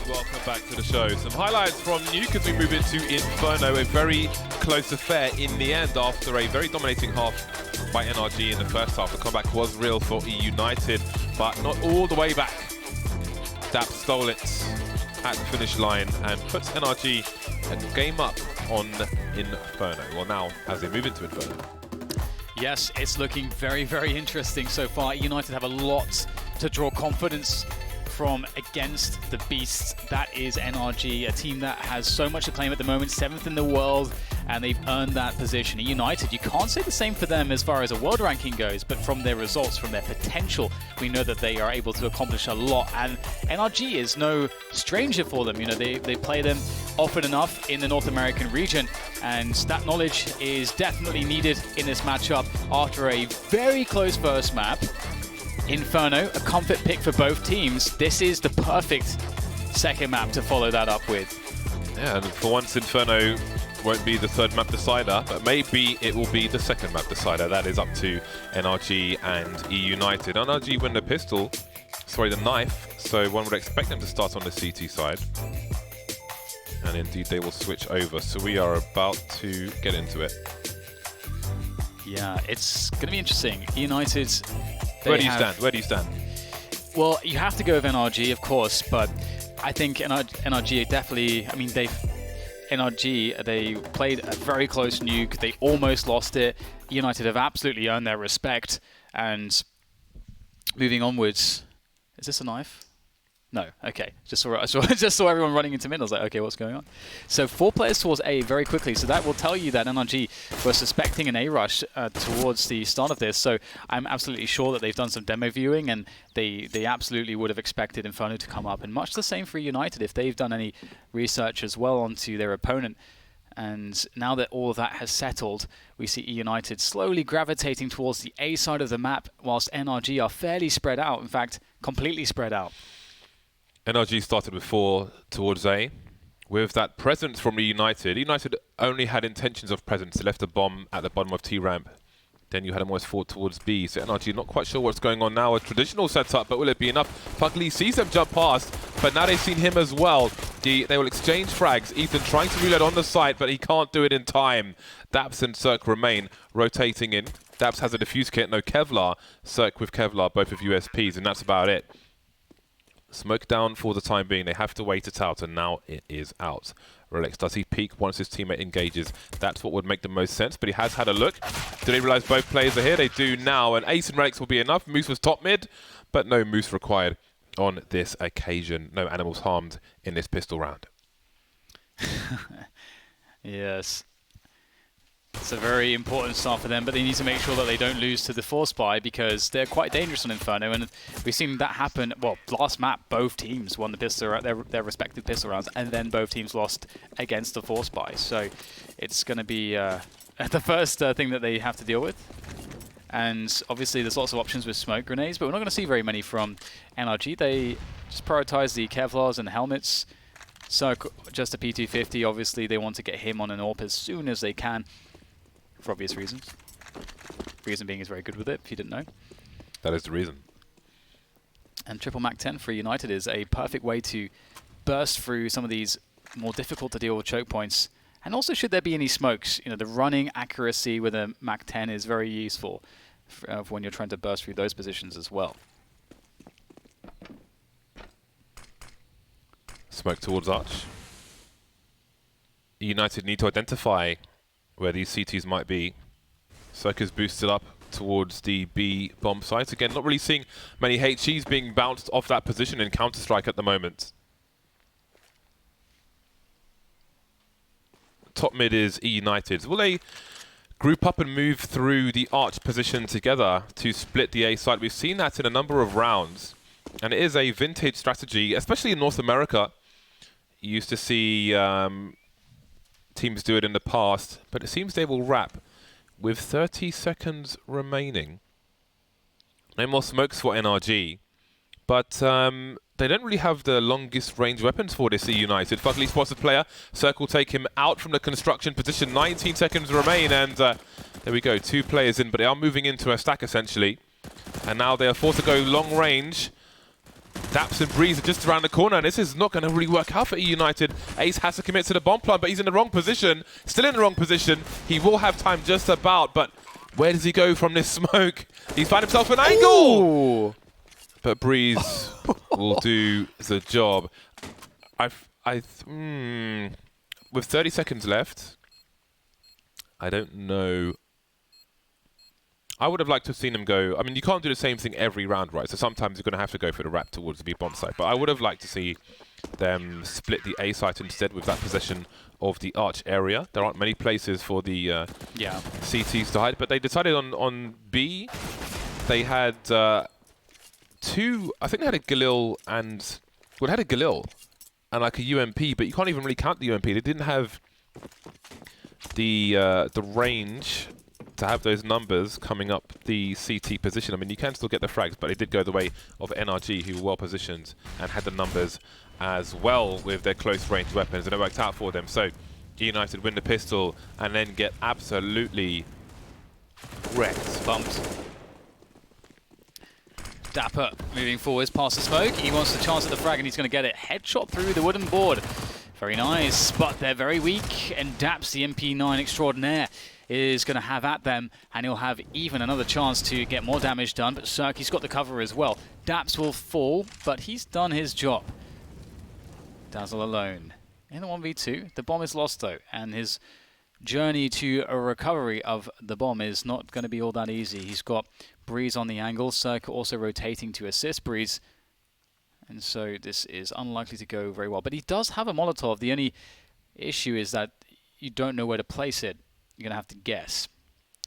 welcome back to the show. Some highlights from Nuke as we move into Inferno, a very close affair in the end after a very dominating half by NRG in the first half. The comeback was real for eUnited, but not all the way back. Dap stole it at the finish line and puts NRG a game up on Inferno. Well, now as they move into Inferno. Yes, it's looking very, very interesting so far. eUnited have a lot to draw confidence from against the beast that is NRG, a team that has so much to claim at the moment, 7th in the world, and they've earned that position. eUnited, you can't say the same for them as far as a world ranking goes, but from their results, from their potential, we know that they are able to accomplish a lot, and NRG is no stranger for them. You know, they play them often enough in the North American region, and that knowledge is definitely needed in this matchup after a very close first map. Inferno, a comfort pick for both teams. This is the perfect second map to follow that up with. Yeah, and for once Inferno won't be the third map decider, but maybe it will be the second map decider. That is up to NRG and eUnited. NRG win the pistol, sorry, the knife, so one would expect them to start on the CT side. And indeed they will switch over, so we are about to get into it. Yeah, it's going to be interesting. eUnited, Where do you stand? Where do you stand? Well, you have to go with NRG, of course, but I think NRG definitely, I mean, NRG, they played a very close Nuke. They almost lost it. eUnited have absolutely earned their respect. And moving onwards, is this a knife? No, okay. Just saw everyone running into mid. I was like, okay, what's going on? So 4 players towards A very quickly. So that will tell you that NRG were suspecting an A rush towards the start of this. So I'm absolutely sure that they've done some demo viewing, and they absolutely would have expected Inferno to come up. And much the same for United if they've done any research as well onto their opponent. And now that all of that has settled, we see eUnited slowly gravitating towards the A side of the map, whilst NRG are fairly spread out. In fact, completely spread out. NRG started with 4 towards A. With that presence from eUnited, eUnited only had intentions of presence. They left a bomb at the bottom of T-ramp. Then you had them almost 4 towards B. So NRG not quite sure what's going on now. A traditional setup, but will it be enough? Fugly sees them jump past, but now they've seen him as well. They will exchange frags. Ethan trying to reload on the site, but he can't do it in time. Daps and Cirque remain rotating in. Daps has a defuse kit, no Kevlar. Cirque with Kevlar, both with USPs, and that's about it. Smoke down for the time being. They have to wait it out, and now it is out. Relics, does he peek once his teammate engages? That's what would make the most sense, but he has had a look. Do they realize both players are here? They do now, and Ace and Relics will be enough. Moose was top mid, but no Moose required on this occasion. No animals harmed in this pistol round. Yes. It's a very important start for them, but they need to make sure that they don't lose to the Force Buy because they're quite dangerous on Inferno, and we've seen that happen. Well, last map, both teams won the pistol, their respective pistol rounds, and then both teams lost against the Force Buy. So it's going to be the first thing that they have to deal with. And obviously there's lots of options with smoke grenades, but we're not going to see very many from NRG. They just prioritize the Kevlars and the helmets. So just a P250, obviously they want to get him on an AWP as soon as they can. For obvious reasons. Reason being is very good with it, if you didn't know. That is the reason. And triple Mac 10 for United is a perfect way to burst through some of these more difficult to deal with choke points. And also, should there be any smokes, you know, the running accuracy with a Mac 10 is very useful for when you're trying to burst through those positions as well. Smoke towards Arch. United need to identify where these CTs might be. Circus boosted up towards the B bomb site. Again, not really seeing many HEs being bounced off that position in Counter-Strike at the moment. Top mid is eUnited. Will they group up and move through the Arch position together to split the A site? We've seen that in a number of rounds, and it is a vintage strategy, especially in North America. You used to see teams do it in the past, but it seems they will wrap with 30 seconds remaining. No more smokes for NRG, but they don't really have the longest range weapons for this eUnited. Fugly spots a player. Circle take him out from the construction position. 19 seconds remain, and there we go. 2 players in, but they are moving into a stack essentially. And now they are forced to go long range. Daps and Breeze are just around the corner, and this is not going to really work out for eUnited. Ace has to commit to the bomb plant, but he's in the wrong position. Still in the wrong position. He will have time just about, but where does he go from this smoke? He's found himself an angle! Ooh. But Breeze will do the job. With 30 seconds left, I don't know. I would have liked to have seen him go. I mean, you can't do the same thing every round, right? So sometimes you're going to have to go for the wrap towards the B bomb site. But I would have liked to see them split the A site instead with that possession of the arch area. There aren't many places for the CTs to hide, but they decided on B. They had two. I think they had a Galil and they had a Galil and like a UMP, but you can't even really count the UMP. They didn't have the range to have those numbers coming up the CT position. I mean, you can still get the frags, but they did go the way of NRG, who were well positioned and had the numbers as well with their close range weapons, and it worked out for them. So eUnited win the pistol and then get absolutely wrecked. Bumped. Dapper moving forwards past the smoke. He wants the chance at the frag and he's going to get it. Headshot through the wooden board. Very nice, but they're very weak. And Daps, the MP9 extraordinaire, is going to have at them, and he'll have even another chance to get more damage done. But Cirky's got the cover as well. Daps will fall, but he's done his job. Dazzle alone in the 1v2. The bomb is lost though, and his journey to a recovery of the bomb is not going to be all that easy. He's got Breeze on the angle, Cirque also rotating to assist Breeze, and so this is unlikely to go very well. But he does have a Molotov. The only issue is that you don't know where to place it. You're going to have to guess.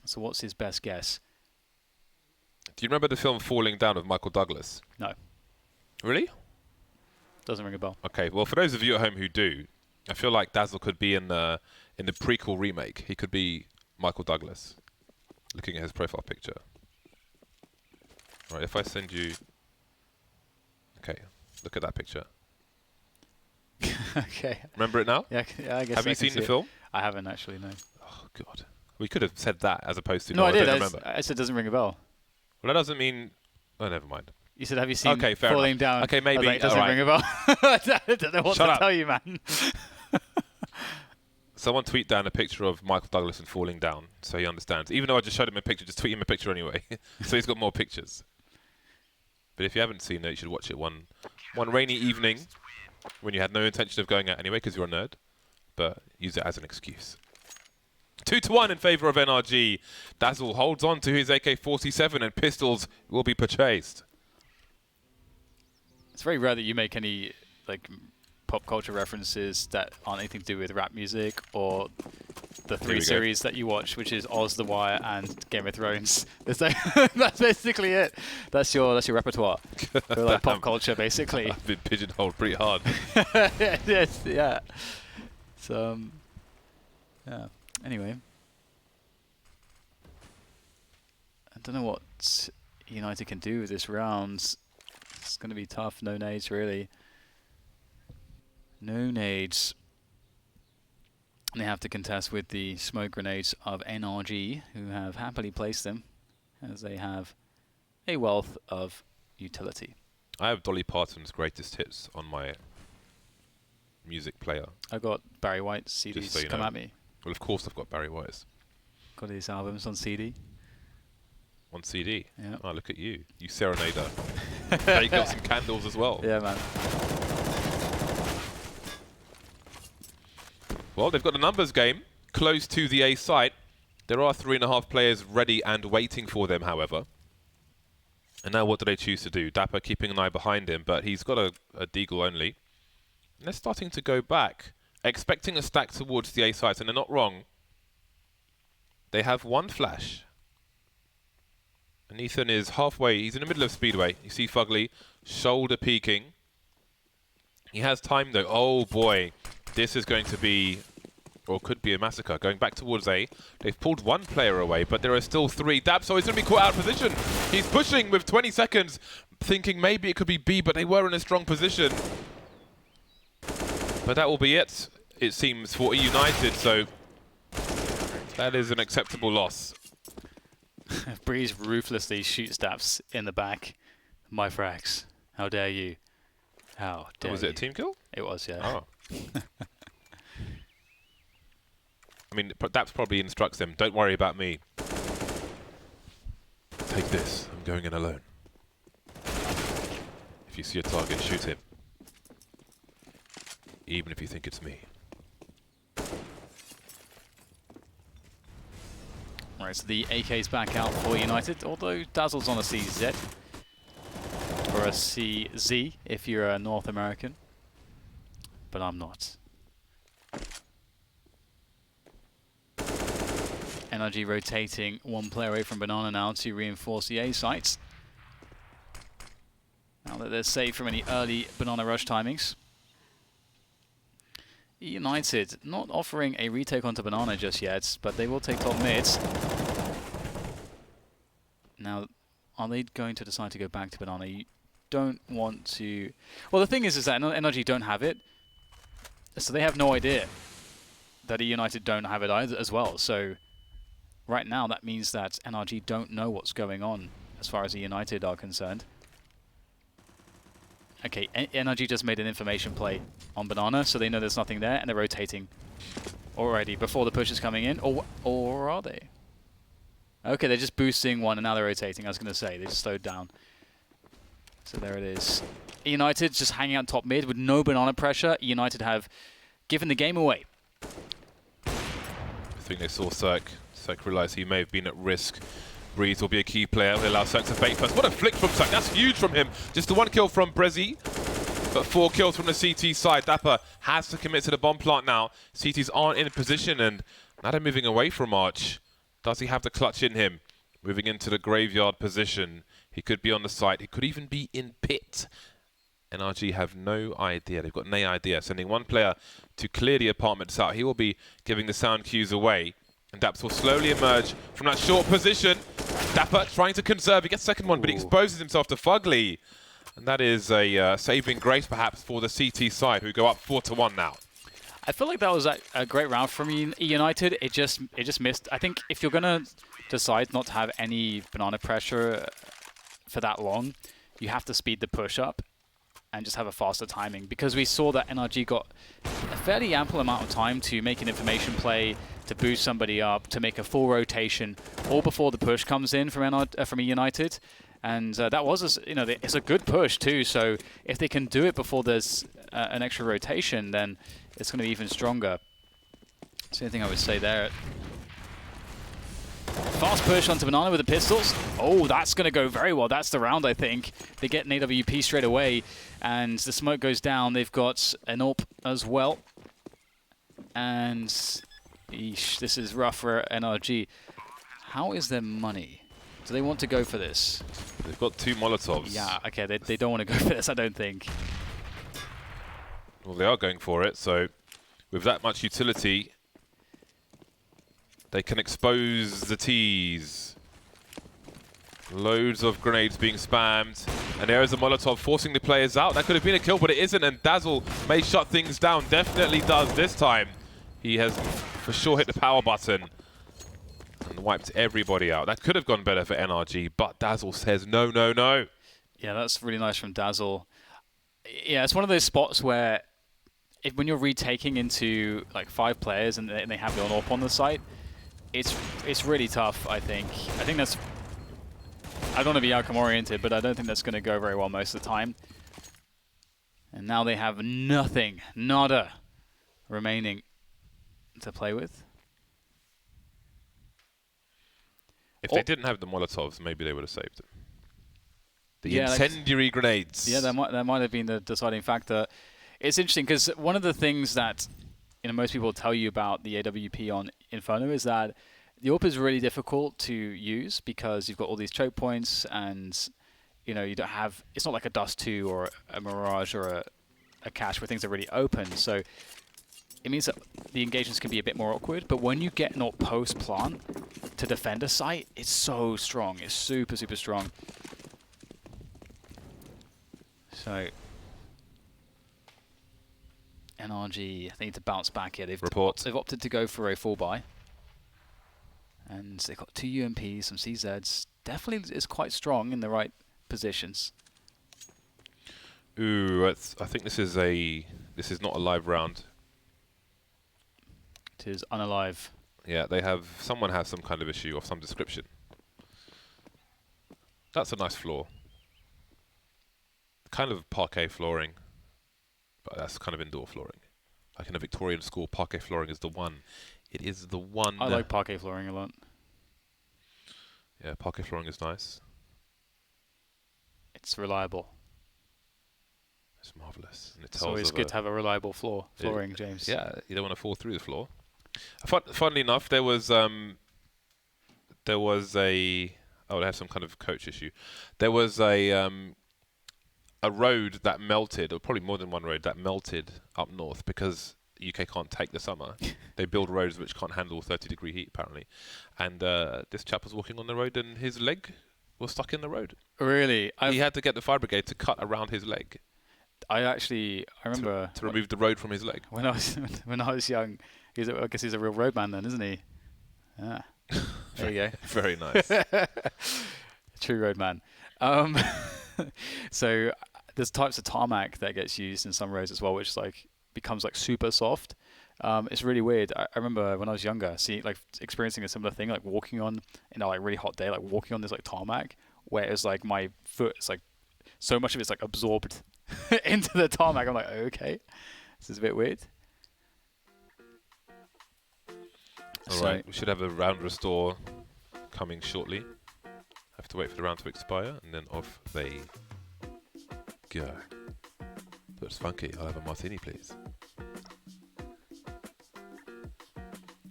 So what's his best guess? Do you remember the film Falling Down with Michael Douglas? No. Really? Doesn't ring a bell. Okay, well, for those of you at home who do, I feel like Dazzle could be in the prequel remake. He could be Michael Douglas, looking at his profile picture. Right, if I send you... Okay, look at that picture. Okay. Remember it now? Yeah, I guess. Have you seen the film? I haven't actually, no. Oh, God. We could have said that as opposed to... No, I did. don't remember. I said it doesn't ring a bell. Well, that doesn't mean... Oh, never mind. You said, have you seen okay, fair Falling enough. Down? Okay, maybe. Like, it doesn't ring a bell. I don't know what Shut to up. tell you, man. Someone tweet down a picture of Michael Douglas and Falling Down so he understands. Even though I just showed him a picture, just tweet him a picture anyway. So he's got more pictures. But if you haven't seen it, you should watch it one rainy evening when you had no intention of going out anyway because you're a nerd. But use it as an excuse. 2-1 in favour of NRG. Dazzle holds on to his AK-47 and pistols will be purchased. It's very rare that you make any like pop culture references that aren't anything to do with rap music or the three series that you watch, which is Oz, The Wire, and Game of Thrones. That's basically it. That's your repertoire for like pop culture, basically. I've been pigeonholed pretty hard. Yes, yeah. So, yeah. Anyway, I don't know what United can do with this round. It's going to be tough. No nades, really. No nades. And they have to contest with the smoke grenades of NRG, who have happily placed them, as they have a wealth of utility. I have Dolly Parton's greatest hits on my music player. I got Barry White's CDs so you come know. at me. Well, of course I've got Barry White's. Got his albums on CD. On CD? Yeah. Oh, look at you. You serenader. You got some candles as well. Yeah, man. Well, they've got a numbers game close to the A site. There are 3.5 players ready and waiting for them, however. And now what do they choose to do? Dapper keeping an eye behind him, but he's got a deagle only. And they're starting to go back, expecting a stack towards the A sites, and they're not wrong. They have one flash. And Ethan is halfway. He's in the middle of Speedway. You see Fugly, shoulder peeking. He has time, though. Oh, boy. This is going to be, or could be a massacre. Going back towards A. They've pulled one player away, but there are still three. Dabso is going to be caught out of position. He's pushing with 20 seconds, thinking maybe it could be B, but they were in a strong position. But that will be it, it seems, for eUnited. So that is an acceptable loss. Breeze ruthlessly shoots Daps in the back. My frags. How dare you? How dare Was you? it a team kill? It was, yeah. Oh. I mean, that probably instructs them, don't worry about me. Take this, I'm going in alone. If you see a target, shoot him. Even if you think it's me. Right, so the AK's back out for United, although Dazzle's on a CZ. Or a CZ, if you're a North American. But I'm not. NRG rotating one player away from Banana now to reinforce the A sites. Now that they're safe from any early Banana rush timings. eUnited not offering a retake onto Banana just yet, but they will take top mids. Now, are they going to decide to go back to Banana? You don't want to... Well, the thing is that NRG don't have it, so they have no idea that eUnited don't have it either as well. So right now, that means that NRG don't know what's going on as far as eUnited are concerned. Okay, NRG just made an information play on Banana, so they know there's nothing there, and they're rotating already before the push is coming in. Or are they? Okay, they're just boosting one, and now they're rotating. I was going to say, they just slowed down. So there it is. eUnited just hanging out top mid with no Banana pressure. eUnited have given the game away. I think they saw Cirque. Cirque realised he may have been at risk. Breeze will be a key player. He'll allow Cirque to fake first. What a flick from Cirque. That's huge from him. Just the one kill from Brezzy, but 4 kills from the CT side. Dapper has to commit to the bomb plant now. CTs aren't in position, and now they're moving away from Arch. Does he have the clutch in him? Moving into the graveyard position. He could be on the site. He could even be in pit. NRG have no idea. They've got no idea. Sending one player to clear the apartments out. He will be giving the sound cues away. And Daps will slowly emerge from that short position. Dapper trying to conserve. He gets second one, but he exposes himself to Fugly. And that is a saving grace, perhaps, for the CT side, who go up 4-1 now. I feel like that was a great round from eUnited. It just missed. I think if you're going to decide not to have any Banana pressure for that long, you have to speed the push up and just have a faster timing, because we saw that NRG got a fairly ample amount of time to make an information play, to boost somebody up, to make a full rotation, all before the push comes in from eUnited. And that was, it's a good push too. So if they can do it before there's an extra rotation, then it's going to be even stronger. That's the only thing I would say there. Fast push onto Banana with the pistols. Oh, that's going to go very well. That's the round, I think. They get an AWP straight away, and the smoke goes down. They've got an AWP as well. And eesh, this is rough for NRG. How is their money? Do they want to go for this? They've got 2 Molotovs. Yeah, okay, they don't want to go for this, I don't think. Well, they are going for it, so with that much utility, they can expose the T's. Loads of grenades being spammed, and there is a Molotov forcing the players out. That could have been a kill, but it isn't, and Dazzle may shut things down. Definitely does this time. He has for sure hit the power button and wiped everybody out. That could have gone better for NRG, but Dazzle says no, no, no. Yeah, that's really nice from Dazzle. Yeah, it's one of those spots where when you're retaking into like 5 players and they have your AWP on the site, it's really tough, I think. I think that's... I don't want to be outcome-oriented, but I don't think that's going to go very well most of the time. And now they have nothing, nada, remaining to play with. If they didn't have the Molotovs, maybe they would have saved it. The incendiary grenades. Yeah, that might have been the deciding factor. It's interesting because one of the things that most people tell you about the AWP on Inferno is that the AWP is really difficult to use because you've got all these choke points, and you don't have. It's not like a Dust 2 or a Mirage or a Cache where things are really open. So it means that the engagements can be a bit more awkward. But when you get an AWP post plant to defend a site, it's so strong. It's super, super strong. So NRG, they need to bounce back here. They've opted to go for a full buy. And they've got 2 UMPs, some CZs. Definitely is quite strong in the right positions. Ooh, I think this is not a live round. It is unalive. Yeah, someone has some kind of issue of some description. That's a nice floor. Kind of parquet flooring, but that's kind of indoor flooring. Like in a Victorian school, parquet flooring is the one. It is the one. I like parquet flooring a lot. Yeah, parquet flooring is nice. It's reliable. It's marvelous. And It's always good to have a reliable flooring, James. Yeah, you don't want to fall through the floor. Funnily enough, there was a oh, they have some kind of coach issue. There was a road that melted, or probably more than one road that melted up north because UK can't take the summer. They build roads which can't handle 30-degree heat apparently. And this chap was walking on the road and his leg was stuck in the road. Really? He had to get the fire brigade to cut around his leg. I remember to remove the road from his leg. when I was young. I guess he's a real roadman then, isn't he? Yeah. There you go. Very nice. True roadman. So there's types of tarmac that gets used in some roads as well, which becomes super soft. It's really weird. I remember when I was younger, experiencing a similar thing, walking on in a really hot day, walking on this tarmac, where it's my foot, it's so much of it's absorbed into the tarmac. I'm like, okay, this is a bit weird. All right, we should have a round restore coming shortly. Have to wait for the round to expire, and then off they go. Looks funky. I'll have a martini, please.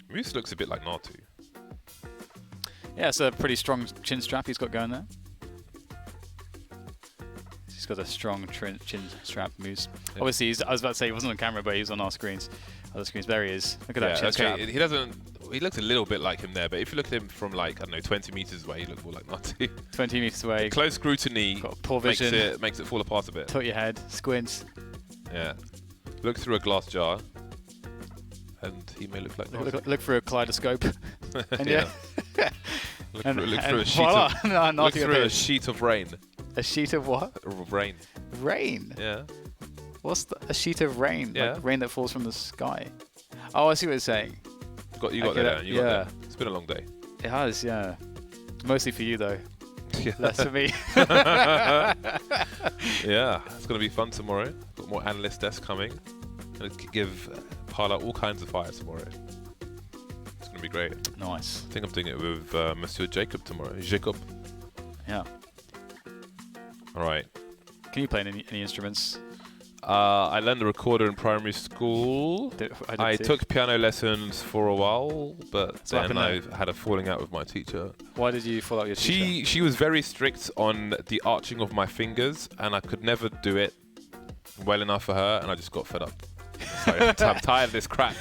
Moose looks a bit like Natu. Yeah, it's a pretty strong chin strap he's got going there. He's got a strong chin strap, Moose. Yeah. Obviously, I was about to say he wasn't on camera, but he was on our screens. Other screens, there he is. Look at that chin strap. He looks a little bit like him there, but if you look at him from 20 meters away, he looks more like Natu. 20 meters away. Close scrutiny got poor vision. Makes it fall apart a bit. Tilt your head, squints. Yeah. Look through a glass jar, and he may look like Natu. Look through a kaleidoscope. And yeah. Look through a sheet of rain. A sheet of what? Rain. Rain? Yeah. What's a sheet of rain? Yeah. Rain that falls from the sky. Oh, I see what you're saying. You got there. You got there. It's been a long day. It has, yeah. Mostly for you, though. Yeah. Less for me. Yeah, it's going to be fun tomorrow. Got more analyst desks coming. Going to give Parla all kinds of fire tomorrow. It's going to be great. Nice. I think I'm doing it with Monsieur Jacob tomorrow. Jacob. Yeah. All right. Can you play any instruments? I learned the recorder in primary school. I took piano lessons for a while, but then I had a falling out with my teacher. Why did you fall out with your teacher? She was very strict on the arching of my fingers, and I could never do it well enough for her, and I just got fed up. So I'm tired of this crap.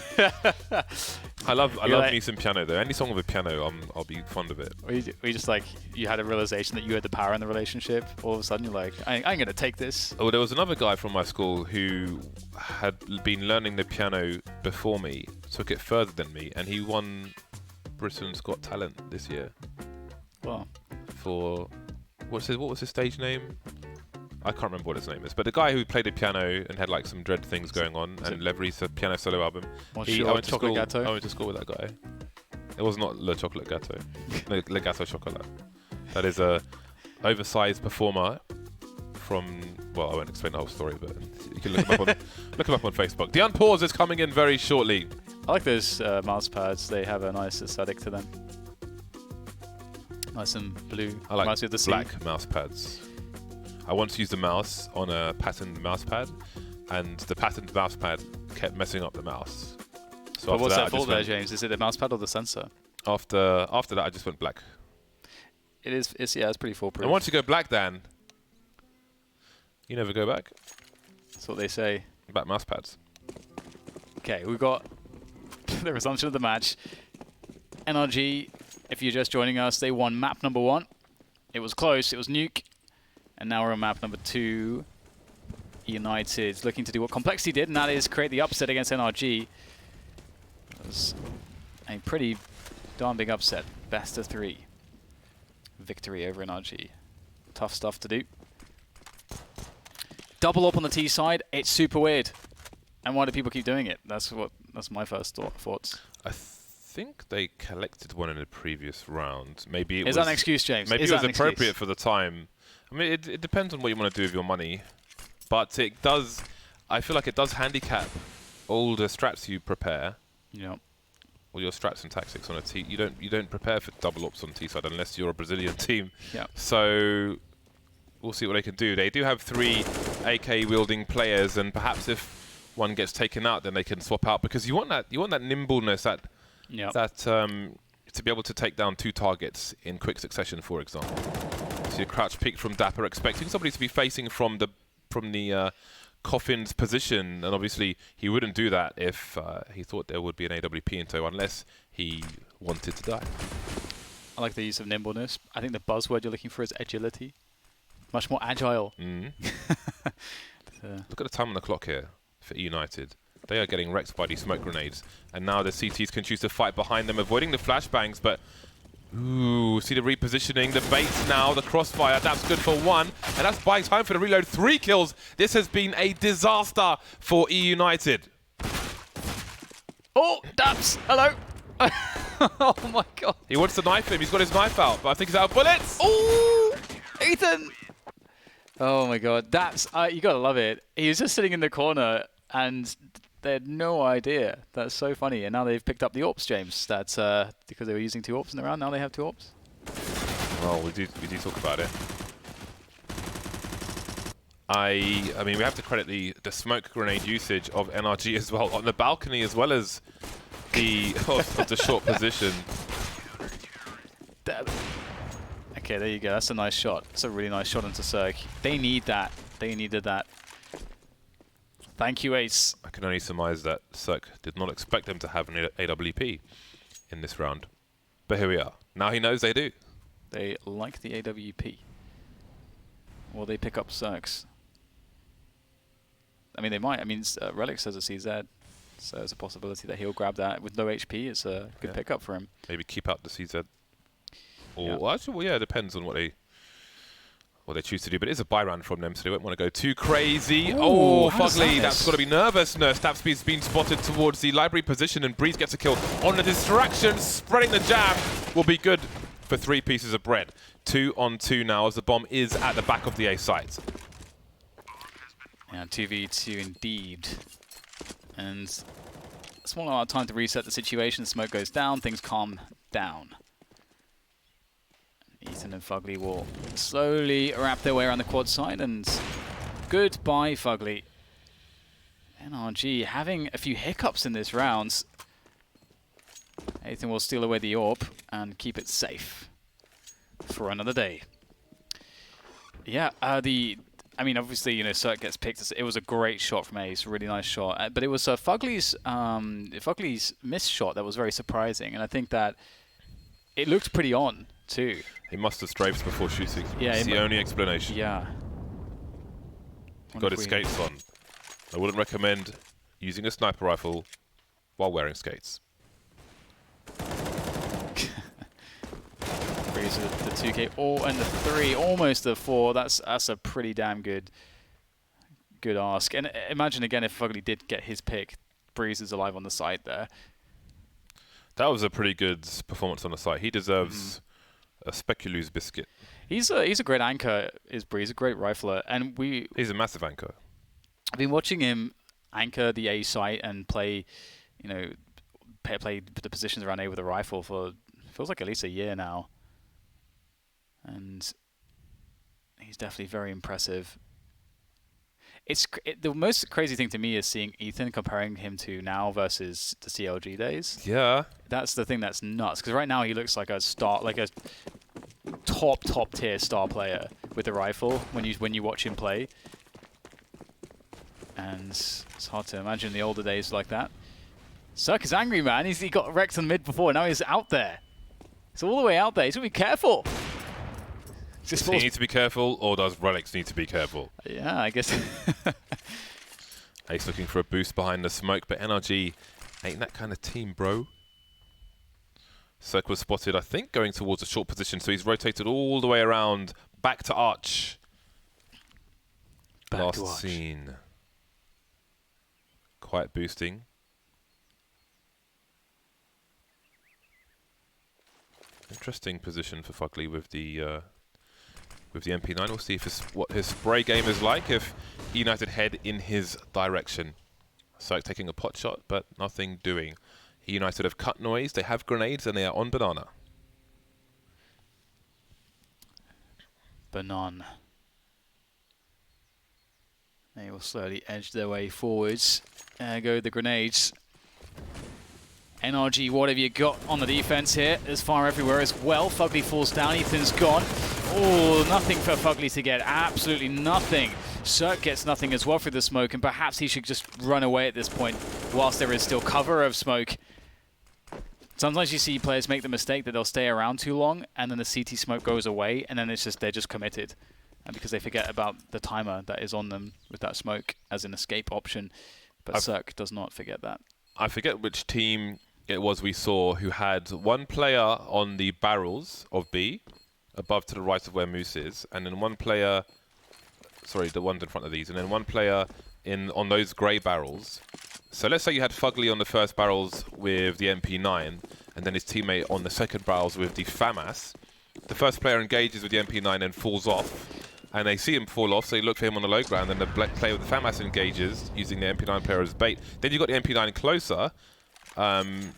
I love me some piano though. Any song with a piano, I'll be fond of it. Or you just you had a realization that you had the power in the relationship. All of a sudden, you're like, I'm gonna take this. Oh, there was another guy from my school who had been learning the piano before me, took it further than me, and he won Britain's Got Talent this year. Wow. For what was his stage name? I can't remember what his name is, but the guy who played the piano and had some dread things going on, and released a piano solo album. I went to school with that guy. It was not Le Chocolat Gâteau. Le Gâteau Chocolat. That is a oversized performer from. Well, I won't explain the whole story, but you can look him up on Facebook. The Unpause is coming in very shortly. I like those mouse pads. They have a nice aesthetic to them. Nice and blue. I like the black mouse pads. I once used a mouse on a patterned mouse pad, and the patterned mouse pad kept messing up the mouse. So what's that fault there, James? Is it the mouse pad or the sensor? After that, I just went black. It's pretty foolproof. And once you go black, Dan, you never go back. That's what they say. About mouse pads. Okay, we've got the resumption of the match. NRG, if you're just joining us, they won map number 1. It was close. It was Nuke. And now we're on map number 2. eUnited looking to do what Complexity did, and that is create the upset against NRG. It was a pretty darn big upset. Best of 3. Victory over NRG. Tough stuff to do. double up on the T side, it's super weird. And why do people keep doing it? That's my first thoughts. I think they collected one in the previous round. Maybe it Is was that an excuse, James? Maybe Is it was that an appropriate excuse? for the time. I mean, it depends on what you want to do with your money, but it does. I feel like it does handicap all the strats you prepare. Yeah. All your strats and tactics on a T. You don't prepare for double ops on T side unless you're a Brazilian team. Yeah. So we'll see what they can do. They do have 3 AK wielding players, and perhaps if one gets taken out, then they can swap out, because you want that nimbleness, that to be able to take down 2 targets in quick succession, for example. So you crouch peek from Dapper, expecting somebody to be facing from the Coffin's position, and obviously he wouldn't do that if he thought there would be an AWP in tow, unless he wanted to die. I like the use of nimbleness. I think the buzzword you're looking for is agility. Much more agile. Look at the time on the clock here for eUnited. They are getting wrecked by these smoke grenades, and now the CTs can choose to fight behind them, avoiding the flashbangs, but ooh, see the repositioning, the bait now, the crossfire, that's good for 1, and that's buying time for the reload. 3 kills. This has been a disaster for eUnited. Oh, Daps, hello. Oh my god. He wants to knife him, he's got his knife out, but I think he's out of bullets. Oh, Ethan. Oh my god, Daps, you gotta love it. He was just sitting in the corner and they had no idea. That's so funny. And now they've picked up the AWPs, James. That's because they were using 2 AWPs in the round. Now they have 2 AWPs. Well, we do talk about it. I mean, we have to credit the smoke grenade usage of NRG as well on the balcony, as well as the of the short position. Okay, there you go. That's a nice shot. That's a really nice shot into Cirque. They need that. They needed that. Thank you, Ace. I can only surmise that Cirque did not expect them to have an AWP in this round. But here we are. Now he knows they do. They like the AWP. Or they pick up Cirques. I mean, they might. I mean, Relic says a CZ. So there's a possibility that he'll grab that. With low HP, it's a good pickup for him. Maybe keep out the CZ. Or, Yeah. well, actually, well, yeah, it depends on what they choose to do, but it's a buy round from them, so they won't want to go too crazy. Ooh, oh, how does that Fugly, miss? that's got to be nervousness. Tapspeed's been spotted towards the library position, and Breeze gets a kill on the distraction. Spreading the jab will be good for 3 pieces of bread. 2 on 2 now, as the bomb is at the back of the A site. Yeah, 2v2 indeed. And a small amount of time to reset the situation. Smoke goes down, things calm down. Ethan and Fugly will slowly wrap their way around the quad side, and goodbye, Fugly. NRG having a few hiccups in this round. Ethan will steal away the AWP and keep it safe for another day. Yeah, I mean, obviously, you know, Cirque gets picked. It was a great shot from Ace, really nice shot. But it was Fugly's missed shot that was very surprising, and I think that it looked pretty on too. He must have strafed before shooting. Yeah, it's the only explanation. Yeah. Got his skates on. I wouldn't recommend using a sniper rifle while wearing skates. Breeze with the 2K, and the 3, almost the 4. That's a pretty damn good ask. And imagine again if Fugly did get his pick. Breeze is alive on the side there. That was a pretty good performance on the site. He deserves a Speculoos biscuit. He's a great anchor, is Breeze, a great rifler, and he's a massive anchor. I've been watching him anchor the A site and play, you know, play the positions around A with a rifle for feels like at least a year now, and he's definitely very impressive. The most crazy thing to me is seeing Ethan, comparing him to now versus the CLG days. Yeah. That's the thing that's nuts, because right now he looks like a top tier star player with a rifle when you watch him play. And it's hard to imagine the older days like that. Cirque is angry, man. He got wrecked on mid before, now he's out there. He's all the way out there. He's got to be careful. Does he need to be careful, or does Relics need to be careful? Yeah, I guess. Ace looking for a boost behind the smoke, but NRG ain't that kind of team, bro. Cirque was spotted, I think, going towards a short position, so he's rotated all the way around, back to Arch. back to Last watch. scene. Quite boosting. Interesting position for Fugly with the MP9. We'll see if what his spray game is like if eUnited head in his direction. So taking a pot shot, but nothing doing. eUnited have cut noise, they have grenades, and they are on banana. Banan. They will slowly edge their way forwards. There go the grenades. NRG, what have you got on the defense here? There's fire everywhere as well. Fugly falls down. Ethan's gone. Oh, nothing for Fugly to get. Absolutely nothing. Cirque gets nothing as well through the smoke, and perhaps he should just run away at this point whilst there is still cover of smoke. Sometimes you see players make the mistake that they'll stay around too long, and then the CT smoke goes away, and then it's just they're just committed. And because they forget about the timer that is on them with that smoke as an escape option. But Cirque does not forget that. I forget which team it was we saw who had one player on the barrels of B, above to the right of where Moose is, and then one player, sorry, the ones in front of these, and then one player on those grey barrels. So let's say you had Fugly on the first barrels with the MP9, and then his teammate on the second barrels with the FAMAS. The first player engages with the MP9 and falls off, and they see him fall off, so they look for him on the low ground, and the player with the FAMAS engages using the MP9 player as bait. Then you've got the MP9 closer,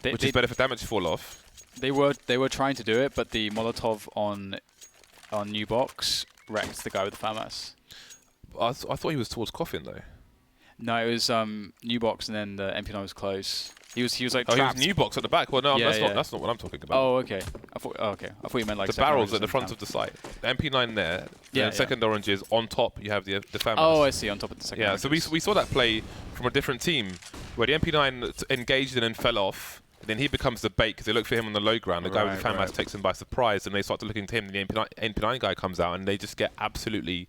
which is better for damage to fall off. They were trying to do it, but the Molotov on New Box wrecked the guy with the FAMAS. I thought he was towards Coffin though. No, it was New Box, and then the MP9 was close. He was like trapped. trapped. He was New Box at the back. Well, no, Yeah, that's not what I'm talking about. Oh, okay. I thought you meant like the barrels at the front of the site. The MP9 there. Yeah, the second orange is on top. You have the FAMAS. Oh, I see. On top of the second. Yeah. So we saw that play from a different team where the MP9 engaged and then fell off. Then he becomes the bait because they look for him on the low ground. The guy with the FAMAS takes him by surprise, and they start to looking to him. And the MP9 guy comes out, and they just get absolutely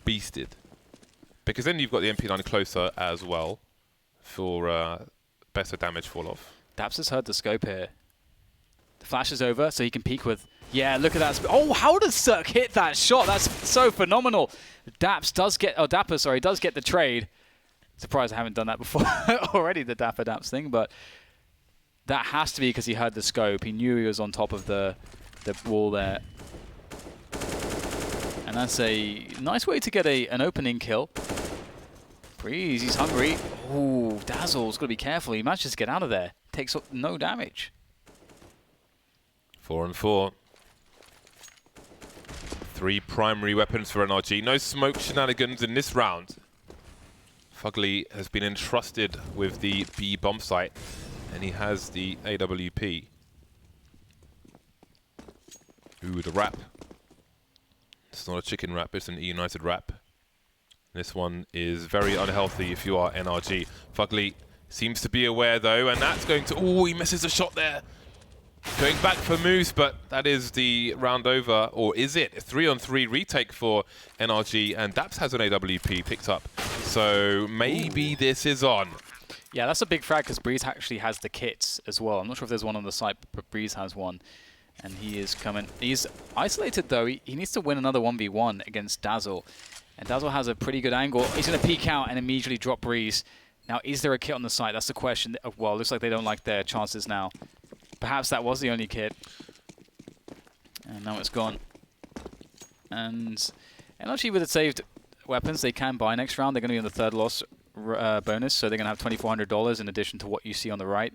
beasted. Because then you've got the MP9 closer as well for better damage fall off. Daps has heard the scope here. The flash is over, so he can peek with... Yeah, look at that. Oh, how does Cirque hit that shot? That's so phenomenal. Daps does get... Oh, Dapper, sorry, does get the trade. Surprised I haven't done that before already, the Dapper Daps thing, but that has to be because he heard the scope. He knew he was on top of the wall there. And that's a nice way to get an opening kill. Breeze, he's hungry. Ooh, Dazzle's got to be careful. He manages to get out of there. Takes no damage. 4 and 4. 3 primary weapons for NRG. No smoke shenanigans in this round. Fugly has been entrusted with the B bomb site, and he has the AWP. Ooh, the wrap. It's not a chicken wrap, it's an eUnited wrap. This one is very unhealthy if you are NRG. Fugly seems to be aware though, and that's going to... Oh, he misses a shot there. Going back for Moose, but that is the round over, or is it? A 3-on-3 retake for NRG, and Daps has an AWP picked up. So maybe this is on. Yeah, that's a big frag because Breeze actually has the kits as well. I'm not sure if there's one on the site, but Breeze has one. And he is coming. He's isolated though. He needs to win another 1v1 against Dazzle. And Dazzle has a pretty good angle. He's going to peek out and immediately drop Breeze. Now, is there a kit on the site? That's the question. Well, it looks like they don't like their chances now. Perhaps that was the only kit. And now it's gone. And NRG with the saved weapons, they can buy next round. They're going to be on the third loss bonus, so they're going to have $2,400 in addition to what you see on the right.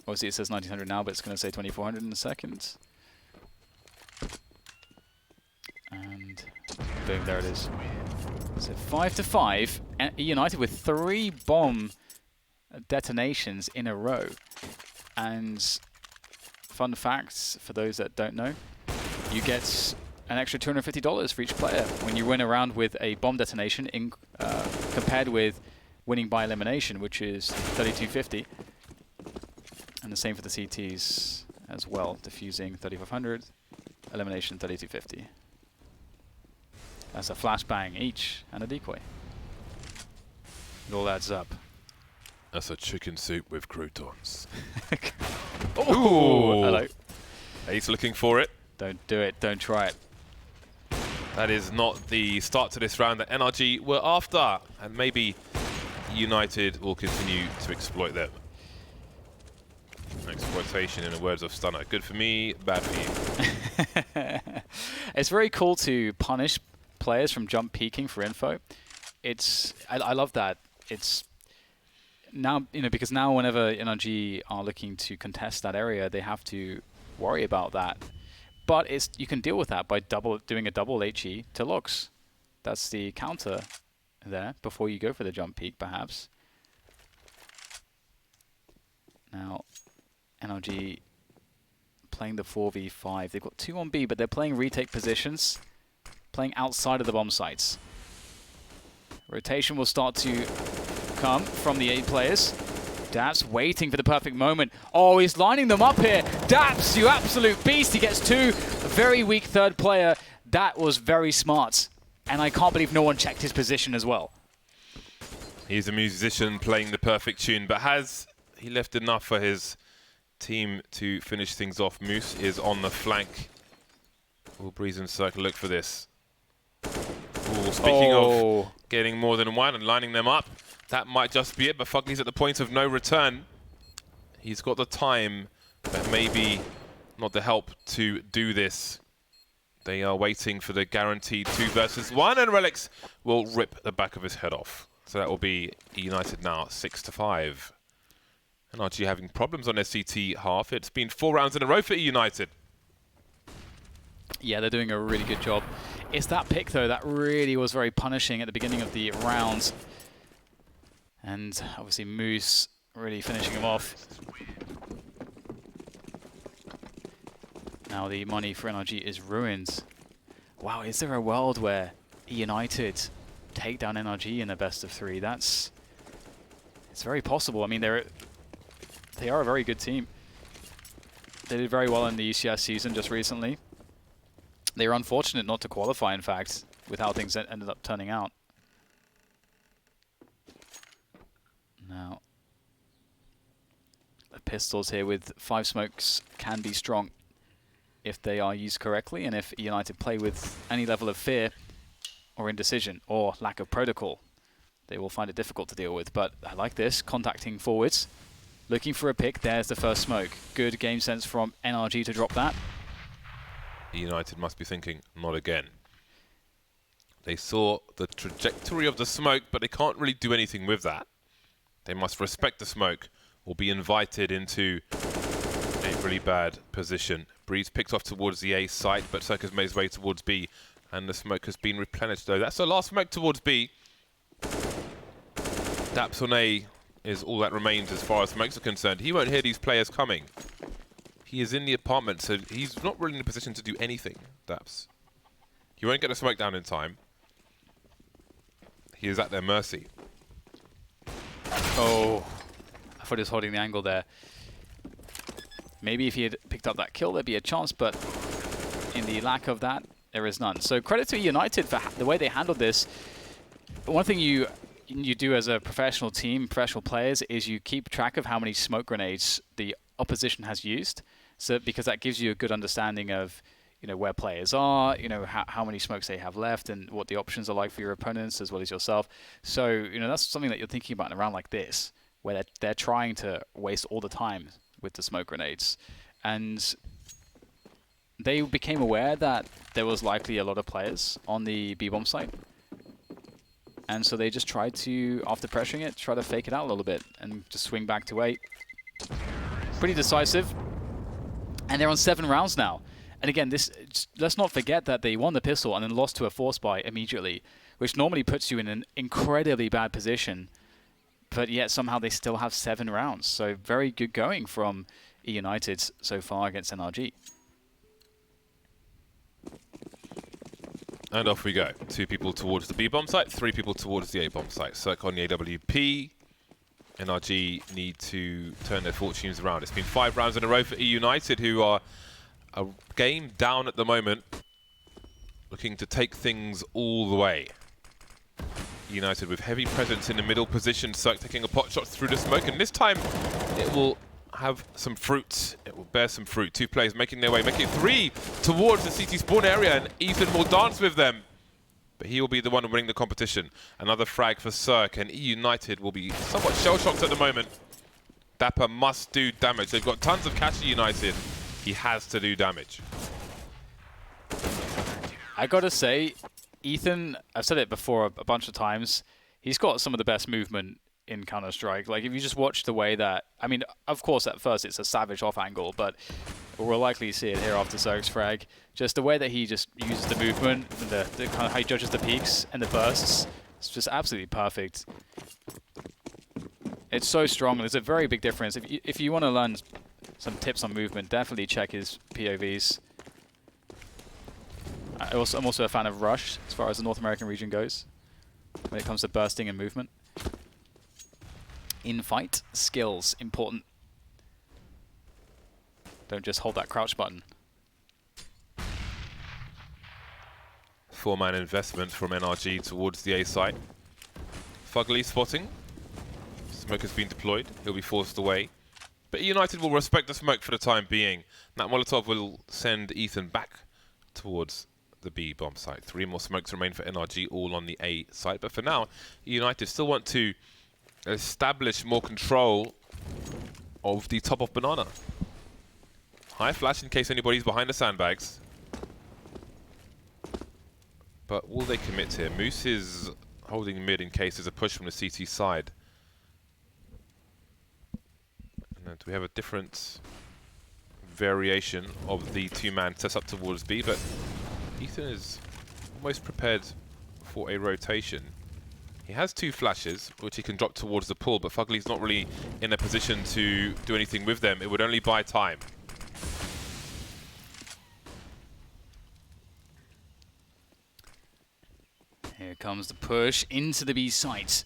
Obviously, it says 1,900 now, but it's going to say 2,400 in a second. And boom, there it is. So 5-5, and eUnited with 3 bomb detonations in a row. And fun facts for those that don't know, you get an extra $250 for each player when you win a round with a bomb detonation compared with winning by elimination, which is $3,250. And the same for the CTs as well. Diffusing 3,500, elimination 3,250. That's a flashbang each and a decoy. It all adds up. That's a chicken soup with croutons. Oh, hello. Ace looking for it. Don't do it. Don't try it. That is not the start to this round that NRG were after, and maybe United will continue to exploit them. Exploitation in the words of Stunner. Good for me, bad for you. It's very cool to punish players from jump peeking for info. I love that. It's now, because now whenever NRG are looking to contest that area, they have to worry about that. But you can deal with that by doing a double HE to logs. That's the counter there before you go for the jump peek, perhaps. Now, NRG playing the 4v5. They've got 2 on B, but they're playing retake positions, playing outside of the bomb sites. Rotation will start to come from the 8 players. Daps waiting for the perfect moment. Oh, he's lining them up here. Daps, you absolute beast. He gets 2. A very weak third player. That was very smart. And I can't believe no one checked his position as well. He's a musician playing the perfect tune, but has he left enough for his team to finish things off? Moose is on the flank. All Breeze and Circle look for this. Ooh, speaking of getting more than one and lining them up, that might just be it, but Fugly's at the point of no return. He's got the time, but maybe not the help to do this. They are waiting for the guaranteed 2 versus 1, and Relics will rip the back of his head off. So that will be eUnited now, 6-5. NRG having problems on their CT half. It's been 4 rounds in a row for eUnited. Yeah, they're doing a really good job. It's that pick, though, that really was very punishing at the beginning of the rounds. And obviously Moose really finishing him off. Now the money for NRG is ruined. Wow, is there a world where eUnited take down NRG in a best of 3? It's very possible. I mean, they are a very good team. They did very well in the ECS season just recently. They were unfortunate not to qualify, in fact, with how things ended up turning out. Now, the pistols here with 5 smokes can be strong if they are used correctly, and if eUnited play with any level of fear or indecision or lack of protocol, they will find it difficult to deal with. But I like this, contacting forwards, looking for a pick. There's the first smoke. Good game sense from NRG to drop that. eUnited must be thinking, not again. They saw the trajectory of the smoke, but they can't really do anything with that. They must respect the smoke or be invited into a really bad position. Breeze picked off towards the A site, but Circus made his way towards B, and the smoke has been replenished, though. That's the last smoke towards B. Daps on A is all that remains as far as smokes are concerned. He won't hear these players coming. He is in the apartment, so he's not really in a position to do anything, Daps. He won't get a smoke down in time. He is at their mercy. Oh, I thought he was holding the angle there. Maybe if he had picked up that kill, there'd be a chance, but in the lack of that, there is none. So credit to eUnited for the way they handled this. One thing you do as a professional team, professional players, is you keep track of how many smoke grenades the opposition has used, so because that gives you a good understanding of where players are, how many smokes they have left, and what the options are like for your opponents as well as yourself. So that's something that you're thinking about in a round like this, where they're trying to waste all the time with the smoke grenades, and they became aware that there was likely a lot of players on the B-bomb site. And so they just tried to, after pressuring it, try to fake it out a little bit and just swing back to 8. Pretty decisive. And they're on 7 rounds now. And again, let's not forget that they won the pistol and then lost to a force buy immediately, which normally puts you in an incredibly bad position. But yet somehow they still have 7 rounds. So very good going from eUnited so far against NRG. And off we go. 2 people towards the B-bomb site, 3 people towards the A-bomb site. Cirque on the AWP. NRG need to turn their fortunes around. It's been 5 rounds in a row for eUnited, who are a game down at the moment, looking to take things all the way. United with heavy presence in the middle position. Cirque taking a pot shot through the smoke, and this time it will have some fruit. It will bear some fruit. 2 players making their way, making it 3 towards the CT spawn area, and Ethan will dance with them. but he will be the one winning the competition. Another frag for Cirque, and eUnited will be somewhat shell-shocked at the moment. Dapper must do damage. They've got tons of cash at United. He has to do damage. I gotta say, Ethan, I've said it before a bunch of times, he's got some of the best movement in Counter-Strike. Like, if you just watch the way that, I mean, of course, at first it's a savage off angle, but we'll likely see it here after Cirque's frag. Just the way that he just uses the movement, and the kind of how he judges the peaks and the bursts, it's just absolutely perfect. It's so strong. There's a very big difference. If you want to learn some tips on movement, definitely check his POVs. I'm also a fan of Rush as far as the North American region goes when it comes to bursting and movement. In-fight skills, important. Don't just hold that crouch button. 4-man investment from NRG towards the A site. Fugly spotting. Smoke has been deployed. He'll be forced away. But United will respect the smoke for the time being. That Molotov will send Ethan back towards the B bomb site. 3 more smokes remain for NRG, all on the A site. But for now, United still want to establish more control of the top of Banana. High flash in case anybody's behind the sandbags. But will they commit here? Moose is holding mid in case there's a push from the CT side. And we have a different variation of the 2-man set up towards B, but Ethan is almost prepared for a rotation. He has 2 flashes, which he can drop towards the pool, but Fugly's not really in a position to do anything with them. It would only buy time. Here comes the push into the B site.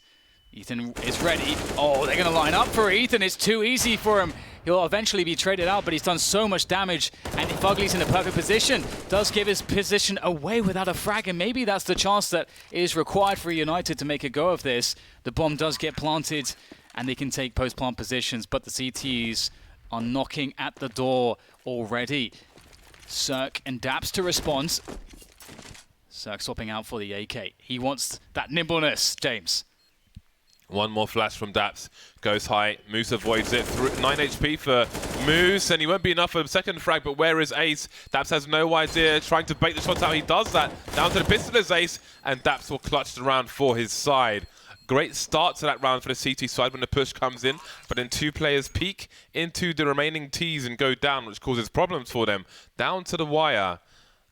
Ethan is ready. Oh, they're going to line up for Ethan. It's too easy for him. He'll eventually be traded out, but he's done so much damage, and Fugly's in the perfect position. Does give his position away without a frag, and maybe that's the chance that is required for United to make a go of this. The bomb does get planted, and they can take post-plant positions, but the CTs are knocking at the door already. Cirque and Daps to respond. Cirque swapping out for the AK. He wants that nimbleness, James. 1 more flash from Daps. Goes high. Moose avoids it. 9 HP for Moose, and he won't be enough for a second frag, but where is Ace? Daps has no idea. Trying to bait the shots out. He does that. Down to the pistol is Ace, and Daps will clutch the round for his side. Great start to that round for the CT side when the push comes in, but then 2 players peek into the remaining Ts and go down, which causes problems for them. Down to the wire,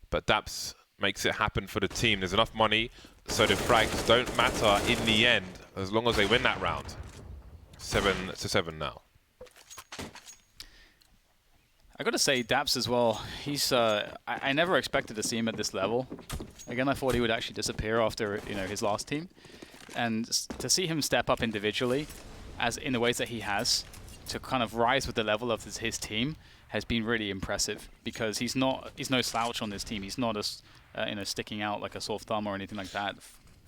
but Daps makes it happen for the team. There's enough money, so the frags don't matter in the end, as long as they win that round. 7-7 now. I gotta say, Daps as well, he's, I never expected to see him at this level. Again, I thought he would actually disappear after, his last team. And to see him step up individually, as in the ways that he has, to kind of rise with the level of his team, has been really impressive, because he's no slouch on this team. He's not sticking out like a sore thumb or anything like that.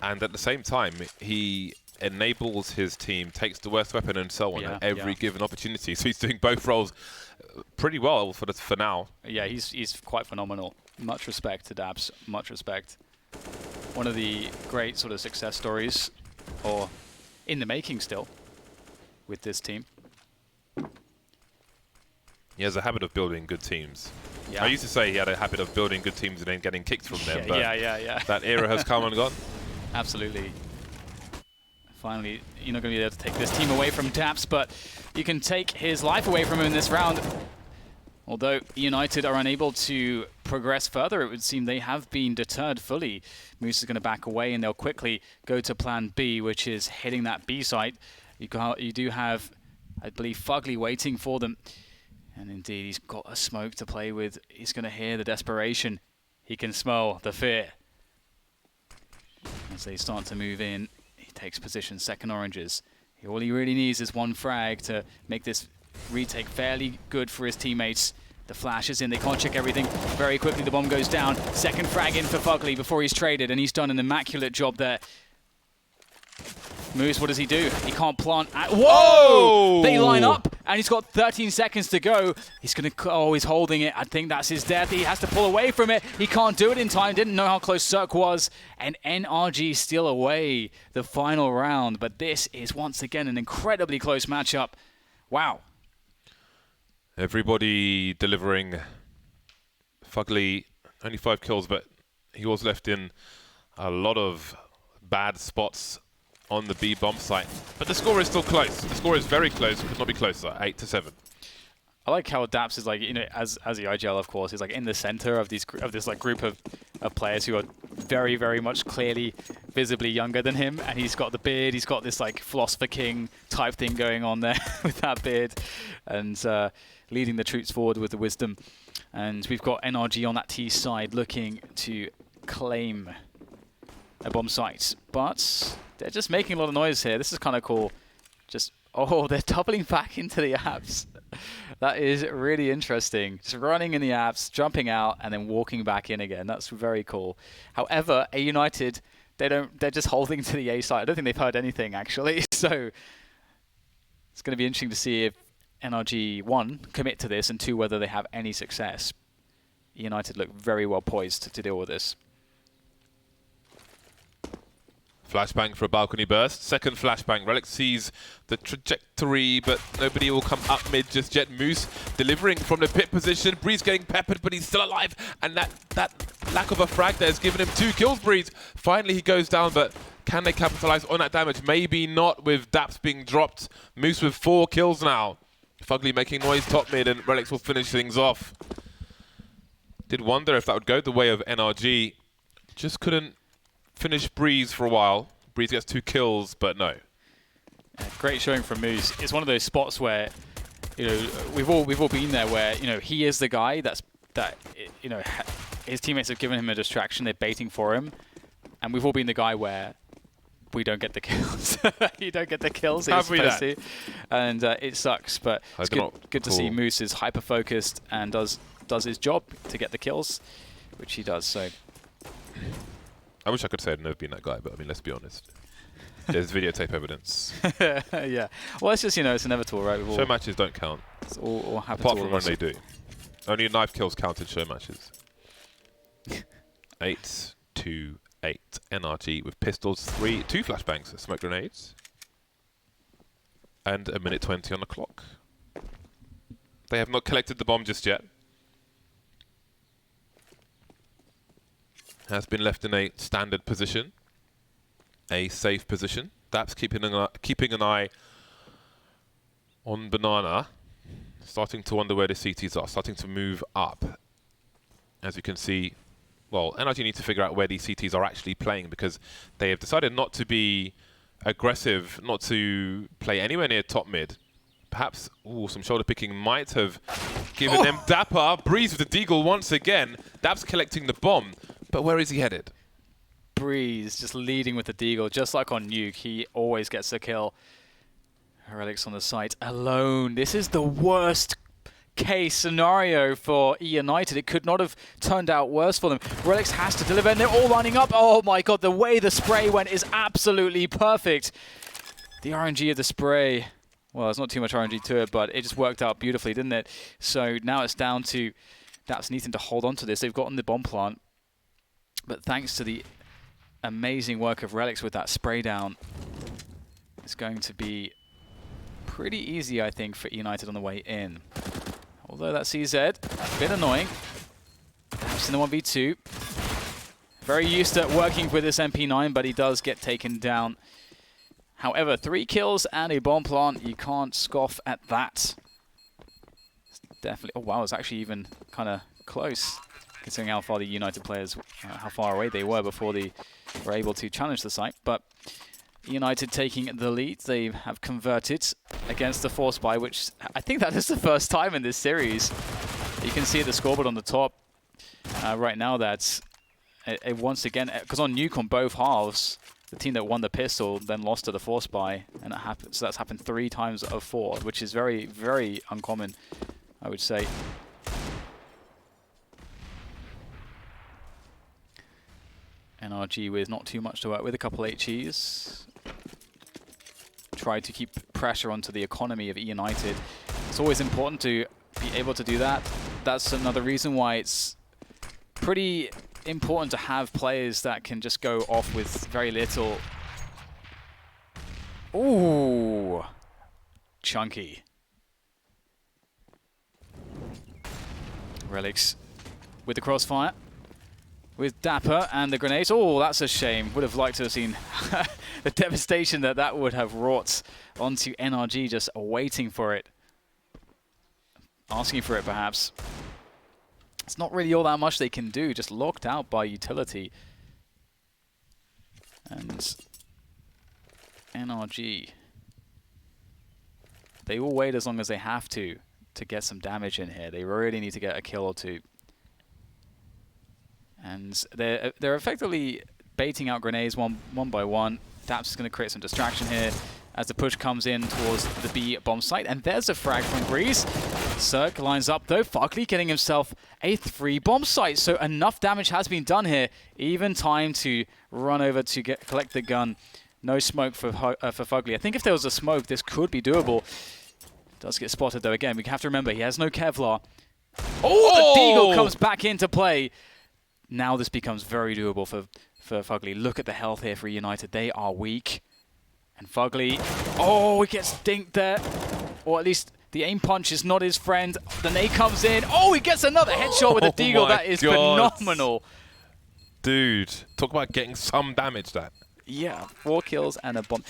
And at the same time, he enables his team, takes the worst weapon and so on at every given opportunity. So he's doing both roles pretty well for now. Yeah, he's quite phenomenal. Much respect to Daps. Much respect. One of the great sort of success stories, or in the making still, with this team. He has a habit of building good teams. Yeah. I used to say he had a habit of building good teams and then getting kicked from them, but yeah. that era has come and gone. Absolutely. Finally, you're not going to be able to take this team away from Daps, but you can take his life away from him in this round. Although United are unable to progress further, it would seem they have been deterred fully. Moose is going to back away, and they'll quickly go to plan B, which is hitting that B site. You do have, I believe, Fugly waiting for them. And indeed, he's got a smoke to play with. He's going to hear the desperation. He can smell the fear. As they start to move in, he takes position, second oranges. All he really needs is 1 frag to make this retake fairly good for his teammates. The flash is in, they can't check everything. Very quickly, the bomb goes down. Second frag in for Fugly before he's traded, and he's done an immaculate job there. Moose, what does he do? He can't plant. Whoa! Oh! They line up, and he's got 13 seconds to go. He's going to... Oh, he's holding it. I think that's his death. He has to pull away from it. He can't do it in time. Didn't know how close Cirque was. And NRG steal away the final round. But this is, once again, an incredibly close matchup. Wow. Everybody delivering. Fugly, only 5 kills, but he was left in a lot of bad spots on the B bomb site. But the score is still close. The score is very close. Could not be closer. 8-7. I like how Daps is like, you know, as the IGL, of course, is like in the center of this like group of players who are very, very much clearly, visibly younger than him. And he's got the beard. He's got this like philosopher king type thing going on there with that beard, and leading the troops forward with the wisdom. And we've got NRG on that T side looking to claim a bomb site, but they're just making a lot of noise here. This is kind of cool. Just, oh, they're doubling back into the apps. That is really interesting. Just running in the apps, jumping out, and then walking back in again. That's very cool. However, eUnited, they're just holding to the A side. I don't think they've heard anything, actually. So it's going to be interesting to see if NRG, 1, commit to this, and 2, whether they have any success. eUnited look very well poised to deal with this. Flashbang for a balcony burst. Second flashbang. Relic sees the trajectory, but nobody will come up mid just yet. Moose delivering from the pit position. Breeze getting peppered, but he's still alive. And that lack of a frag there has given him 2 kills, Breeze. Finally, he goes down, but can they capitalize on that damage? Maybe not, with Daps being dropped. Moose with 4 kills now. Fugly making noise top mid, and Relics will finish things off. Did wonder if that would go the way of NRG. Just couldn't finish Breeze for a while. Breeze gets 2 kills, but no. Yeah, great showing from Moose. It's one of those spots where, you know, we've all been there, where, you know, he is the guy that you know, his teammates have given him a distraction. They're baiting for him, and we've all been the guy where we don't get the kills. You don't get the kills that you're supposed to, and it sucks. But it's good to see Moose is hyper focused and does his job to get the kills, which he does. So. I wish I could say I'd never been that guy, but I mean, let's be honest. There's videotape evidence. Yeah. Well, it's just, you know, it's inevitable, right? Show matches don't count. It's all happens. Apart from when they do. Only knife kills count in show matches. 8-8 NRG with pistols, 2 flashbangs, smoke grenades, and 1:20 on the clock. They have not collected the bomb just yet. Has been left in a standard position, a safe position. Daps keeping an eye on Banana, starting to wonder where the CTs are, starting to move up. As you can see, well, NRG need to figure out where these CTs are actually playing, because they have decided not to be aggressive, not to play anywhere near top mid. Perhaps, some shoulder picking might have given them Dapper. Breeze with the deagle once again. Daps collecting the bomb. But where is he headed? Breeze just leading with the deagle, just like on Nuke. He always gets a kill. Relics on the site alone. This is the worst case scenario for eUnited. It could not have turned out worse for them. Relics has to deliver, and they're all lining up. Oh my god, the way the spray went is absolutely perfect. The RNG of the spray. Well, there's not too much RNG to it, but it just worked out beautifully, didn't it? So now it's down to Daps needing to hold on to this. They've gotten the bomb plant. But thanks to the amazing work of Relics with that spray down, it's going to be pretty easy, I think, for eUnited on the way in. Although that CZ, a bit annoying. Perhaps in the 1v2. Very used to working with this MP9, but he does get taken down. However, 3 kills and a bomb plant, you can't scoff at that. It's definitely, oh wow, it's actually even kind of close, considering how far the eUnited players, how far away they were before they were able to challenge the site. But eUnited taking the lead, they have converted against the Force Buy, which I think that is the first time in this series. You can see the scoreboard on the top right now. That's once again, because on Nuke on both halves, the team that won the pistol then lost to the Force Buy, and it happened. So that's happened 3 times out of 4, which is very, very uncommon, I would say. NRG with not too much to work with, a couple HEs. try to keep pressure onto the economy of eUnited. It's always important to be able to do that. That's another reason why it's pretty important to have players that can just go off with very little. Ooh, chunky. Relics with the crossfire, with Dapper and the grenades. Oh, that's a shame. Would have liked to have seen the devastation that that would have wrought onto NRG, just waiting for it. Asking for it, perhaps. It's not really all that much they can do, just locked out by utility. And NRG, they will wait as long as they have to get some damage in here. They really need to get a kill or two. And they're effectively baiting out grenades one by one. Daps is going to create some distraction here as the push comes in towards the B bomb site. And there's a frag from Grease. Cirque lines up though. Fugly getting himself a 3 bomb site. So enough damage has been done here. Even time to run over to collect the gun. No smoke for Fugly. I think if there was a smoke, this could be doable. Does get spotted though again. We have to remember he has no Kevlar. Oh, the Deagle comes back into play. Now this becomes very doable for Fugly. Look at the health here for eUnited. They are weak. And Fugly, oh, he gets dinked there. Or at least the aim punch is not his friend. The nade comes in. Oh, he gets another headshot with the Deagle. That is phenomenal. Dude, talk about getting some damage that. Yeah, 4 kills and a bomb.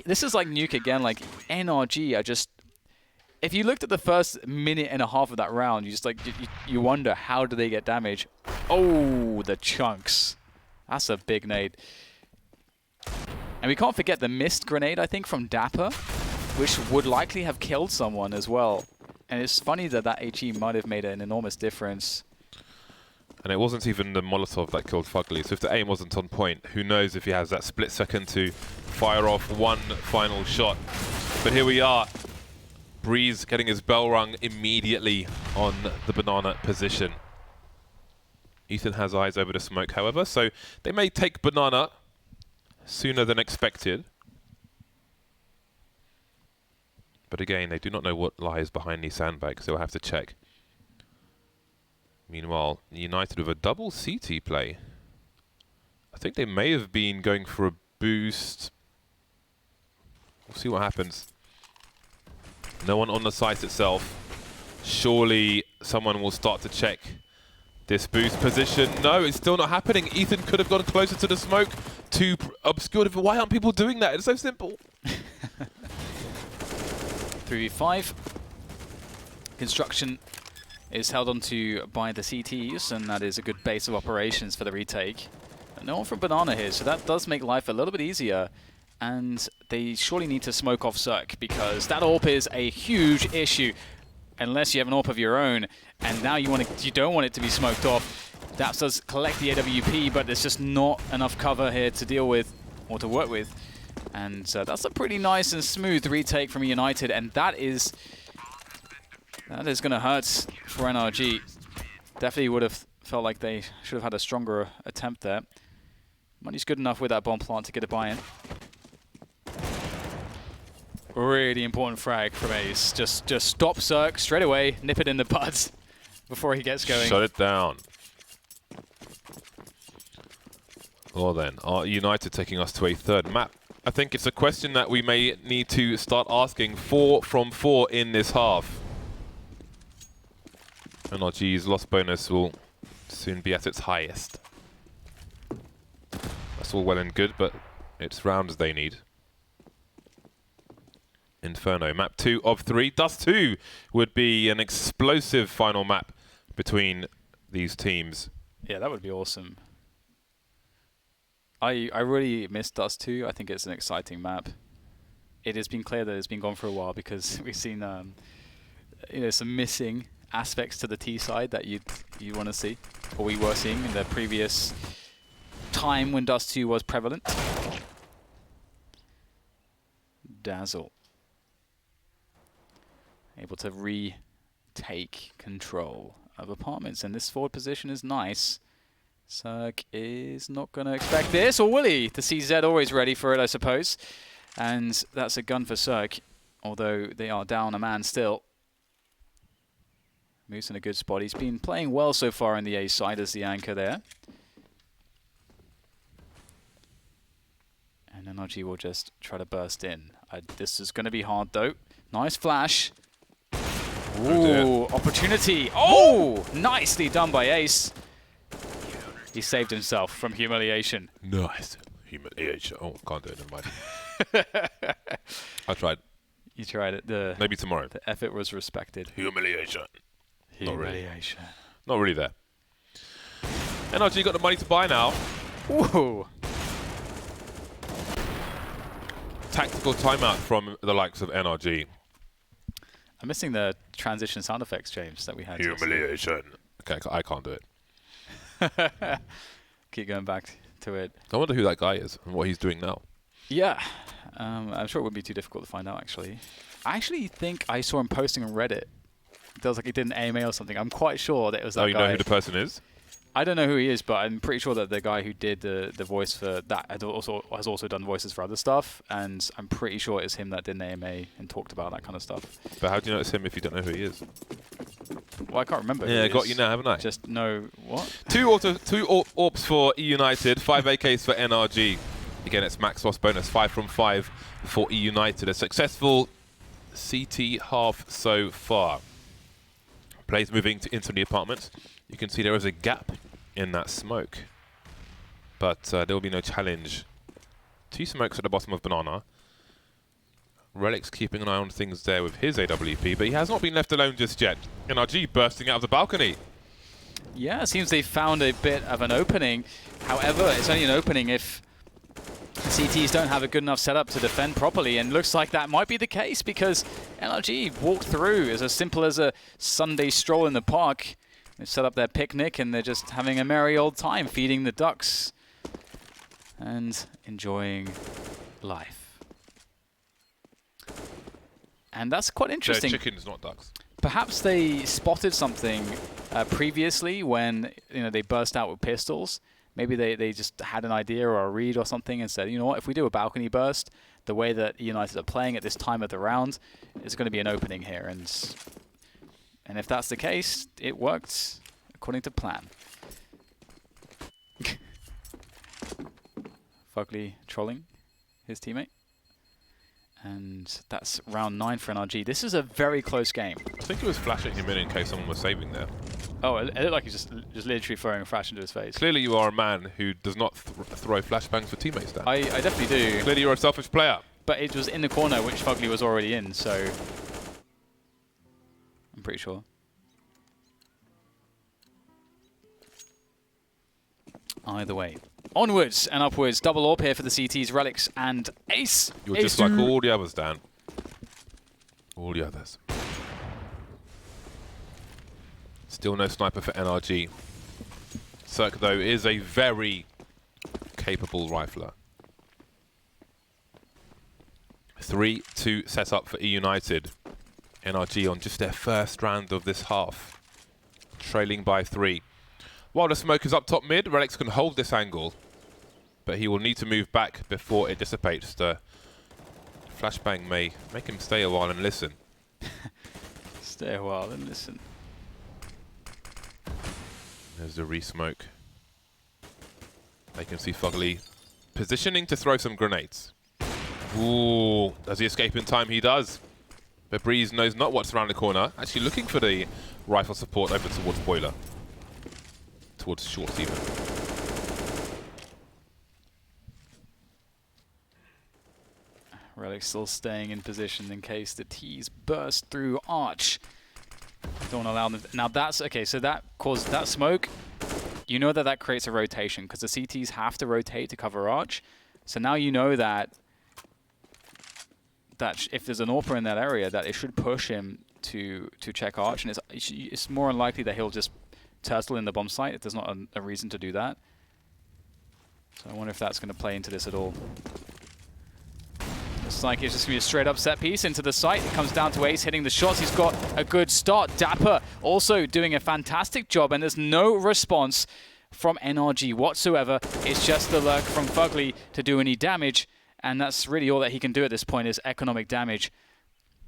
This is like Nuke again. Like NRG are just... If you looked at the first minute and a half of that round, you just like you wonder, how do they get damage? Oh, the chunks. That's a big nade. And we can't forget the missed grenade, I think, from Dapper, which would likely have killed someone as well. And it's funny that that HE might have made an enormous difference. And it wasn't even the Molotov that killed Fugly, so if the aim wasn't on point, who knows if he has that split second to fire off one final shot. But here we are. Breeze getting his bell rung immediately on the banana position. Ethan has eyes over the smoke, however, so they may take banana sooner than expected. But again, they do not know what lies behind these sandbags, so they'll have to check. Meanwhile, United with a double CT play. I think they may have been going for a boost. We'll see what happens. No one on the site itself. Surely someone will start to check this boost position. No, it's still not happening. Ethan could have gone closer to the smoke to obscure it. Why aren't people doing that? It's so simple. 3v5. Construction is held onto by the CTs, and that is a good base of operations for the retake. But no one from Banana here, so that does make life a little bit easier. And they surely need to smoke off Cirque, because that AWP is a huge issue. Unless you have an AWP of your own, and now you don't want it to be smoked off. Daps does collect the AWP, but there's just not enough cover here to deal with, or to work with. And that's a pretty nice and smooth retake from eUnited, and that is going to hurt for NRG. Definitely would have felt like they should have had a stronger attempt there. Money's good enough with that bomb plant to get a buy-in. Really important frag from Ace. Just stop Cirque straight away, nip it in the bud before he gets going. Shut it down. Well then, are United taking us to a third map? I think it's a question that we may need to start asking. 4 from 4 in this half. NRG's loss bonus will soon be at its highest. That's all well and good, but it's rounds they need. Inferno, map 2 of 3. Dust 2 would be an explosive final map between these teams. Yeah, that would be awesome. I really miss Dust 2. I think it's an exciting map. It has been clear that it's been gone for a while, because we've seen some missing aspects to the T side that you want to see, or we were seeing in the previous time when Dust 2 was prevalent. Dazzle. Able to retake control of apartments, and this forward position is nice. Cirque is not going to expect this, or will he? The CZ always ready for it, I suppose. And that's a gun for Cirque, although they are down a man still. Moose in a good spot. He's been playing well so far in the A side as the anchor there. And NRG will just try to burst in. This is going to be hard though. Nice flash. Ooh, opportunity. Oh, nicely done by Ace. He saved himself from humiliation. Nice. Humiliation. Oh, can't do it, never mind. I tried. You tried it. Maybe tomorrow. The effort was respected. Humiliation. Humiliation. Not really there. NRG got the money to buy now. Ooh. Tactical timeout from the likes of NRG. I'm missing the transition sound effects, James, that we had. Humiliation. Okay, I can't do it. Keep going back to it. I wonder who that guy is and what he's doing now. Yeah. I'm sure it wouldn't be too difficult to find out, actually. I actually think I saw him posting on Reddit. It was like he did an AMA or something. I'm quite sure that it was that guy. Oh, you know who the person is? I don't know who he is, but I'm pretty sure that the guy who did the voice for that has also done voices for other stuff, and I'm pretty sure it's him that did an AMA and talked about that kind of stuff. But how do you know it's him if you don't know who he is? Well, I can't remember. Yeah, got you now, haven't I? Just know what? Two AWPs for eUnited, 5 AKs for NRG. Again, it's max loss bonus, 5 from 5 for eUnited. A successful CT half so far. Players moving into the apartment. You can see there is a gap in that smoke, but there will be no challenge. 2 smokes at the bottom of Banana. Relic's keeping an eye on things there with his AWP, but he has not been left alone just yet. NRG bursting out of the balcony. Yeah, it seems they found a bit of an opening. However, it's only an opening if CTs don't have a good enough setup to defend properly, and looks like that might be the case because NRG walked through as simple as a Sunday stroll in the park. They set up their picnic and they're just having a merry old time feeding the ducks and enjoying life. And that's quite interesting. They're chickens, not ducks. Perhaps they spotted something previously when they burst out with pistols. Maybe they just had an idea or a read or something and said, you know what, if we do a balcony burst, the way that United are playing at this time of the round, is going to be an opening here. And if that's the case, it worked according to plan. Fugly trolling his teammate. And that's round 9 for NRG. This is a very close game. I think he was flashing him in case someone was saving there. Oh, it looked like he's just literally throwing a flash into his face. Clearly you are a man who does not throw flashbangs for teammates, Dan. I definitely do. Clearly you're a selfish player. But it was in the corner, which Fugly was already in, so I'm pretty sure. Either way. Onwards and upwards. Double AWP here for the CTs, Relics and Ace. You're just like all the others, Dan. All the others. Still no sniper for NRG. Cirque, though, is a very capable rifler. 3-2 set up for eUnited. NRG on just their first round of this half. Trailing by 3. While the smoke is up top mid, Relics can hold this angle, but he will need to move back before it dissipates. The flashbang may make him stay a while and listen. Stay a while and listen. There's the re-smoke. They can see Fugly positioning to throw some grenades. Ooh, does he escape in time? He does. But Breeze knows not what's around the corner. Actually looking for the rifle support over towards Boiler. Towards Shorts even. Relic still staying in position in case the T's burst through Arch. Don't allow them. Now that's okay. So that caused that smoke. You know that creates a rotation because the CTs have to rotate to cover Arch. So now you know that if there's an AWPer in that area, that it should push him to check Arch, and it's more unlikely that he'll just turtle in the bomb site if there's not a reason to do that. So I wonder if that's going to play into this at all. Looks like it's just going to be a straight up set piece into the site. It comes down to Ace hitting the shots. He's got a good start. Dapper also doing a fantastic job, and there's no response from NRG whatsoever. It's just the lurk from Fugly to do any damage, And that's really all that he can do at this point is economic damage.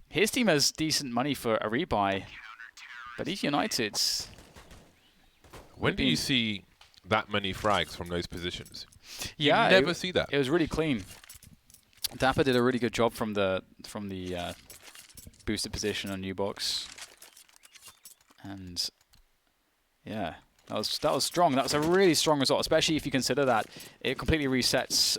His team has decent money for a rebuy, but eUnited's... When do you see that many frags from those positions? Yeah, you never see that. It was really clean. Dapper did a really good job from the boosted position on U-Box. And yeah, that was strong. That was a really strong result, especially if you consider that it completely resets.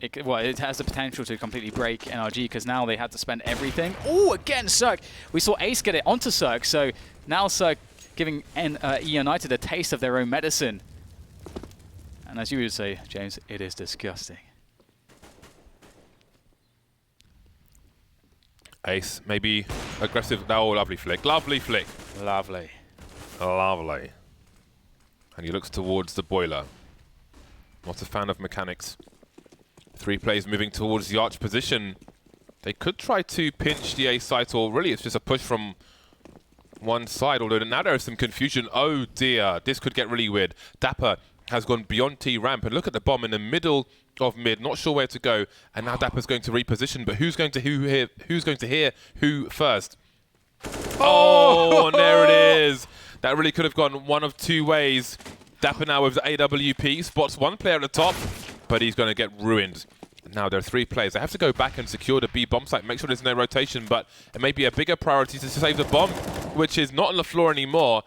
It has the potential to completely break NRG because now they had to spend everything. Oh, again, Cirque. We saw Ace get it onto Cirque, so now Cirque giving eUnited a taste of their own medicine. And as you would say, James, it is disgusting. Ace, maybe aggressive. Oh, lovely flick. Lovely flick. Lovely. Lovely. And he looks towards the boiler. Not a fan of mechanics. 3 players moving towards the arch position. They could try to pinch the A site, or really it's just a push from one side, although now there is some confusion. Oh dear, this could get really weird. Dapper has gone beyond T ramp, and look at the bomb in the middle of mid, not sure where to go, and now Dapper's going to reposition, but who's going to hear who first? Oh, and there it is. That really could have gone one of 2 ways. Dapper now with the AWP, spots one player at the top, but he's going to get ruined. Now there are 3 players. They have to go back and secure the B bomb site, make sure there's no rotation, but it may be a bigger priority to save the bomb, which is not on the floor anymore.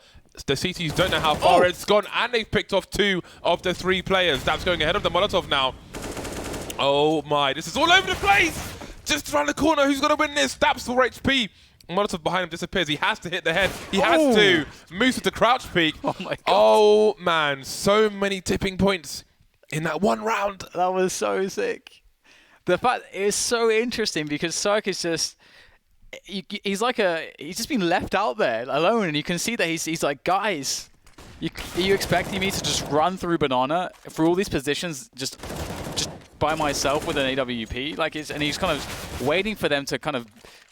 The CTs don't know how far it's gone, and they've picked off 2 of the 3 players. That's going ahead of the Molotov now. Oh my, this is all over the place! Just around the corner, who's going to win this? Daps for HP. Molotov behind him disappears. He has to hit the head. He has to. Moose with the crouch peek. Oh my god. Oh man, so many tipping points in that one round. That was so sick. The fact is so interesting because Cirque is just... He's just been left out there alone, and you can see that he's like, guys, are you expecting me to just run through Banana through all these positions just by myself with an AWP? And he's kind of waiting for them to kind of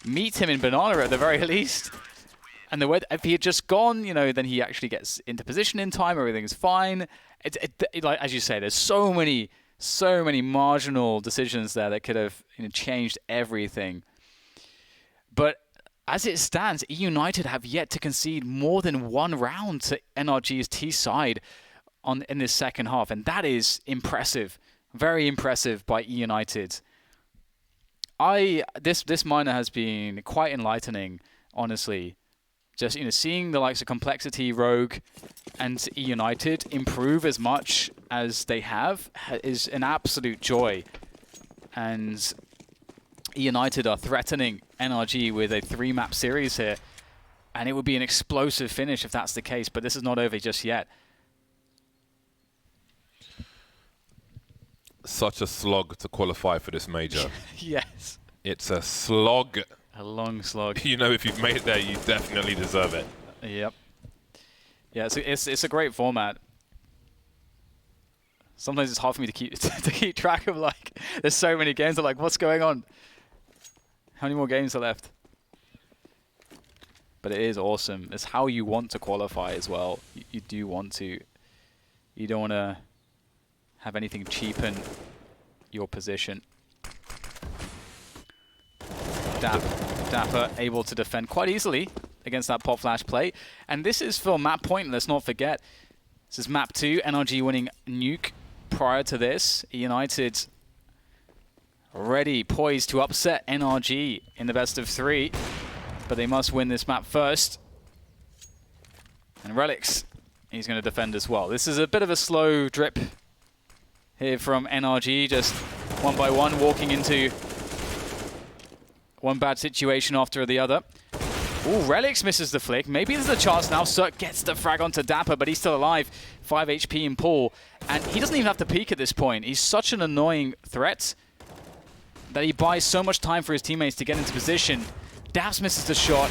meet him in Banana at the very least. And if he had just gone, then he actually gets into position in time. Everything's fine. Like as you say, there's so many marginal decisions there that could have changed everything. But as it stands, eUnited have yet to concede more than 1 round to NRG's T side in this second half, and that is impressive, very impressive by eUnited. This minor has been quite enlightening, honestly. Just seeing the likes of Complexity, Rogue, and eUnited improve as much as they have is an absolute joy, and eUnited are threatening NRG with a 3-map series here, and it would be an explosive finish if that's the case, but this is not over just yet. Such a slog to qualify for this major. Yes. It's a slog. A long slog. If you've made it there, you definitely deserve it. Yep. Yeah, it's a great format. Sometimes it's hard for me to keep track of, there's so many games. I'm like, what's going on? How many more games are left? But it is awesome. It's how you want to qualify as well. You do want to. You don't want to have anything cheapen your position. Dapper able to defend quite easily against that pop flash play. And this is for map point, let's not forget. This is map 2, NRG winning Nuke. Prior to this, eUnited ready, poised to upset NRG in the best of 3. But they must win this map first. And Relics, he's going to defend as well. This is a bit of a slow drip here from NRG, just one by one, walking into one bad situation after the other. Ooh, Relics misses the flick. Maybe there's a chance now. Cirque gets the frag onto Dapper, but he's still alive. 5 HP in Paul. And he doesn't even have to peek at this point. He's such an annoying threat that he buys so much time for his teammates to get into position. Daps misses the shot.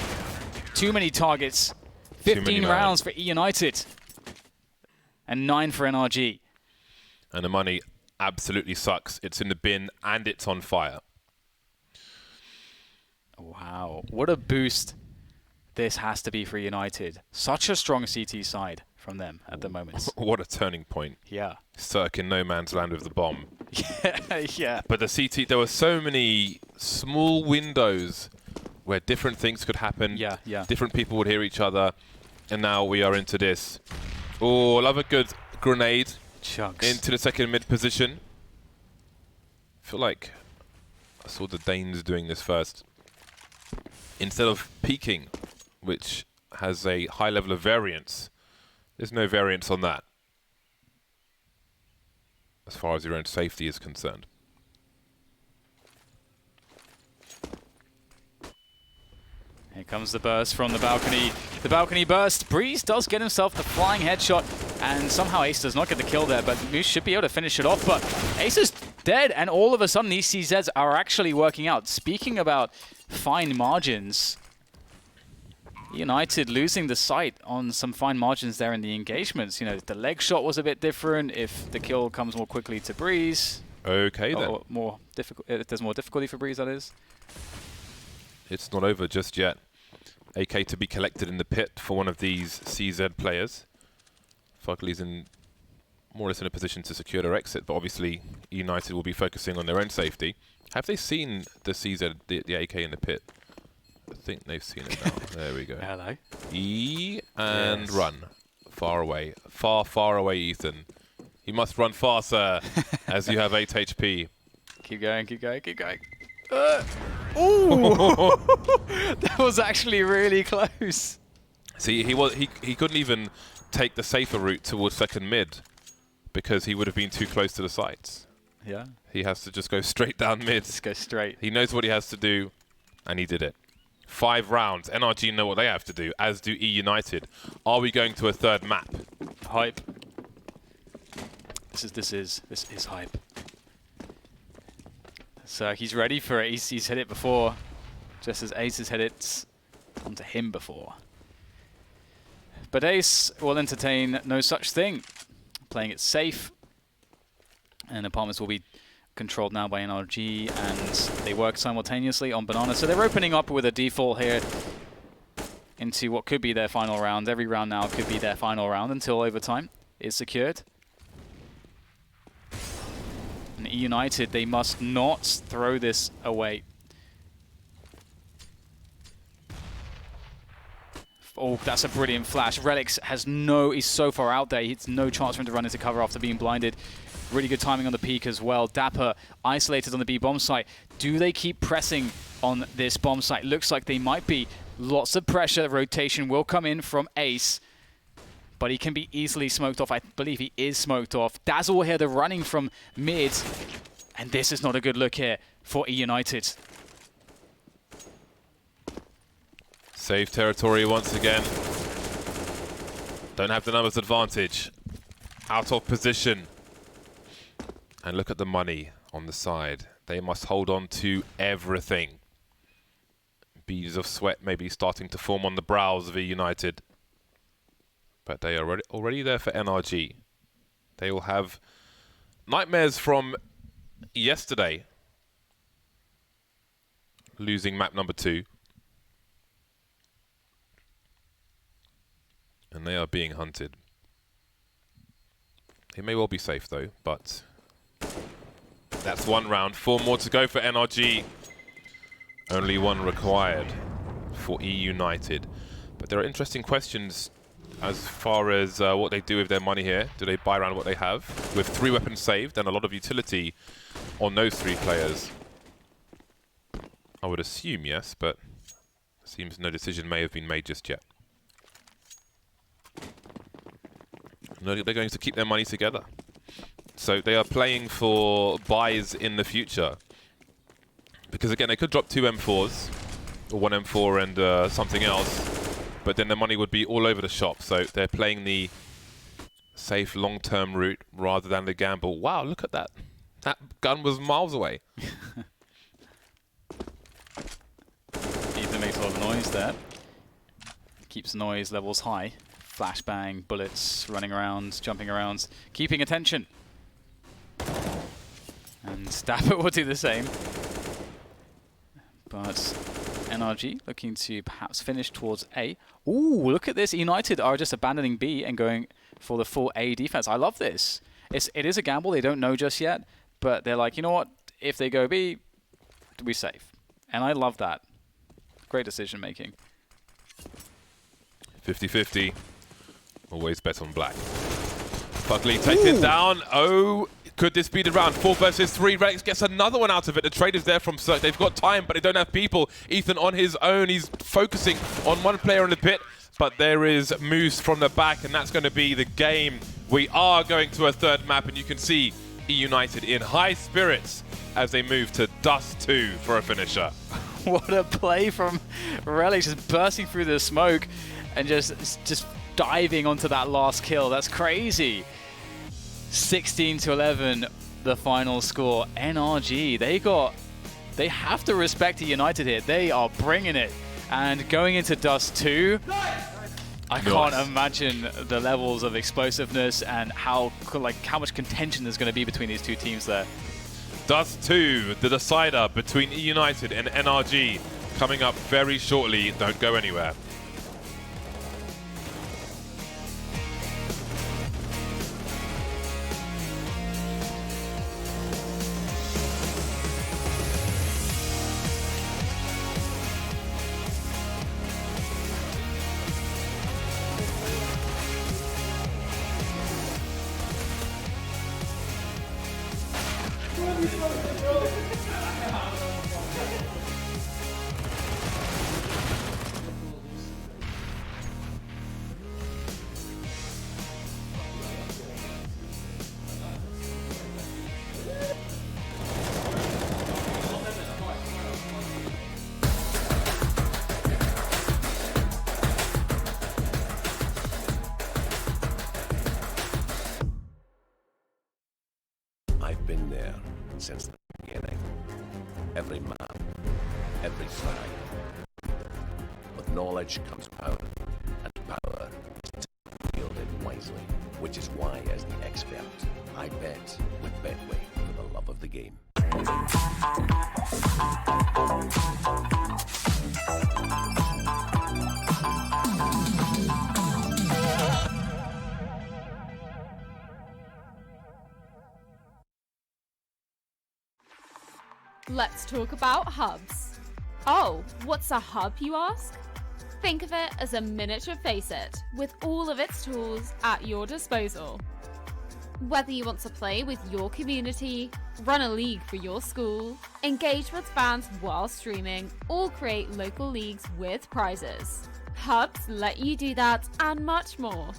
Too many targets. 15 rounds for eUnited. And 9 for NRG. And the money absolutely sucks. It's in the bin and it's on fire. Wow. What a boost this has to be for eUnited. Such a strong CT side from them at the moment. What a turning point. Yeah. Cirque in no man's land with the bomb. Yeah. But the CT, there were so many small windows where different things could happen. Yeah, yeah. Different people would hear each other. And now we are into this. Oh, love a good grenade Chugs. into the second mid position. I feel like I saw the Danes doing this first. Instead of peeking, which has a high level of variance, there's no variance on that, as far as your own safety is concerned. Here comes the burst from the balcony. The balcony burst. Breeze does get himself the flying headshot, and somehow Ace does not get the kill there, but Moose should be able to finish it off. But Ace is dead, and all of a sudden these CZs are actually working out. Speaking about fine margins, United losing the sight on some fine margins there in the engagements. You know, the leg shot was a bit different. If the kill comes more quickly to Breeze, Okay then. or more difficult, if there's more difficulty for Breeze, that is. It's not over just yet. AK to be collected in the pit for one of these CZ players. Fugly's in more or less in a position to secure their exit, but obviously United will be focusing on their own safety. Have they seen the CZ, the AK in the pit? I think they've seen it now. There we go. Hello. E and Yes. run. Far away. Far, far away, Ethan. You must run faster as you have 8 HP. Keep going, keep going, keep going. Ooh! That was actually really close. See, he couldn't even take the safer route towards second mid because he would have been too close to the sites. Yeah. He has to just go straight down mid. Just go straight. He knows what he has to do, and he did it. 5 rounds. NRG know what they have to do, as do eUnited. Are we going to a third map? Hype. This is hype. So he's ready for Ace. He's hit it before, just as Ace has hit it onto him before. But Ace will entertain no such thing, playing it safe. And apartments will be controlled now by NRG, and they work simultaneously on Banana. So they're opening up with a default here into what could be their final round. Every round now could be their final round until overtime is secured. And eUnited, they must not throw this away. Oh, that's a brilliant flash. Relix he's so far out there. He's no chance for him to run into cover after being blinded. Really good timing on the peak as well. Dapper isolated on the B bomb site. Do they keep pressing on this bomb site? Looks like they might be. Lots of pressure. Rotation will come in from Ace, but he can be easily smoked off. I believe he is smoked off. Dazzle here, they're running from mid, and this is not a good look here for eUnited. Safe territory once again. Don't have the numbers advantage. Out of position. And look at the money on the side. They must hold on to everything. Beads of sweat maybe starting to form on the brows of eUnited. But they are already there for NRG. They will have nightmares from yesterday. Losing map number 2. And they are being hunted. They may well be safe though, but that's 1 round. 4 more to go for NRG. Only 1 required for eUnited. But there are interesting questions as far as what they do with their money here. Do they buy around what they have? With 3 weapons saved and a lot of utility on those 3 players. I would assume yes, but it seems no decision may have been made just yet. No, they're going to keep their money together. So they are playing for buys in the future. Because again, they could drop 2 M4s, or 1 M4 and something else, but then the money would be all over the shop. So they're playing the safe long-term route rather than the gamble. Wow, look at that. That gun was miles away. Ethan makes a lot of noise there. Keeps noise levels high. Flashbang, bullets, running around, jumping around, keeping attention. And Dapper will do the same. But NRG looking to perhaps finish towards A. Ooh, look at this. United are just abandoning B and going for the full A defense. I love this. It is a gamble. They don't know just yet. but they're like, you know what? If they go B, we're safe. And I love that. Great decision making. 50-50. Always bet on black. Buckley takes it down. Oh, could this be the round? 4 versus 3. Rex gets another one out of it. The trade is there from Cirque. They've got time, but they don't have people. Ethan on his own. He's focusing on one player in the pit, but there is Moose from the back, and that's going to be the game. We are going to a third map, and you can see eUnited in high spirits as they move to Dust 2 for a finisher. What a play from Relic, just bursting through the smoke and just diving onto that last kill. That's crazy. 16-11, the final score. NRG, they have to respect eUnited here. They are bringing it. And going into Dust 2, I can't imagine the levels of explosiveness and how much contention there's going to be between these two teams there. Dust 2, the decider between eUnited and NRG, coming up very shortly. Don't go anywhere. I've been there since the beginning. Every map, every flag. With knowledge comes power, and power is wielded wisely, which is why, as the expert, I bet with Betway for the love of the game. Let's talk about hubs. Oh, what's a hub, you ask? Think of it as a miniature FACEIT with all of its tools at your disposal. Whether you want to play with your community, run a league for your school, engage with fans while streaming, or create local leagues with prizes, hubs let you do that and much more.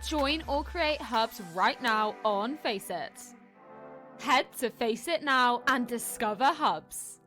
Join or create hubs right now on FACEIT. Head to FACEIT now and discover hubs.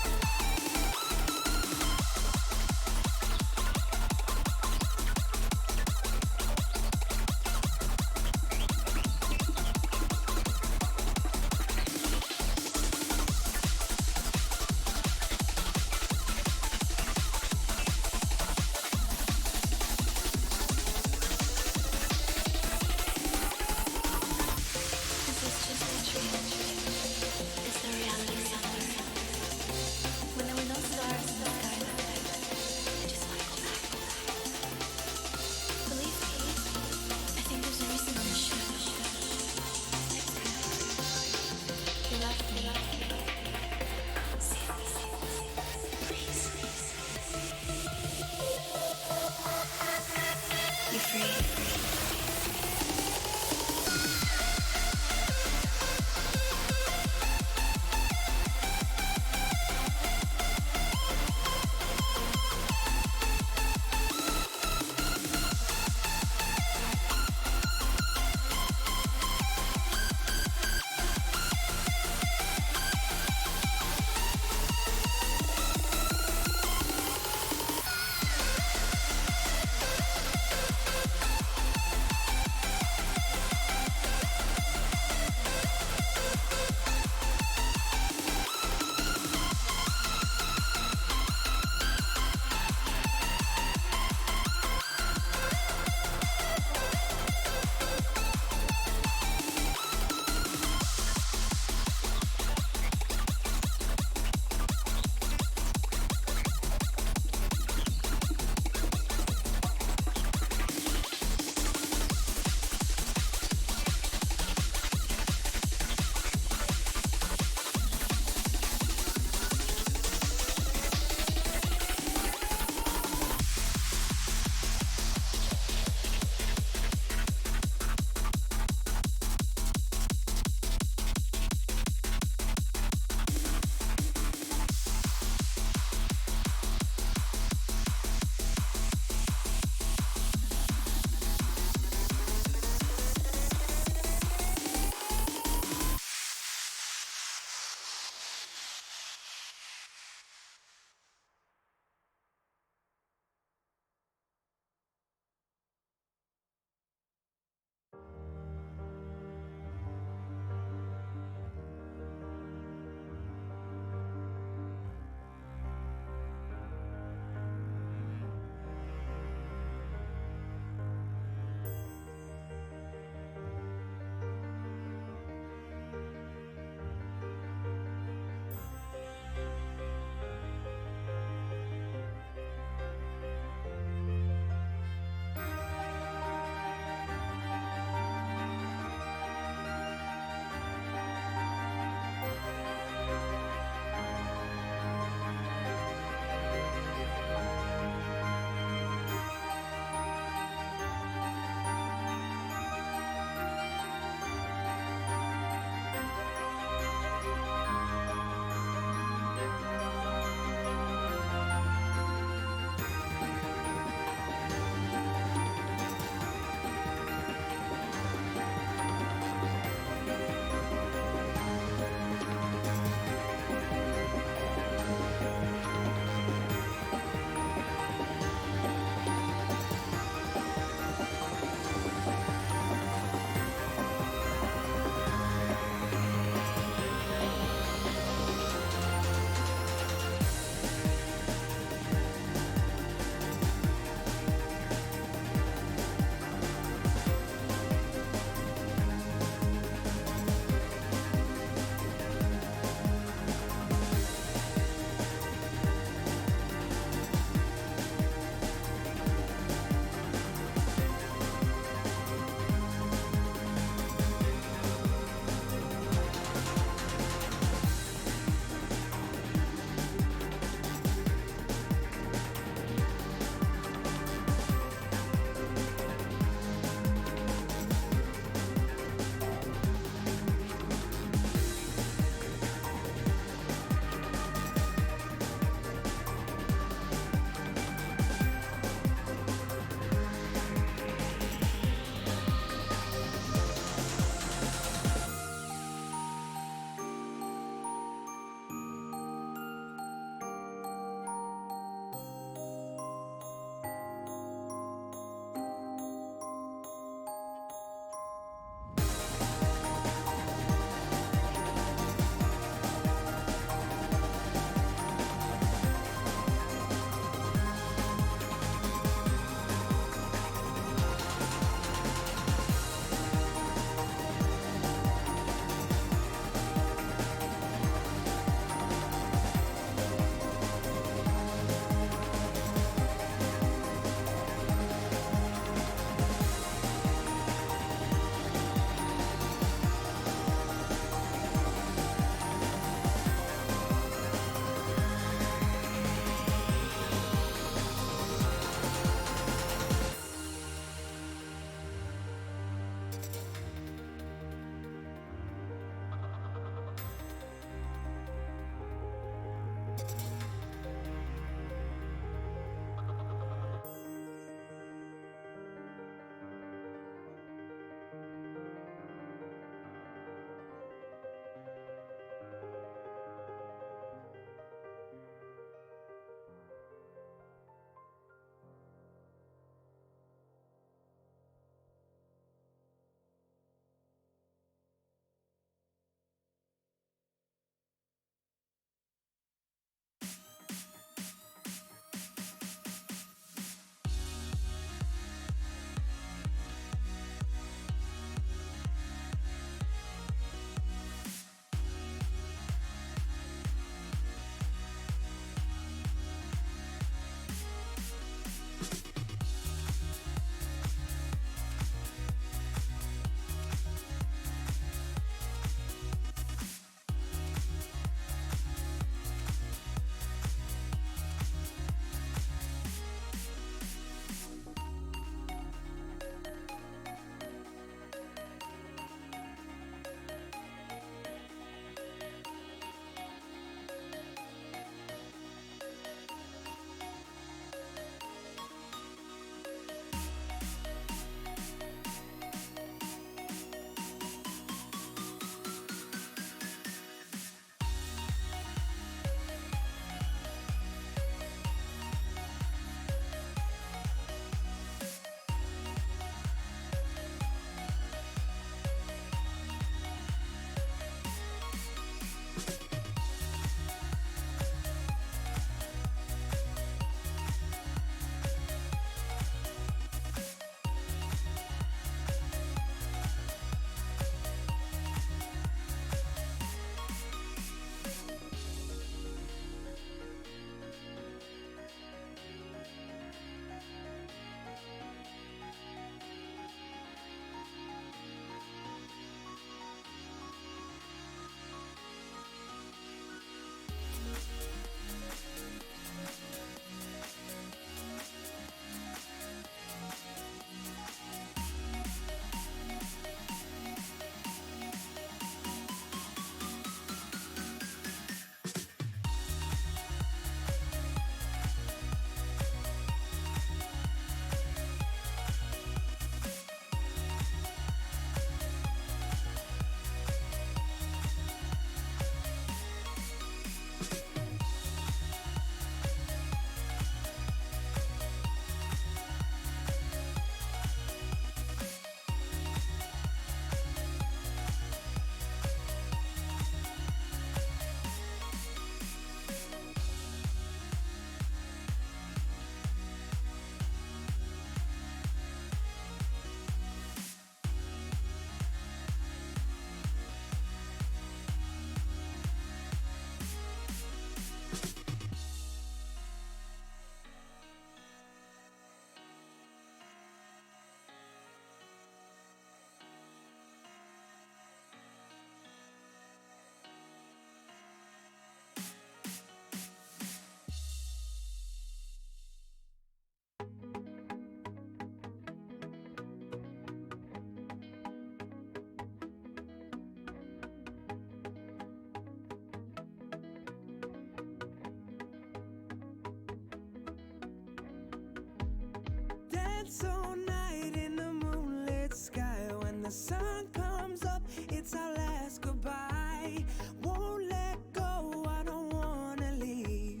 It's all night in the moonlit sky. When the sun comes up, it's our last goodbye. Won't let go, I don't wanna leave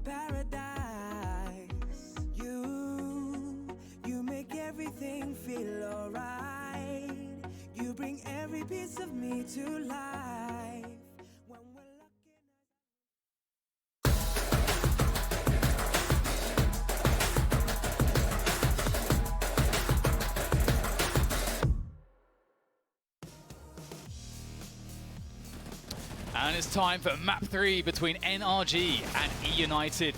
paradise. You make everything feel alright. You bring every piece of me to life. When we're looking And it's time for map 3 between NRG and eUnited.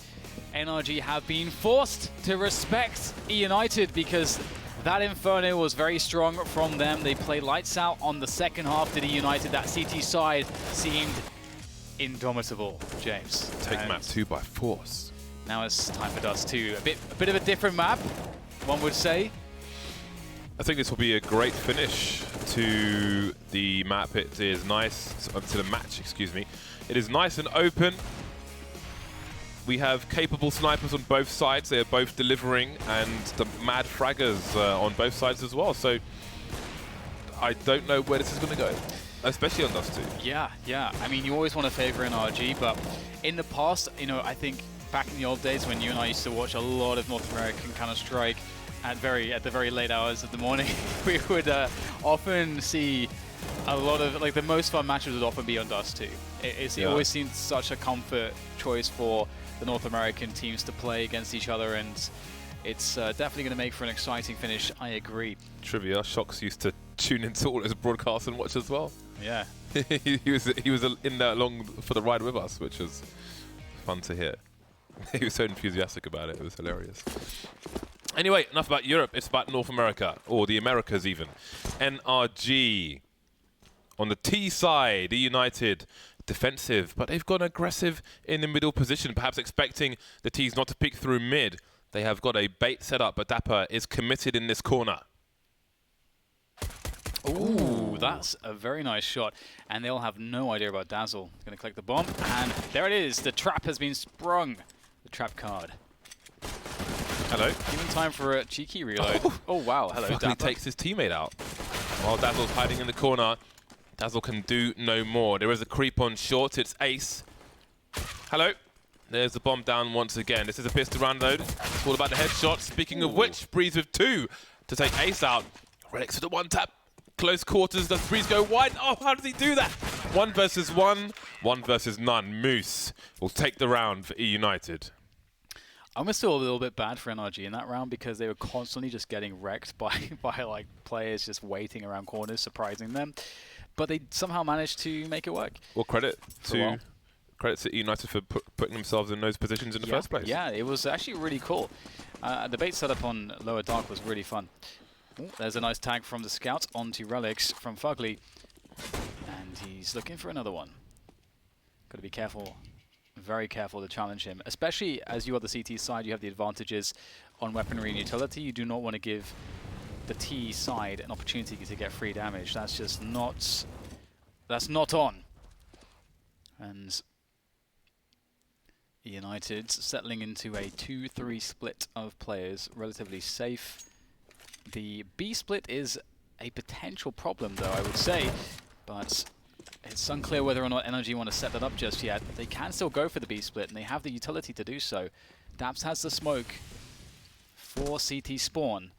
NRG have been forced to respect eUnited because that Inferno was very strong from them. They played lights out on the second half to eUnited. That CT side seemed indomitable, James. Take And map 2 by force. now it's time for Dust 2. A bit of a different map, one would say. I think this will be a great finish to the map. It is nice, to the match, excuse me. It is nice and open. We have capable snipers on both sides. They are both delivering, and the mad fraggers on both sides as well. So I don't know where this is going to go, especially on Dust 2. Yeah. I mean, you always want to favor NRG, but in the past, you know, I think back in the old days when you and I used to watch a lot of North American Counter-Strike at the very late hours of the morning, we would often see a lot of, like, the most fun matches would often be on Dust 2. It always seemed such a comfort choice for the North American teams to play against each other, and it's definitely going to make for an exciting finish. I agree. Trivia: Shocks used to tune into all his broadcasts and watch as well. Yeah. he was in there along for the ride with us, which was fun to hear. He was so enthusiastic about it. It was hilarious. Anyway, enough about Europe. It's about North America, or the Americas even. NRG on the T side, eUnited defensive, but they've gone aggressive in the middle position, perhaps expecting the T's not to pick through mid. They have got a bait set up, but Dapper is committed in this corner. Ooh, that's a very nice shot. And they'll have no idea about Dazzle. Going to click the bomb, and there it is. The trap has been sprung. The trap card. Hello. Even time for a cheeky reload. Oh wow, hello, He Dapper. takes his teammate out. While Dazzle's hiding in the corner, Dazzle can do no more. There is a creep on short. It's Ace. Hello. There's the bomb down once again. This is a pistol round load. It's all about the headshot. Speaking of which, Breeze with 2 to take Ace out. Relics with the one tap. Close quarters. Does Breeze go wide? Oh, how does he do that? 1 versus 1. 1 versus none. Moose will take the round for eUnited. I'm gonna feel a little bit bad for NRG in that round because they were constantly just getting wrecked by like players just waiting around corners, surprising them. But they somehow managed to make it work. Well, credit to eUnited for putting themselves in those positions in the first place. Yeah, it was actually really cool. The bait setup on Lower Dark was really fun. Ooh, there's a nice tag from the scout onto Relics from Fugly. And he's looking for another one. Got to be careful, very careful to challenge him. Especially as you are the CT side, you have the advantages on weaponry and utility. You do not want to give the T side an opportunity to get free damage. That's just not... that's not on. And eUnited settling into a 2-3 split of players, relatively safe. The B split is a potential problem, though, I would say, but it's unclear whether or not NRG want to set that up just yet. They can still go for the B split, and they have the utility to do so. Daps has the smoke for CT spawn,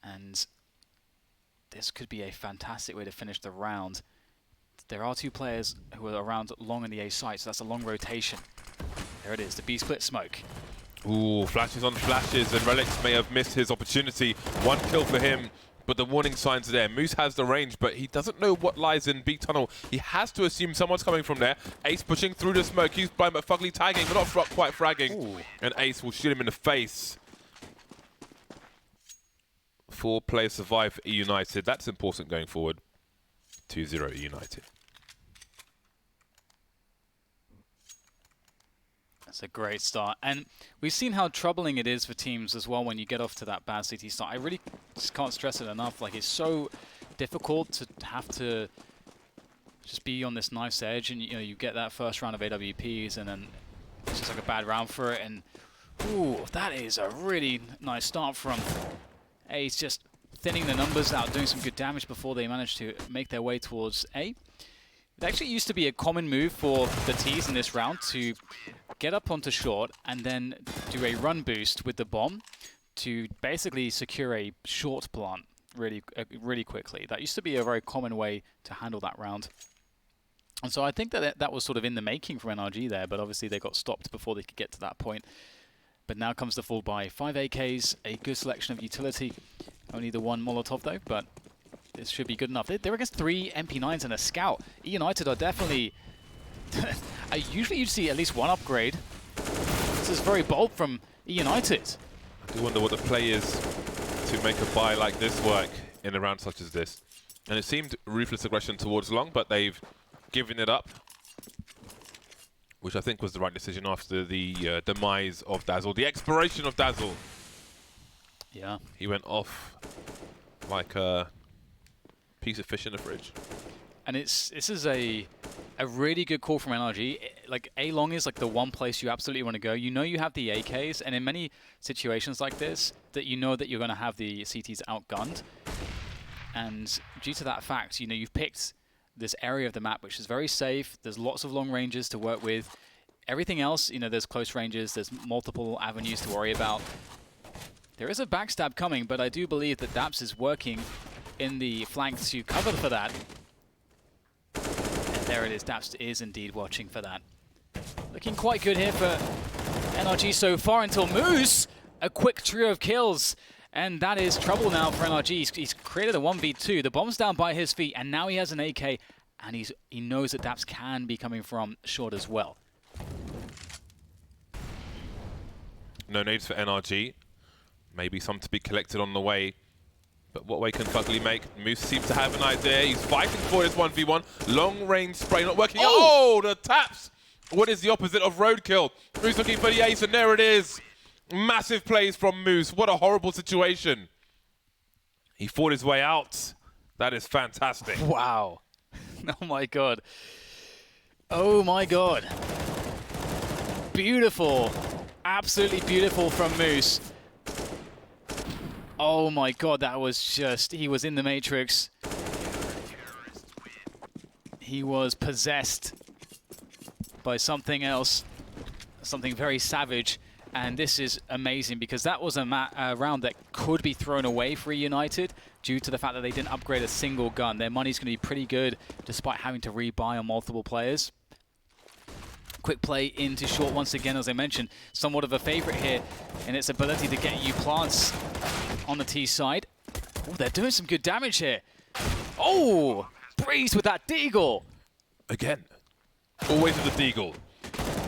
and this could be a fantastic way to finish the round. There are 2 players who are around long in the A site, so that's a long rotation. There it is, the B split smoke. Ooh, flashes on flashes, and Relics may have missed his opportunity. 1 kill for him, but the warning signs are there. Moose has the range, but he doesn't know what lies in B tunnel. He has to assume someone's coming from there. Ace pushing through the smoke. He's blind, but Fugly tagging, but not quite fragging. Ooh. And Ace will shoot him in the face. 4 players survive for eUnited. That's important going forward. 2-0 eUnited. That's a great start. And we've seen how troubling it is for teams as well when you get off to that bad CT start. I really just can't stress it enough. Like, it's so difficult to have to just be on this knife's edge, and you know, you get that first round of AWPs and then it's just like a bad round for it, and Ooh, that is a really nice start from A's, just thinning the numbers out, doing some good damage before they managed to make their way towards A. It actually used to be a common move for the T's in this round to get up onto short and then do a run boost with the bomb to basically secure a short plant really quickly. That used to be a very common way to handle that round. And so I think that was sort of in the making from NRG there, but obviously they got stopped before they could get to that point. But now comes the full buy. 5 AKs, a good selection of utility. Only the one Molotov though, but this should be good enough. They're against 3 MP9s and a Scout. eUnited are definitely... usually you'd see at least one upgrade. This is very bold from eUnited. I do wonder what the play is to make a buy like this work in a round such as this. And it seemed ruthless aggression towards long, but they've given it up, which I think was the right decision after the demise of Dazzle, the expiration of Dazzle. Yeah. He went off like a piece of fish in the fridge. And this is a really good call from NRG. Like, A-Long is like the one place you absolutely want to go. You know you have the AKs, and in many situations like this, that you know that you're going to have the CTs outgunned. And due to that fact, you know, you've picked this area of the map, which is very safe. There's lots of long ranges to work with. Everything else, you know, there's close ranges, there's multiple avenues to worry about. There is a backstab coming, but I do believe that Daps is working in the flank to cover for that. And there it is, Daps is indeed watching for that. Looking quite good here for NRG so far until Moose. A quick trio of kills. And that is trouble now for NRG. He's created a 1v2. The bomb's down by his feet, and now he has an AK, and he knows that Daps can be coming from short as well. No nades for NRG. Maybe some to be collected on the way. But what way can Fugly make? Moose seems to have an idea. He's fighting for his 1v1. Long range spray not working. Oh, the taps! What is the opposite of roadkill? Moose looking for the ace, and there it is. Massive plays from Moose. What a horrible situation. He fought his way out. That is fantastic. Wow. Oh my god. Oh my god. Beautiful. Absolutely beautiful from Moose. Oh my god, that was just... He was in the Matrix. He was possessed by something else. Something very savage. And this is amazing because that was a round that could be thrown away for eUnited due to the fact that they didn't upgrade a single gun. Their money's going to be pretty good despite having to rebuy on multiple players. Quick play into short once again, as I mentioned. Somewhat of a favorite here in its ability to get you plants on the T side. Oh, they're doing some good damage here. Oh, Breeze with that deagle. Again. Always with the deagle.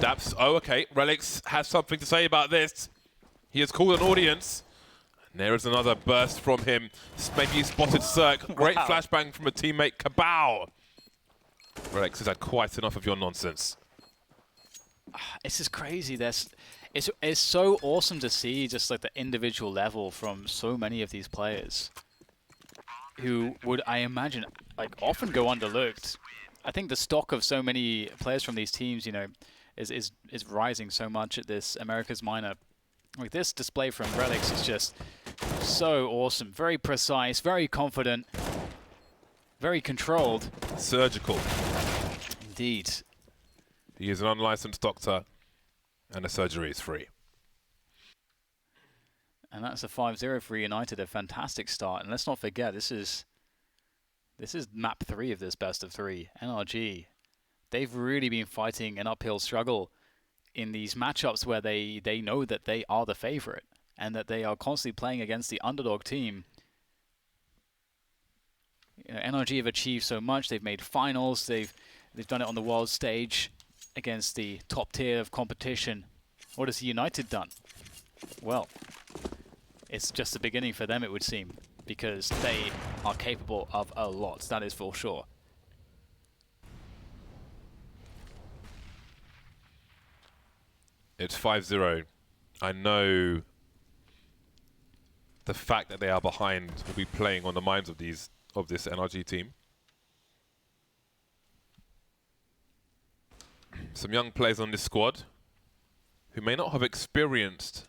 Daps, oh, okay. Relics has something to say about this. He has called an audience. And there is another burst from him. Maybe he spotted Cirque. Great Wow. flashbang from a teammate, Kabao. Relics has had quite enough of your nonsense. This is crazy. It's so awesome to see just like the individual level from so many of these players who would, I imagine, like often go underlooked. I think the stock of so many players from these teams, you know, is rising so much at this America's Minor. Like this display from Relics is just so awesome. Very precise, very confident, very controlled. Surgical. Indeed. He is an unlicensed doctor, and the surgery is free. And that's a 5-0 for eUnited, a fantastic start. And let's not forget, this is map 3 of this best of 3. NRG, they've really been fighting an uphill struggle in these matchups where they know that they are the favorite and that they are constantly playing against the underdog team. You know, NRG have achieved so much. They've made finals. They've done it on the world stage against the top tier of competition. What has eUnited done? Well, it's just the beginning for them, it would seem, because they are capable of a lot, that is for sure. It's 5-0. I know the fact that they are behind will be playing on the minds of this NRG team. Some young players on this squad. who may not have experienced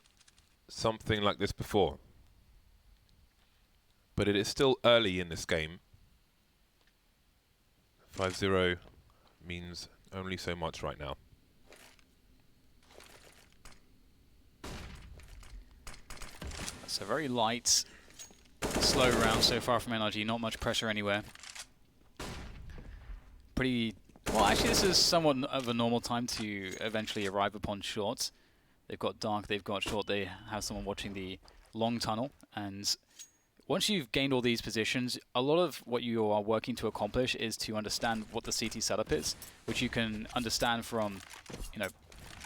something like this before. But it is still early in this game. 5-0 means only so much right now. It's a very light, slow round so far from NRG, not much pressure anywhere. Pretty, well actually this is somewhat of a normal time to eventually arrive upon short. They've got dark, they've got short, they have someone watching the long tunnel, and once you've gained all these positions, a lot of what you are working to accomplish is to understand what the CT setup is, which you can understand from,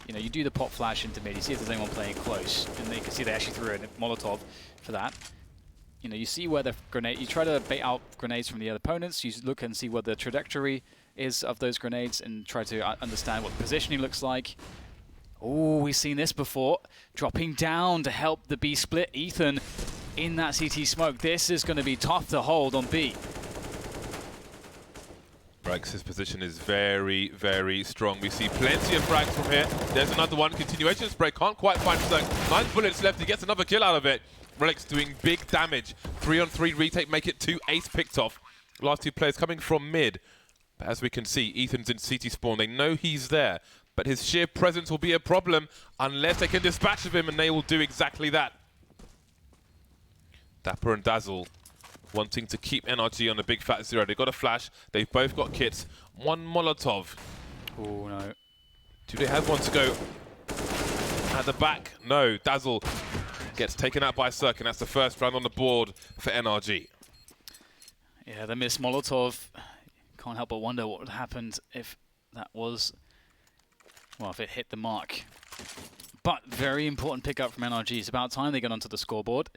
you do the pop flash into mid, you see if there's anyone playing close, and you can see they actually threw a Molotov for that. You see where the grenade, you try to bait out grenades from the other opponents, you look and see what the trajectory is of those grenades and try to understand what the positioning looks like. Oh, we've seen this before. Dropping down to help the B split. Ethan in that CT smoke. This is going to be tough to hold on B. Brex's position is very, very strong. We see plenty of frags from here. There's another one. Continuation spray. Can't quite find Zerk. 9 bullets left. He gets another kill out of it. Relic's doing big damage. 3-on-3 retake. Make it 2. Ace picked off. Last 2 players coming from mid. But as we can see, Ethan's in CT spawn. They know he's there. But his sheer presence will be a problem unless they can dispatch of him, and they will do exactly that. Dapper and Dazzle wanting to keep NRG on the big fat 0. They've got a flash. They've both got kits. 1 Molotov. Oh, no. Do they have one to go at the back? No. Dazzle gets taken out by Zerk, and that's the first round on the board for NRG. Yeah, the missed Molotov. Can't help but wonder what would have happened if that was... well, if it hit the mark. But very important pickup from NRG. It's about time they got onto the scoreboard.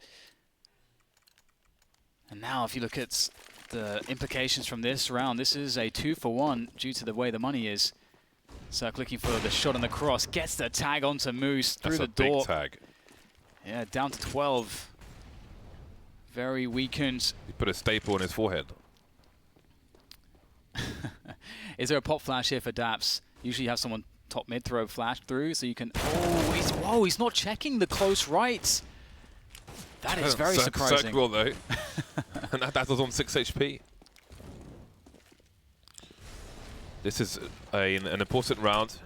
And now if you look at the implications from this round, this is a 2-for-1 due to the way the money is. Zerk looking for the shot on the cross. Gets the tag onto Moose through the door. That's a big tag. Yeah, down to 12. Very weakened. He put a staple on his forehead. Is there a pop flash here for Daps? Usually you have someone top mid throw flash through, so you can... oh, he's not checking the close right. That is very surprising. Zerk will though. And that was on 6 HP. This is an important round.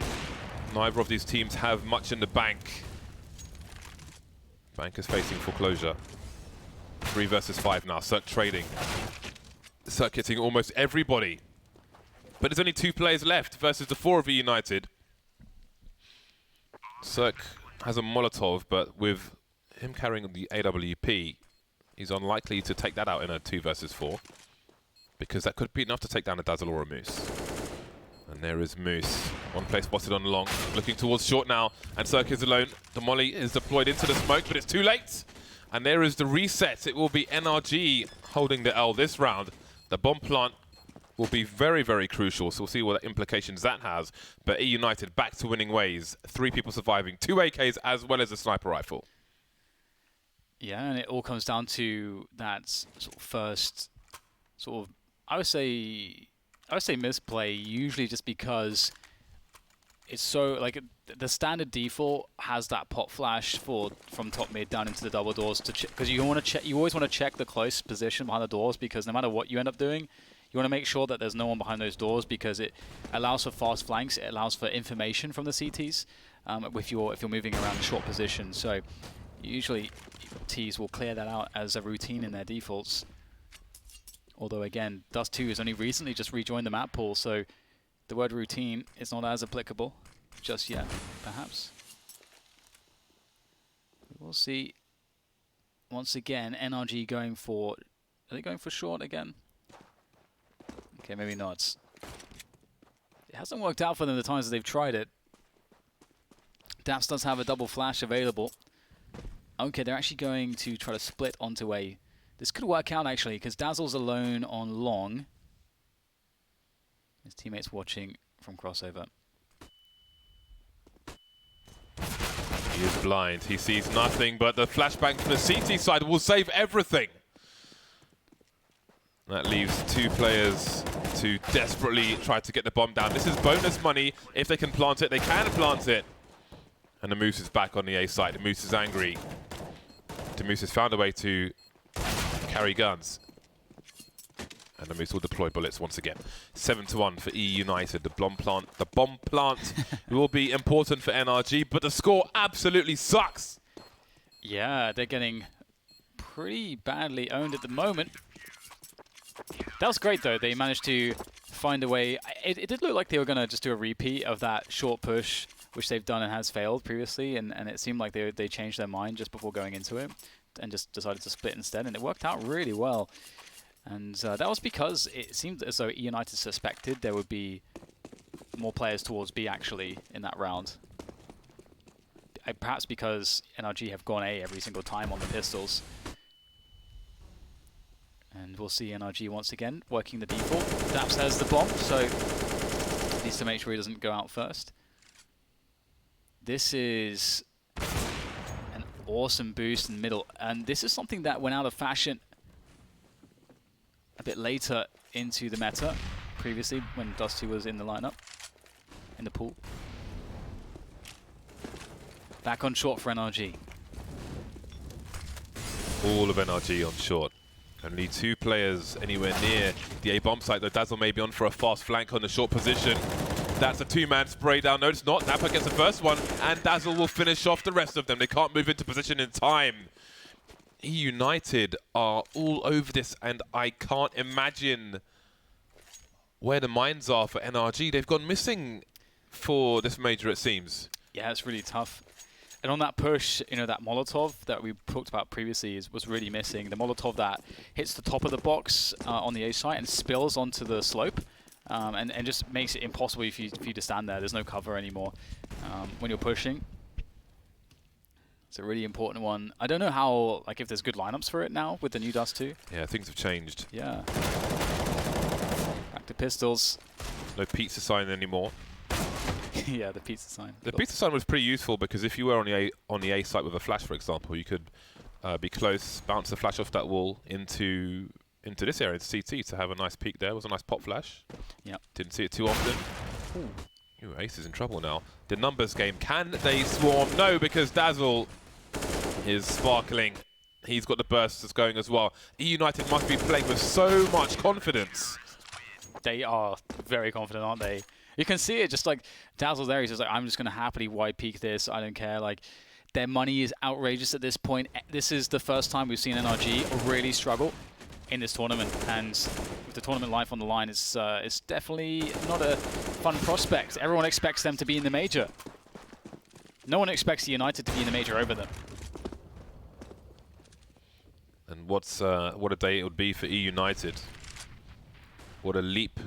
Neither of these teams have much in the bank. Bank is facing foreclosure. 3 versus 5 now. Zerk trading. Zerk hitting almost everybody. But there's only 2 players left versus the 4 of eUnited. Zerk has a Molotov, but with him carrying the AWP, he's unlikely to take that out in a 2 versus 4. Because that could be enough to take down a Dazzle or a Moose. And there is Moose. One player spotted on long, looking towards short now, and Zerk is alone. The molly is deployed into the smoke, but it's too late. And there is the reset. It will be NRG holding the L this round. The bomb plant will be very, very crucial, so we'll see what implications that has. But eUnited back to winning ways. 3 people surviving, 2 AKs as well as a sniper rifle. Yeah, and it all comes down to that sort of first sort of, I would say misplay, usually just because it's so, like, the standard default has that pop flash from top mid down into the double doors to because you want to check, you always want to check the close position behind the doors, because no matter what you end up doing, you want to make sure that there's no one behind those doors, because it allows for fast flanks, it allows for information from the CTs if you're moving around a short position. So usually Ts will clear that out as a routine in their defaults. Although again, Dust 2 has only recently just rejoined the map pool, so the word routine is not as applicable just yet, perhaps. We'll see. Once again, NRG going for... are they going for short again? Okay, maybe not. It hasn't worked out for them the times that they've tried it. Daps does have a double flash available. Okay, they're actually going to try to split onto A. This could work out, actually, because Dazzle's alone on long. His teammates watching from crossover. He is blind. He sees nothing, but the flashbang from the CT side will save everything. That leaves 2 players to desperately try to get the bomb down. This is bonus money. If they can plant it, they can plant it. And the Moose is back on the A site. The Moose is angry. The Moose has found a way to carry guns. And the Moose will deploy bullets once again. 7-1 for eUnited. The bomb plant will be important for NRG, but the score absolutely sucks. Yeah, they're getting pretty badly owned at the moment. That was great, though. They managed to find a way. It did look like they were going to just do a repeat of that short push, which they've done and has failed previously, and it seemed like they changed their mind just before going into it and just decided to split instead, and it worked out really well. And that was because it seemed as though eUnited suspected there would be more players towards B, actually, in that round. Perhaps because NRG have gone A every single time on the pistols. And we'll see NRG once again working the default. Daps has the bomb, so needs to make sure he doesn't go out first. This is an awesome boost in the middle, and this is something that went out of fashion a bit later into the meta, previously when Dusty was in the lineup, in the pool. Back on short for NRG. All of NRG on short. Only 2 players anywhere near the A bomb site, though Dazzle may be on for a fast flank on the short position. That's a 2-man spray down. No, it's not. Napa gets the first one, and Dazzle will finish off the rest of them. They can't move into position in time. eUnited are all over this, and I can't imagine where the minds are for NRG. They've gone missing for this major, it seems. Yeah, it's really tough. And on that push, you know, that Molotov that we talked about previously was really missing. The Molotov that hits the top of the box on the A site and spills onto the slope, and just makes it impossible for you to stand there. There's no cover anymore when you're pushing. It's a really important one. I don't know how, like, if there's good lineups for it now with the new Dust 2. Yeah, things have changed. Yeah. Back to pistols. No pizza sign anymore. Yeah, the pizza sign. The pizza sign was pretty useful because if you were on the A site with a flash, for example, you could be close, bounce the flash off that wall into this area, into CT, to have a nice peek there. It was a nice pop flash. Yeah. Didn't see it too often. Ooh, Ace is in trouble now. The numbers game. Can they swarm? No, because Dazzle is sparkling. He's got the burst that's going as well. eUnited must be playing with so much confidence. They are very confident, aren't they? You can see it, just like Dazzle there. He's just like, I'm just going to happily wide peek this. I don't care. Like, their money is outrageous at this point. This is the first time we've seen NRG really struggle in this tournament, and with the tournament life on the line, it's definitely not a fun prospect. Everyone expects them to be in the major. No one expects United to be in the major over them. And what a day it would be for eUnited. What a leap.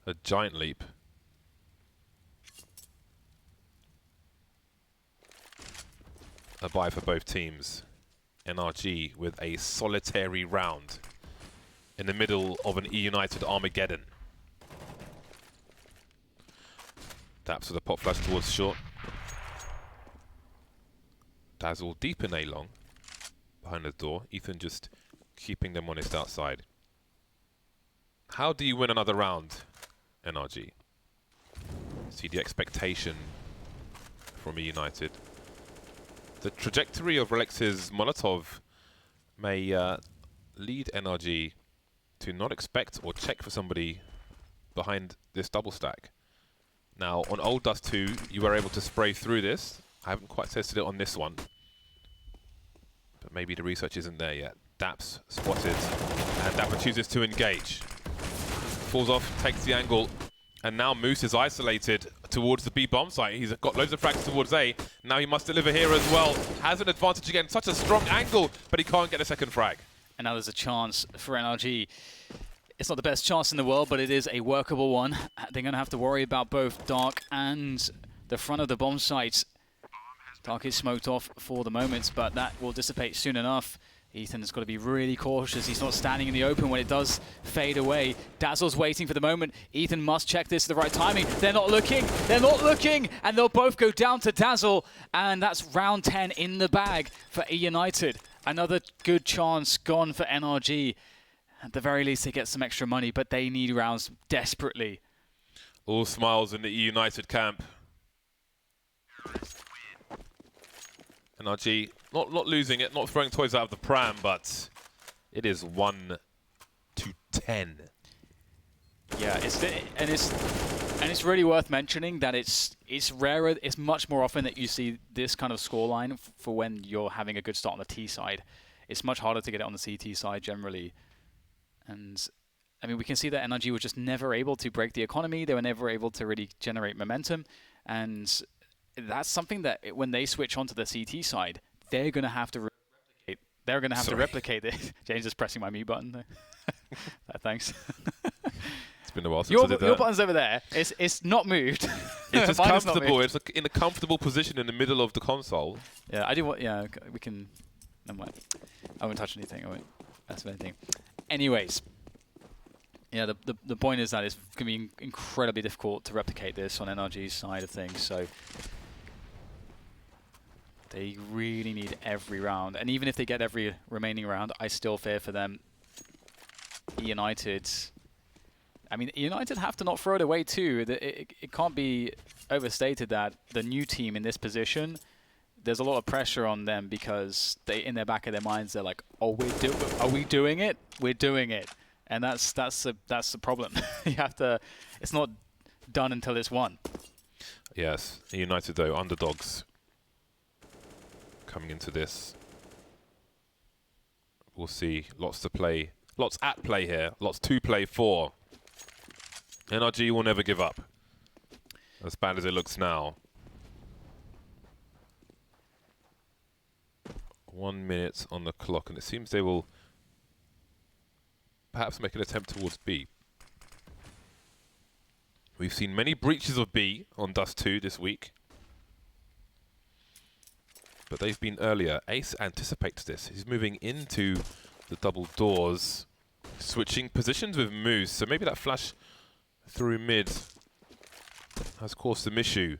A giant leap. A bye for both teams. NRG with a solitary round in the middle of an eUnited Armageddon. Daps with a pop flash towards short. Dazzle deep in A long, behind the door. Ethan just keeping them honest outside. How do you win another round, NRG? See the expectation from eUnited. The trajectory of Relex's Molotov may lead NRG to not expect or check for somebody behind this double stack. Now, on old Dust 2, you were able to spray through this. I haven't quite tested it on this one, but maybe the research isn't there yet. Daps spotted, and Dapper chooses to engage. Falls off, takes the angle, and now Moose is isolated towards the B bomb site. He's got loads of frags towards A. Now he must deliver here as well. Has an advantage again, such a strong angle, but he can't get a second frag. And now there's a chance for NRG. It's not the best chance in the world, but it is a workable one. They're going to have to worry about both Dark and the front of the bomb site. Dark is smoked off for the moment, but that will dissipate soon enough. Ethan's got to be really cautious. He's not standing in the open when it does fade away. Dazzle's waiting for the moment. Ethan must check this at the right timing. They're not looking. They're not looking. And they'll both go down to Dazzle. And that's round 10 in the bag for eUnited. Another good chance gone for NRG. At the very least, they get some extra money, but they need rounds desperately. All smiles in the eUnited camp. NRG not losing it, not throwing toys out of the pram, but it is 1-10. Yeah, it's really worth mentioning that it's rarer. It's much more often that you see this kind of scoreline for when you're having a good start on the T side. It's much harder to get it on the CT side generally. And I mean, we can see that NRG was just never able to break the economy. They were never able to really generate momentum. And that's something that when they switch onto the CT side, they're going to have to replicate. They're going to have to replicate it. James is pressing my mute button there. Thanks. It's been a while since I did that. Your button's over there. It's not moved. It's just comfortable. It's like in a comfortable position in the middle of the console. Yeah, I do want. Yeah, we can. Never mind. I won't touch anything. I won't mess with anything. Anyways, yeah, the point is that it's going to be incredibly difficult to replicate this on NRG's side of things. So they really need every round, and even if they get every remaining round, I still fear for them. eUnited. I mean, eUnited have to not throw it away too. It can't be overstated that the new team in this position, there's a lot of pressure on them because they, in their back of their minds, they're like, "Oh, are we doing it? We're doing it," and that's the problem. You have to. It's not done until it's won. Yes, eUnited though, underdogs coming into this. We'll see. Lots to play. Lots at play here. Lots to play for. NRG will never give up. As bad as it looks now. 1 minute on the clock, and it seems they will perhaps make an attempt towards B. We've seen many breaches of B on Dust 2 this week. But they've been earlier. Ace anticipates this. He's moving into the double doors, switching positions with Moose. So maybe that flash through mid has caused some issue.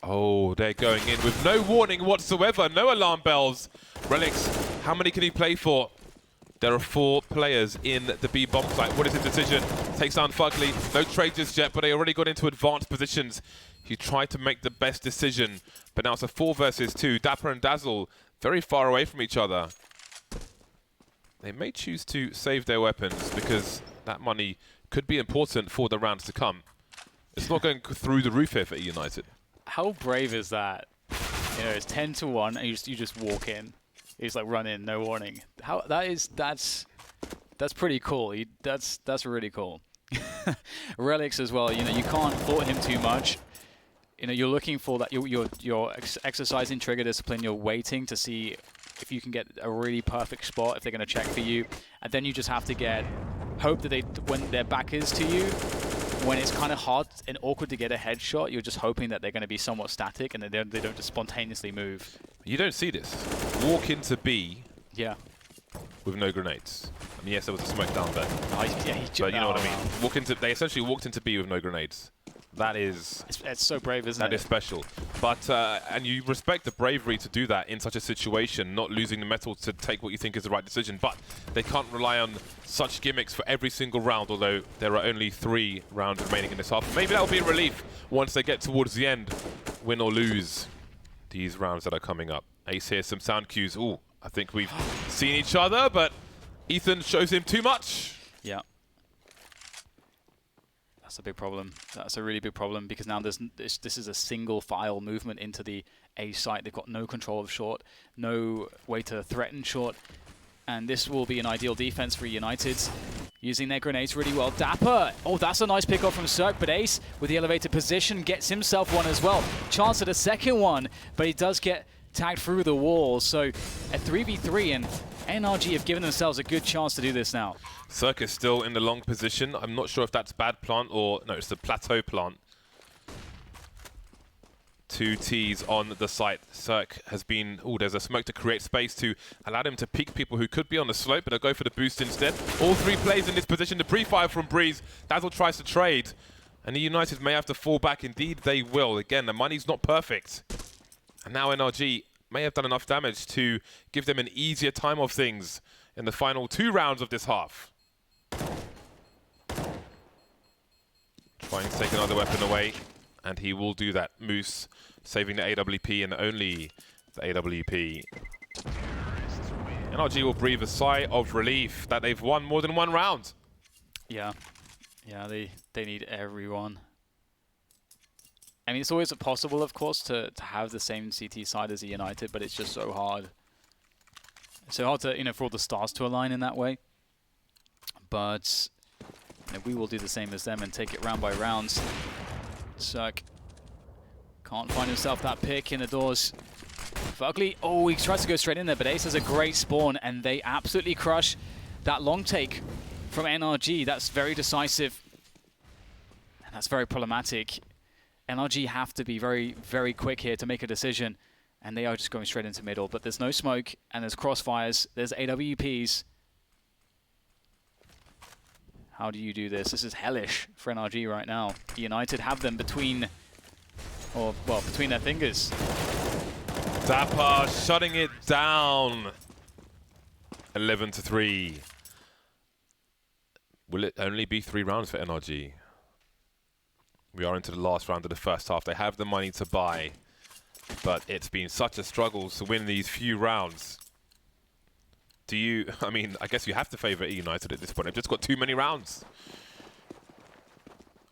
Oh, they're going in with no warning whatsoever. No alarm bells. Relics, how many can he play for? There are 4 players in the B bomb site. What is his decision? Takes down Fugly. No trade just yet, but they already got into advanced positions. He tried to make the best decision, but now it's a 4 versus 2. Dapper and Dazzle very far away from each other. They may choose to save their weapons because that money could be important for the rounds to come. It's not going through the roof here for eUnited. How brave is that? You know, it's 10-1, and you just walk in. You just like run in, no warning. How that's pretty cool. That's really cool. Relics as well. You know, you can't fault him too much. You know, you're looking for that. You're exercising trigger discipline. You're waiting to see if you can get a really perfect spot if they're going to check for you, and then you just have to hope that when their back is to you, when it's kind of hard and awkward to get a headshot, you're just hoping that they're going to be somewhat static and that they don't just spontaneously move. You don't see this. Walk into B. Yeah. With no grenades. I mean, yes, there was a smoke down there. Yeah, but you know what I mean. They essentially walked into B with no grenades. That is... It's so brave, isn't it? That is special. But, and you respect the bravery to do that in such a situation, not losing the metal to take what you think is the right decision. But they can't rely on such gimmicks for every single round, although there are only 3 rounds remaining in this half. Maybe that will be a relief once they get towards the end, win or lose these rounds that are coming up. Ace hears some sound cues. Ooh, I think we've seen each other, but Ethan shows him too much. Yeah. That's a big problem. That's a really big problem because now this is a single file movement into the A site. They've got no control of short, no way to threaten short, and this will be an ideal defense for eUnited. Using their grenades really well. Dapper! Oh, that's a nice pick-off from Cirque, but Ace, with the elevated position, gets himself one as well. Chance at a second one, but he does get tagged through the wall. So a 3v3, and NRG have given themselves a good chance to do this now. Cirque is still in the long position. I'm not sure if that's bad plant or... No, it's the plateau plant. 2 Ts on the site. Cirque has been... Oh, there's a smoke to create space to allow him to peek people who could be on the slope, but they'll go for the boost instead. All 3 plays in this position. The pre-fire from Breeze. Dazzle tries to trade. And the eUnited may have to fall back. Indeed, they will. Again, the money's not perfect. And now NRG may have done enough damage to give them an easier time of things in the final 2 rounds of this half. Trying to take another weapon away, and he will do that. Moose saving the AWP and only the AWP. NRG will breathe a sigh of relief that they've won more than one round. Yeah. Yeah, they need everyone. I mean, it's always possible, of course, to have the same CT side as eUnited, but it's just so hard. It's so hard to, you know, for all the stars to align in that way. But you know, we will do the same as them and take it round by round. Suck. Can't find himself that pick in the doors. Fugly, oh, he tries to go straight in there, but Ace has a great spawn, and they absolutely crush that long take from NRG. That's very decisive, and that's very problematic. NRG have to be very, very quick here to make a decision, and they are just going straight into middle. But there's no smoke, and there's crossfires, there's AWPs. How do you do this? This is hellish for NRG right now. eUnited have them between, or well, between their fingers. Dapper shutting it down. 11-3. Will it only be 3 rounds for NRG? We are into the last round of the first half. They have the money to buy, but it's been such a struggle to win these few rounds. Do you, I mean, I guess you have to favor eUnited at this point. They've just got too many rounds.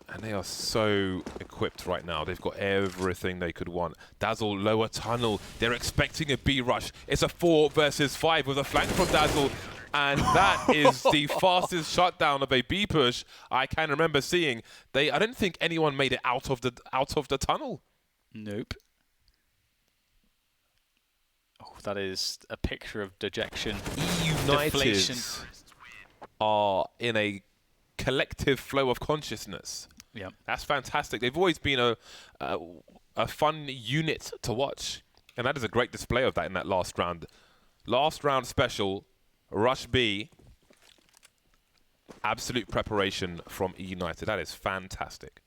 And they are so equipped right now. They've got everything they could want. Dazzle, lower tunnel. They're expecting a B rush. It's a 4 versus 5 with a flank from Dazzle. And that is the fastest shutdown of a B push I can remember seeing. I don't think anyone made it out of the tunnel. Nope. Oh, that is a picture of dejection. eUnited are in a collective flow of consciousness. Yeah, that's fantastic. They've always been a fun unit to watch, and that is a great display of that in that last round. Last round special, Rush B. Absolute preparation from eUnited. That is fantastic.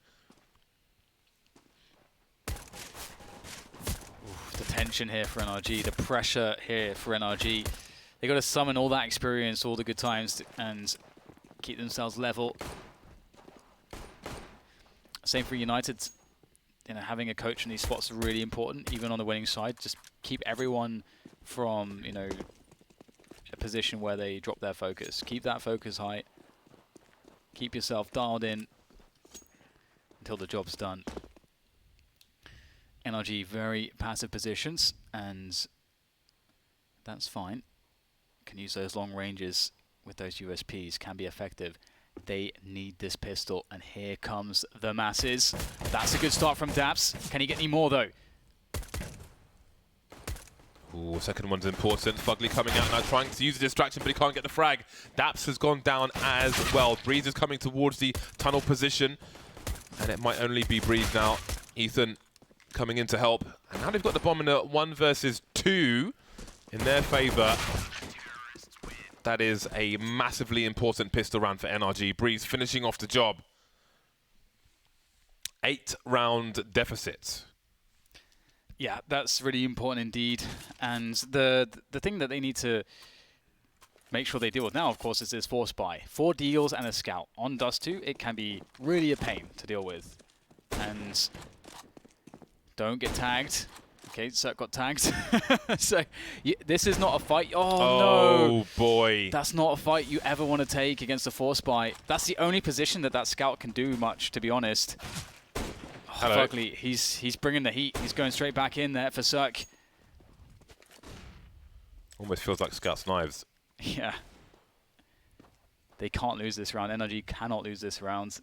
oof, the tension here for NRG, the pressure here for NRG. They got to summon all that experience, all the good times, and keep themselves level. Same for eUnited. You know, having a coach in these spots is really important, even on the winning side. Just keep everyone from, you know, a position where they drop their focus. Keep that focus high. Keep yourself dialed in until the job's done. NRG very passive positions, and that's fine. Can use those long ranges with those USPs, can be effective. They need this pistol, and here comes the masses. That's a good start from Daps. Can he get any more, though? Ooh, second one's important. Fugly coming out now, trying to use a distraction, but he can't get the frag. Daps has gone down as well. Breeze is coming towards the tunnel position, and it might only be Breeze now. Ethan coming in to help. And now they've got the bomb in a 1 versus 2 in their favor. That is a massively important pistol round for NRG. Breeze finishing off the job. 8-round deficit. Yeah, that's really important indeed. And the thing that they need to make sure they deal with now, of course, is this force buy. 4 deals and a scout. On Dust 2, it can be really a pain to deal with. And don't get tagged. Okay, Cirque got tagged. So this is not a fight. Oh, no. Oh, boy. That's not a fight you ever want to take against a force buy. That's the only position that scout can do much, to be honest. Oh, Fugly, he's bringing the heat. He's going straight back in there for Cirque. Almost feels like Scout's knives. Yeah. They can't lose this round. NRG cannot lose this round.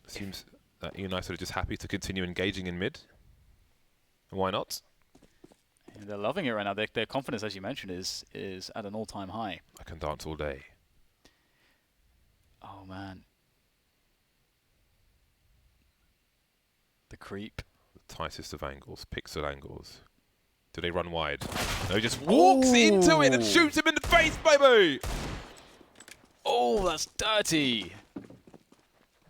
Seems that eUnited are just happy to continue engaging in mid. Why not? And they're loving it right now. Their confidence, as you mentioned, is at an all-time high. I can dance all day. Oh, man. The creep. The tightest of angles, pixel angles. Do they run wide? No, he just walks into it and shoots him in the face, baby! Oh, that's dirty.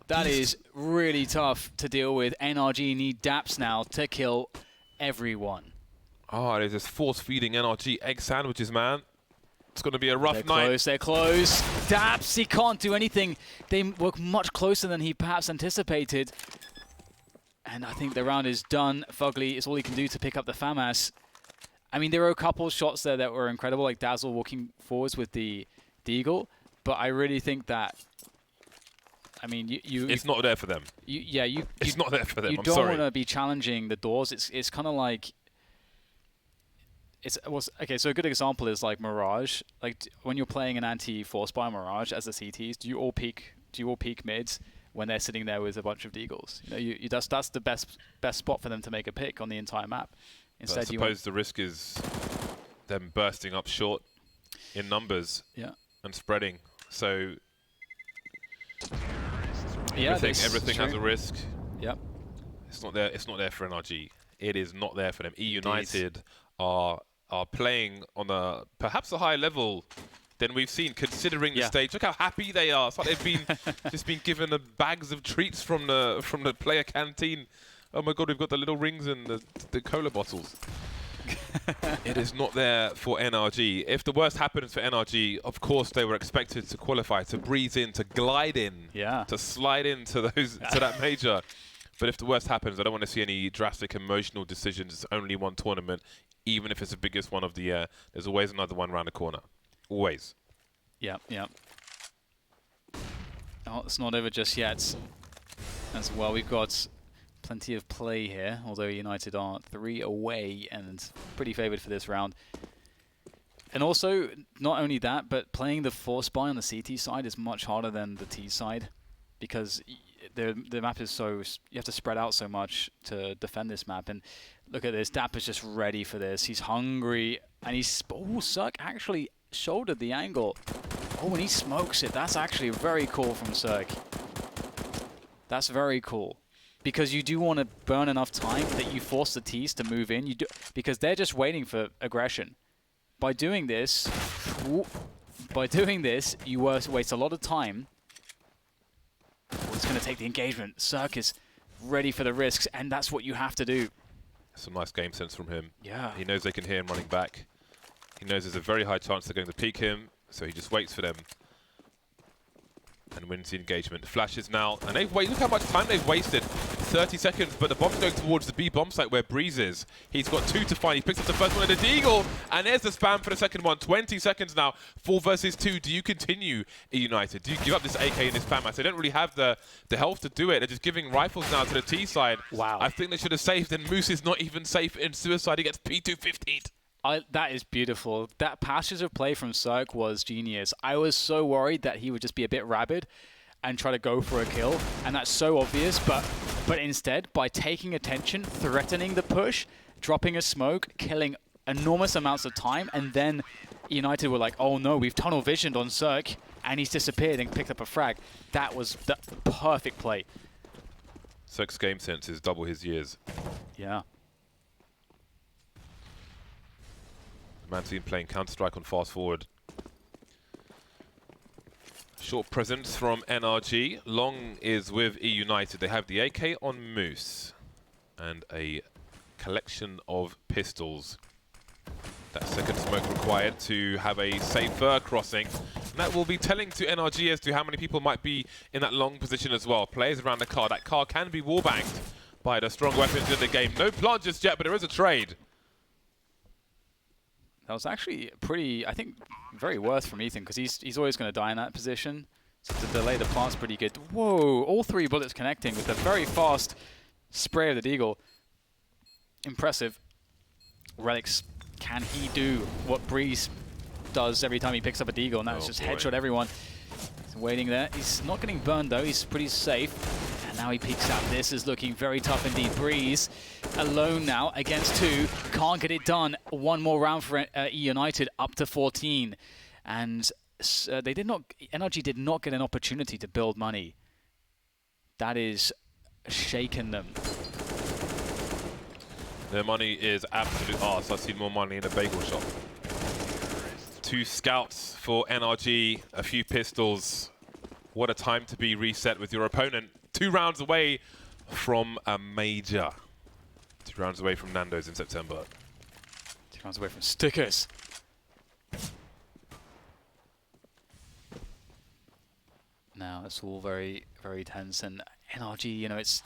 That is really tough to deal with. NRG need Daps now to kill everyone. Oh, they're just force-feeding NRG egg sandwiches, man. It's going to be a rough night. They're close. Daps, he can't do anything. They were much closer than he perhaps anticipated. And I think the round is done. Fugly is all he can do to pick up the FAMAS. I mean, there were a couple shots there that were incredible, like Dazzle walking forwards with the Deagle, but I really think that, I mean, it's not there for them. It's not there for them. You I'm don't sorry. want to be challenging the doors. It's kind of like, okay, so a good example is like Mirage. Like when you're playing an anti-force by Mirage as the CTs, do you all peek mids when they're sitting there with a bunch of Deagles? You know, that's the best spot for them to make a pick on the entire map. Instead, I suppose the risk is them bursting up short in numbers and spreading. So everything has a risk. Yep. It's not there. It's not there for NRG. It is not there for them. eUnited are playing on perhaps a higher level than we've seen, considering the stage. Look how happy they are. It's like they've been just been given bags of treats from the player canteen. Oh my god, we've got the little rings and the cola bottles. It is not there for NRG. If the worst happens for NRG, of course they were expected to qualify, to breeze in, to glide in, to slide into to that major. But if the worst happens, I don't want to see any drastic emotional decisions. It's only one tournament, even if it's the biggest one of the year. There's always another one around the corner. Always. Yeah. Oh, it's not over just yet. As well, we've got plenty of play here, although United are 3 away and pretty favoured for this round. And also, not only that, but playing the force buy on the CT side is much harder than the T side, because the map is so, you have to spread out so much to defend this map. And look at this, Dap is just ready for this. He's hungry, and Cirque actually shouldered the angle. Oh, and he smokes it. That's actually very cool from Cirque. That's very cool. Because you do want to burn enough time that you force the Ts to move in. Because they're just waiting for aggression. By doing this, you waste a lot of time. It's going to take the engagement. Cirque is ready for the risks, and that's what you have to do. Some nice game sense from him. Yeah. He knows they can hear him running back. He knows there's a very high chance they're going to peek him, so he just waits for them and wins the engagement. Flashes now, and look how much time they've wasted. 30 seconds, but the bomb's going towards the B bomb site where Breeze is. He's got 2 to find. He picks up the first one in the Deagle, and there's the spam for the second one. 20 seconds now, 4 versus 2. Do you continue, eUnited? Do you give up this AK in this spam match? They don't really have the health to do it. They're just giving rifles now to the T side. Wow. I think they should have saved, and Moose is not even safe in suicide. He gets P250'd. That is beautiful. That passage of play from Cirque was genius. I was so worried that he would just be a bit rabid and try to go for a kill, and that's so obvious, but instead, by taking attention, threatening the push, dropping a smoke, killing enormous amounts of time, and then United were like, oh no, we've tunnel visioned on Cirque, and he's disappeared and picked up a frag. That was the perfect play. Cirque's game sense is double his years. Yeah. Man team playing Counter-Strike on fast forward. Short presence from NRG. Long is with eUnited. They have the AK on Moose and a collection of pistols. That second smoke required to have a safer crossing. And that will be telling to NRG as to how many people might be in that long position as well. Players around the car. That car can be wallbanged by the strong weapons in the game. No plant just yet, but there is a trade. That was actually pretty, I think, very worth from Ethan, because he's always going to die in that position. So to delay the plant's pretty good. Whoa, all 3 bullets connecting with a very fast spray of the Deagle. Impressive. Relics, can he do what Breeze does every time he picks up a Deagle? And that's just headshot everyone. He's waiting there. He's not getting burned though, he's pretty safe. And now he peeks out. This is looking very tough indeed. Breeze alone now against 2. Can't get it done. One more round for eUnited, up to 14. And NRG did not get an opportunity to build money. That is shaken them. Their money is absolute arse. I've seen more money in a bagel shop. 2 scouts for NRG, a few pistols. What a time to be reset with your opponent. 2 rounds away from a major. 2 rounds away from Nando's in September. 2 rounds away from stickers. Now it's all very, very tense, and NRG, you know, there's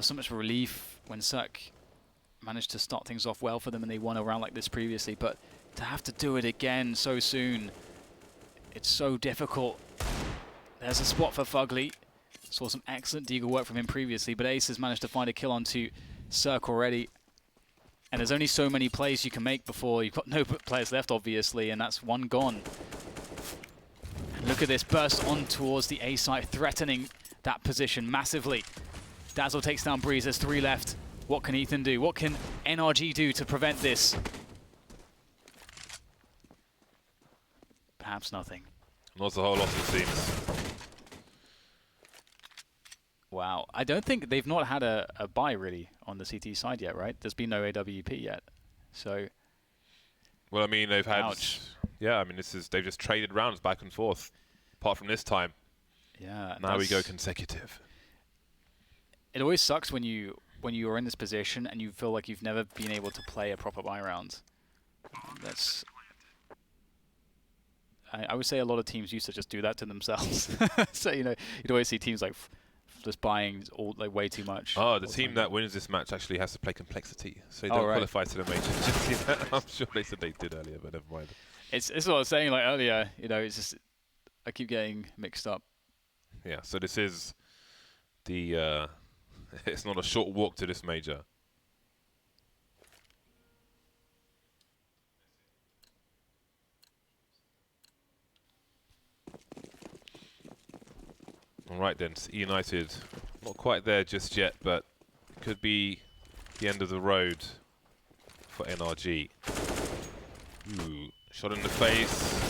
so much relief when Cirque managed to start things off well for them, and they won a round like this previously. But to have to do it again so soon, it's so difficult. There's a spot for Fugly. Saw some excellent Deagle work from him previously, but Ace has managed to find a kill onto Cirque already. And there's only so many plays you can make before you've got no players left, obviously, and that's one gone. And look at this burst on towards the A site, threatening that position massively. Dazzle takes down Breeze, there's 3 left. What can Ethan do? What can NRG do to prevent this? Perhaps nothing. Not a whole lot, it seems. Wow, I don't think they've not had a buy really on the CT side yet, right? There's been no AWP yet, so. Well, I mean, they've had. Ouch. Yeah, I mean, they've just traded rounds back and forth, apart from this time. Yeah. Now we go consecutive. It always sucks when you are in this position and you feel like you've never been able to play a proper buy round. That's. I would say a lot of teams used to just do that to themselves. So you'd always see teams like just buying all like way too much. Oh, the team that wins this match actually has to play complexity, so they don't qualify to the major. I'm sure they said they did earlier, but never mind. It's what I was saying like earlier. It's just I keep getting mixed up. Yeah, so this is the. It's not a short walk to this major. All right then, eUnited, not quite there just yet, but could be the end of the road for NRG. Ooh, shot in the face.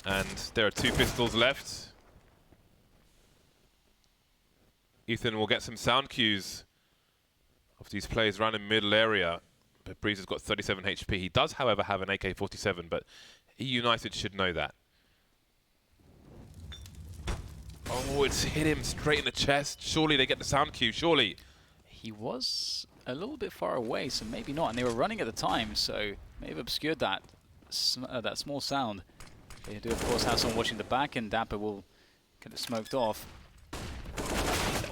And there are 2 pistols left. Ethan will get some sound cues of these players around in middle area, but Breeze has got 37 HP. He does, however, have an AK-47, but eUnited should know that. Oh, it's hit him straight in the chest. Surely they get the sound cue, surely. He was a little bit far away, so maybe not. And they were running at the time, so may have obscured that small sound. They do, of course, have someone watching the back, and Dapper will get it smoked off.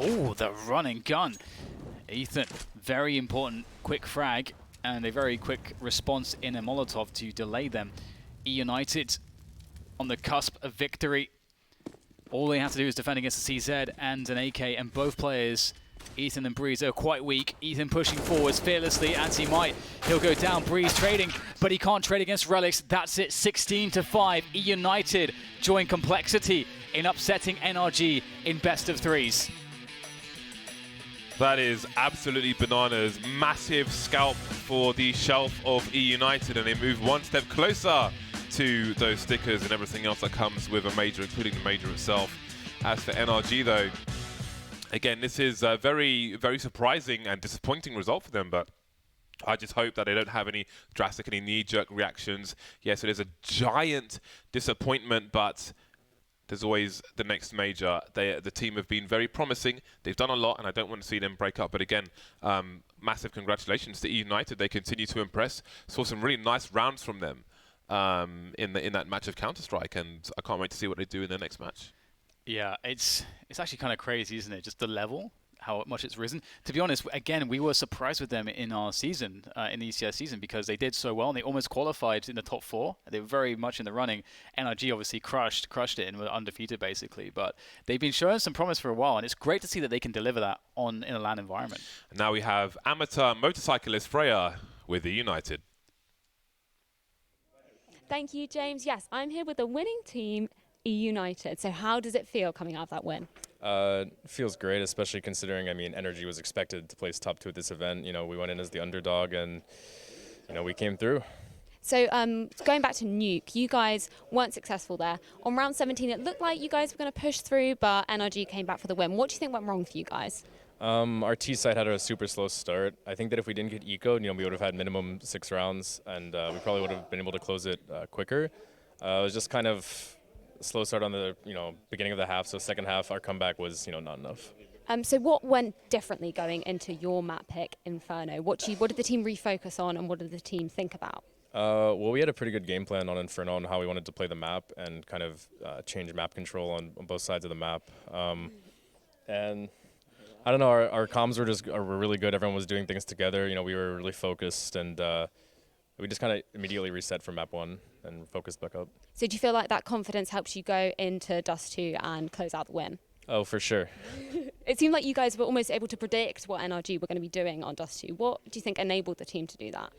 Oh, the running gun. Ethan, very important quick frag, and a very quick response in a Molotov to delay them. eUnited on the cusp of victory. All they have to do is defend against the CZ and an AK, and both players, Ethan and Breeze, are quite weak. Ethan pushing forwards fearlessly as he might. He'll go down. Breeze trading, but he can't trade against Relics. That's it, 16-5. eUnited join Complexity in upsetting NRG in best of 3s. That is absolutely bananas. Massive scalp for the shelf of eUnited, and they move one step closer to those stickers and everything else that comes with a major, including the major itself. As for NRG, though, again, this is a very, very surprising and disappointing result for them, but I just hope that they don't have any drastic, any knee-jerk reactions. Yes, it is a giant disappointment, but there's always the next major. The team have been very promising. They've done a lot, and I don't want to see them break up. But again, massive congratulations to eUnited. They continue to impress. Saw some really nice rounds from them in that match of Counter-Strike, and I can't wait to see what they do in their next match. Yeah, it's actually kind of crazy, isn't it? Just the level, how much it's risen. To be honest, again, we were surprised with them in our season, in the ECS season, because they did so well and they almost qualified in the top 4. They were very much in the running. NRG obviously crushed it and were undefeated basically, but they've been showing some promise for a while, and it's great to see that they can deliver that in a LAN environment. And now we have amateur motorcyclist Freya with eUnited. Thank you, James. Yes, I'm here with the winning team, eUnited. So how does it feel coming out of that win? Feels great, especially considering, NRG was expected to place top 2 at this event. We went in as the underdog and, we came through. So going back to Nuke, you guys weren't successful there. On round 17, it looked like you guys were going to push through, but NRG came back for the win. What do you think went wrong for you guys? Our T side had a super slow start. I think that if we didn't get eco'd, we would have had minimum 6 rounds, and we probably would have been able to close it quicker. It was just kind of a slow start on the beginning of the half, so second half our comeback was not enough. So what went differently going into your map pick, Inferno? What did the team refocus on, and what did the team think about? Well, we had a pretty good game plan on Inferno on how we wanted to play the map and kind of change map control on both sides of the map. And I don't know. Our comms were really good. Everyone was doing things together. You know, we were really focused, and we just kind of immediately reset from map 1 and focused back up. So do you feel like that confidence helps you go into Dust 2 and close out the win? Oh, for sure. It seemed like you guys were almost able to predict what NRG were going to be doing on Dust 2. What do you think enabled the team to do that?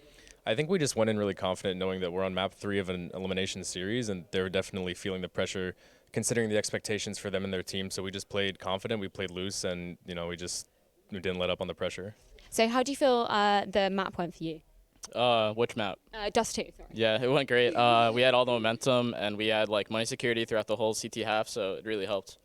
I think we just went in really confident, knowing that we're on map 3 of an elimination series, and they were definitely feeling the pressure, considering the expectations for them and their team. So we just played confident, we played loose, and you know, we didn't let up on the pressure. So how do you feel the map went for you? Which map? Dust 2, sorry. Yeah, it went great. We had all the momentum, and we had like money security throughout the whole CT half, so it really helped.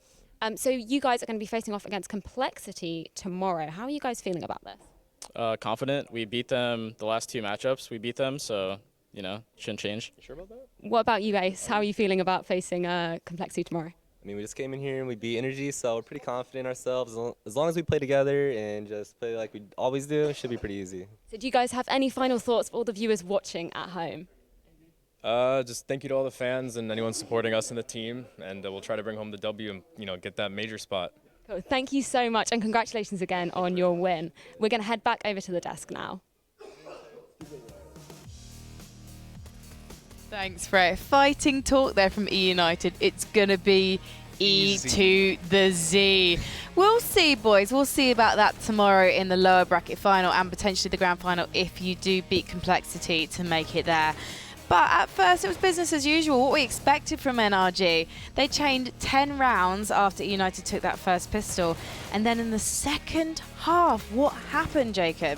So you guys are going to be facing off against Complexity tomorrow. How are you guys feeling about this? Confident. We beat them the last 2 matchups. We beat them, so you know, shouldn't change. You sure about that? What about you guys? How are you feeling about facing Complexity tomorrow? I mean, we just came in here and we beat NRG, so we're pretty confident in ourselves. As long as we play together and just play like we always do, it should be pretty easy. So do you guys have any final thoughts for all the viewers watching at home? Just thank you to all the fans and anyone supporting us in the team, and we'll try to bring home the W and, you know, get that major spot. Cool. Thank you so much, and congratulations again on your win. We're going to head back over to the desk now. Thanks, Fred. Fighting talk there from eUnited. It's going to be E to the Z. We'll see, boys. We'll see about that tomorrow in the lower bracket final and potentially the grand final if you do beat Complexity to make it there. But at first, it was business as usual, what we expected from NRG. They chained 10 rounds after eUnited took that first pistol. And then in the second half, what happened, Jacob?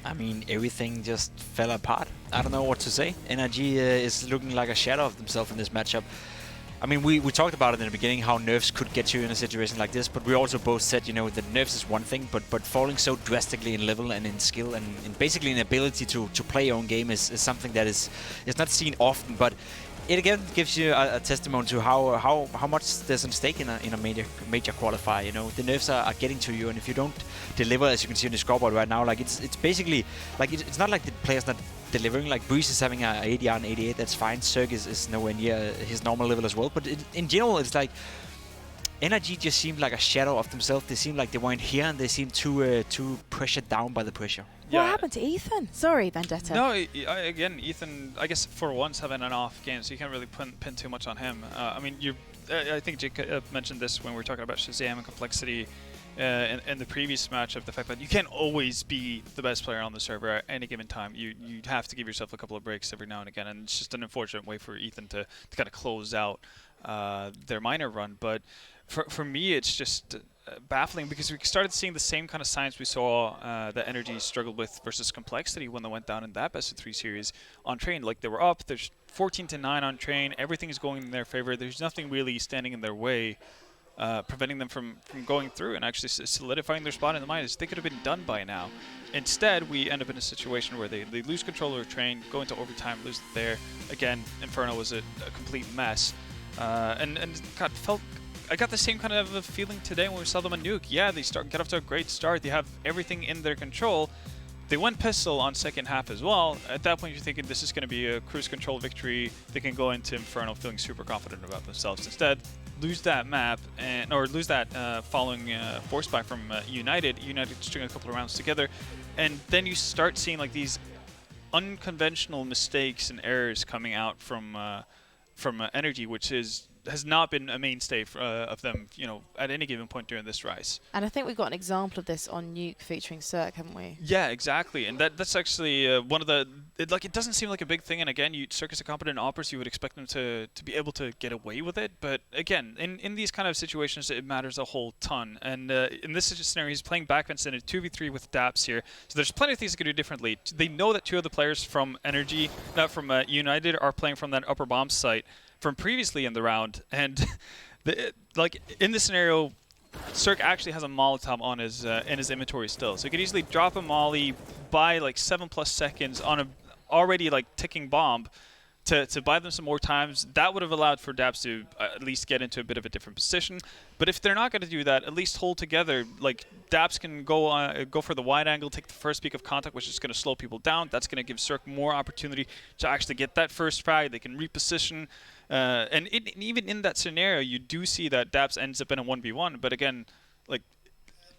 I mean, everything just fell apart. I don't know what to say. NRG is looking like a shadow of themselves in this matchup. I mean, we talked about it in the beginning, how nerfs could get you in a situation like this, but we also both said, you know, that nerfs is one thing, but falling so drastically in level and in skill and basically in ability to play your own game is something that is not seen often, but it again gives you a testimony to how much there's at stake in a major qualifier. You know, the nerfs are getting to you, and if you don't deliver, as you can see on the scoreboard right now, like it's basically like it's not like the player's not delivering. Like Breeze is having an 80 and 88, that's fine. Cirque is nowhere near his normal level as well. But in general, it's like NRG just seemed like a shadow of themselves. They seemed like they weren't here, and they seemed too pressured down by the pressure. What happened to Ethan? Sorry, Vendetta. No, again, Ethan, I guess for once having an off game, so you can't really pin too much on him. I mean, I think Jake mentioned this when we were talking about Shazam and Complexity in the previous matchup, the fact that you can't always be the best player on the server at any given time. You have to give yourself a couple of breaks every now and again, and it's just an unfortunate way for Ethan to kind of close out their minor run. But for me, it's just baffling because we started seeing the same kind of signs we saw that NRG struggled with versus Complexity when they went down in that best of 3 series on train. Like, they were up, there's 14-9 on train, everything's going in their favor, there's nothing really standing in their way, preventing them from going through and actually solidifying their spot in the minors. They could have been done by now. Instead, we end up in a situation where they lose control of their train, go into overtime, lose it there. Again, Inferno was a complete mess. And I got the same kind of a feeling today when we saw them on Nuke. Yeah, they get off to a great start. They have everything in their control. They went pistol on second half as well. At that point, you're thinking this is going to be a cruise control victory. They can go into Inferno feeling super confident about themselves. Instead, lose that map or lose that following force buy from eUnited. eUnited string a couple of rounds together, and then you start seeing like these unconventional mistakes and errors coming out from NRG, which has not been a mainstay of them, you know, at any given point during this rise. And I think we've got an example of this on Nuke featuring Cirque, haven't we? Yeah, exactly. And that's actually one of the... It doesn't seem like a big thing, and again, Cirque is a competent operator, you would expect them to be able to get away with it, but again, in these kind of situations, it matters a whole ton. And in this scenario, he's playing backfence in a 2v3 with Daps here, so there's plenty of things he could do differently. They know that 2 of the players from NRG, not from United, are playing from that upper bomb site from previously in the round, and like in this scenario, Cirque actually has a Molotov on his in his inventory still, so he could easily drop a molly, buy like 7+ seconds on a already like ticking bomb to buy them some more times. That would have allowed for Daps to at least get into a bit of a different position. But if they're not going to do that, at least hold together. Like, Daps can go for the wide angle, take the first peak of contact, which is going to slow people down. That's going to give Cirque more opportunity to actually get that first frag. They can reposition. And even in that scenario, you do see that Daps ends up in a 1v1. But again, like,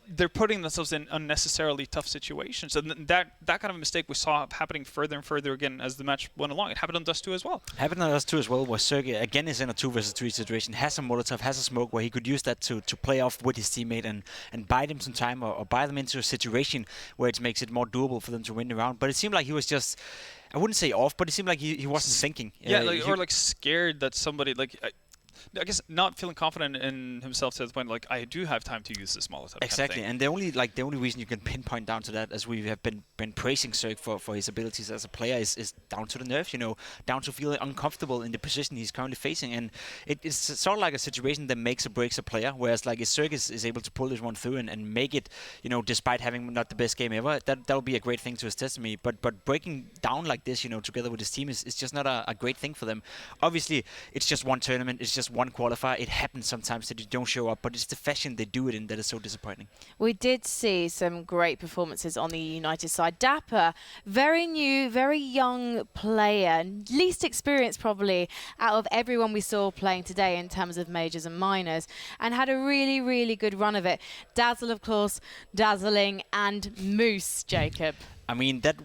they're putting themselves in unnecessarily tough situations. And that kind of a mistake we saw happening further and further again as the match went along. It happened on Dust 2 as well. Happened on Dust 2 as well, where Sergey again is in a 2 versus 3 situation, has a Molotov, has a smoke where he could use that to play off with his teammate and buy them some time or buy them into a situation where it makes it more doable for them to win the round. But it seemed like he was just, I wouldn't say off, but it seemed like he wasn't thinking. Yeah, or scared that somebody, I guess not feeling confident in himself to the point like I do have time to use this Molotov. Exactly, kind of and the only reason you can pinpoint down to that, as we have been praising Serg for his abilities as a player, is down to the nerves. Down to feeling uncomfortable in the position he's currently facing, and it's sort of like a situation that makes or breaks a player. Whereas if Serg is able to pull this one through and make it, despite having not the best game ever, that'll be a great thing to his testimony. But breaking down like this, together with his team is just not a great thing for them. Obviously, it's just one tournament, it's just one qualifier. It happens sometimes that you don't show up, but it's the fashion they do it in that is so disappointing. We did see some great performances on the United side. Dapper, very new, very young player, least experienced probably out of everyone we saw playing today in terms of majors and minors, and had a really, really good run of it. Dazzle, of course, dazzling, and Moose, Jacob. I mean, that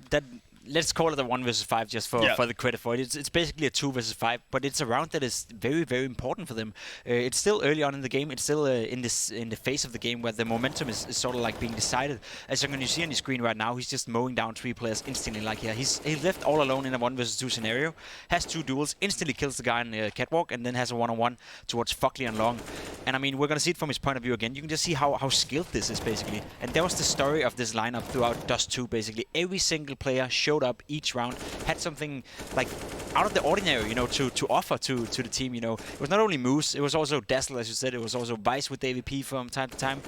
let's call it a 1 versus 5 just for the credit for it. It's basically a 2 versus 5, but it's a round that is very, very important for them. It's still early on in the game. It's still in the phase of the game where the momentum is sort of like being decided. As you can see on your screen right now, he's just mowing down 3 players instantly. He's left all alone in a 1 versus 2 scenario, has 2 duels, instantly kills the guy in the catwalk, and then has a 1-on-1 towards Fuckley and Long. And I mean, we're going to see it from his point of view again. You can just see how skilled this is, basically. And that was the story of this lineup throughout Dust 2, basically. Every single player showed up each round, had something like out of the ordinary, to offer to the team. It was not only Moose, it was also Dazzle, as you said. It was also Vice with the AVP from time to time.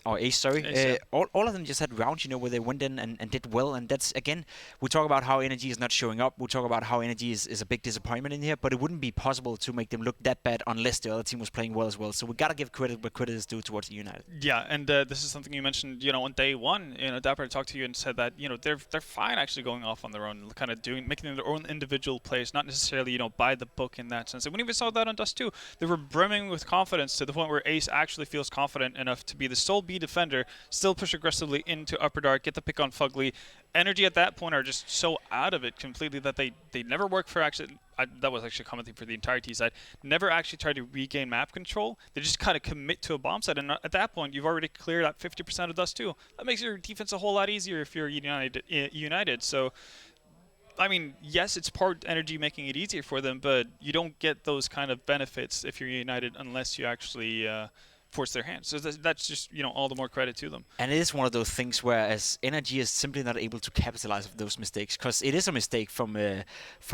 Or Ace, sorry. Ace, all of them just had rounds, where they went in and did well. And that's, again, we talk about how NRG is not showing up. We talk about how NRG is a big disappointment in here. But it wouldn't be possible to make them look that bad unless the other team was playing well as well. So we got to give credit where credit is due towards eUnited. Yeah, and this is something you mentioned, on day one. Dapper talked to you and said that, they're fine actually going off on their own, kind of making their own individual plays, not necessarily, by the book in that sense. And we even saw that on Dust 2. They were brimming with confidence to the point where Ace actually feels confident enough to be the sole B defender, still push aggressively into Upper Dark, get the pick on Fuggly. NRG at that point are just so out of it completely that they never work for actually. That was actually commenting for the entire T side. Never actually tried to regain map control. They just kind of commit to a bomb site, and at that point, you've already cleared out 50% of Dust 2. That makes your defense a whole lot easier if you're United. So, I mean, yes, it's part NRG making it easier for them, but you don't get those kind of benefits if you're United unless you actually force their hand. So that's just, all the more credit to them. And it is one of those things where as NRG is simply not able to capitalize on those mistakes, because it is a mistake from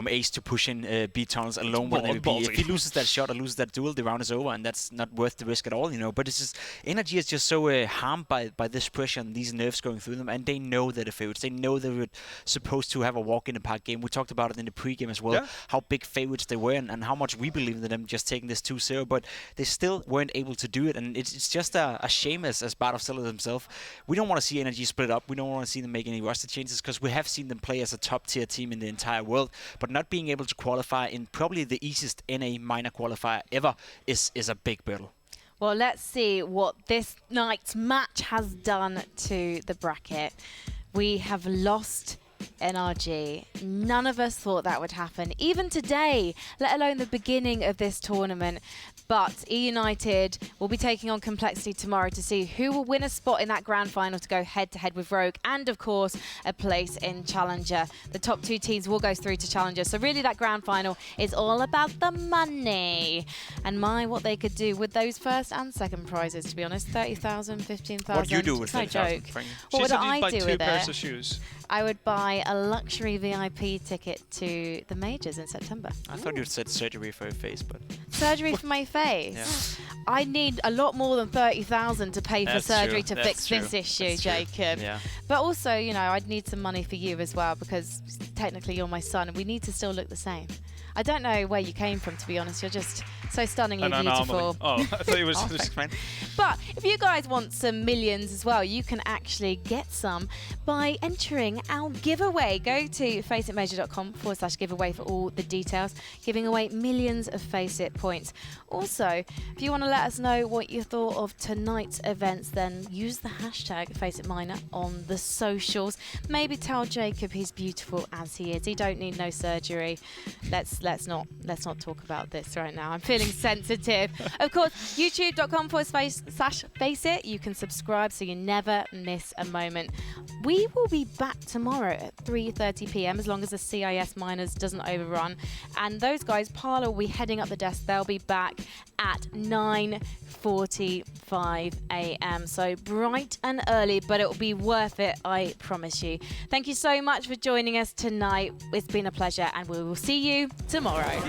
Ace to push in B tunnels alone with an MVP. If he loses that shot or loses that duel, the round is over, and that's not worth the risk at all, But it's just, NRG is just so harmed by this pressure and these nerves going through them, and they know they're the favorites. They know they were supposed to have a walk in the park game. We talked about it in the pregame as well, how big favorites they were and how much we believed in them just taking this 2-0, but they still weren't able to do it, and it's just a shame as Bartov said it himself. We don't want to see NRG split up. We don't want to see them make any roster changes because we have seen them play as a top-tier team in the entire world, but not being able to qualify in probably the easiest NA minor qualifier ever is a big battle. Well, let's see what this night's match has done to the bracket. We have lost NRG. None of us thought that would happen, even today, let alone the beginning of this tournament. But eUnited will be taking on Complexity tomorrow to see who will win a spot in that grand final to go head-to-head with Rogue, and of course a place in Challenger. The top 2 teams will go through to Challenger, so really that grand final is all about the money. And what they could do with those first and second prizes, to be honest. 30,000, 15,000. What do you do with no 30,000? joke. What would I do with pairs it? Of shoes. I would buy a luxury VIP ticket to the majors in September. I thought you said surgery for your face, but... Surgery for my face? Yeah. I need a lot more than 30,000 to pay for surgery to fix this issue, That's Jacob. Yeah. But also, I'd need some money for you as well, because technically you're my son and we need to still look the same. I don't know where you came from, to be honest. You're just So stunningly An anomaly. beautiful. Oh, I thought it was. Oh, thanks, man. But if you guys want some millions as well, you can actually get some by entering our giveaway. Go to faceitmajor.com/giveaway for all the details. Giving away millions of FACEIT points. Also, if you want to let us know what you thought of tonight's events, then use the hashtag FACEITMiner on the socials. Maybe tell Jacob he's beautiful as he is. He don't need no surgery. Let's not talk about this right now. I'm feeling sensitive. Of course, youtube.com/FACEIT. You can subscribe so you never miss a moment. We will be back tomorrow at 3:30 p.m. as long as the CIS miners doesn't overrun. And those guys, Parla will be heading up the desk. They'll be back at 9:45 a.m. So bright and early, but it will be worth it, I promise you. Thank you so much for joining us tonight. It's been a pleasure, and we will see you tomorrow.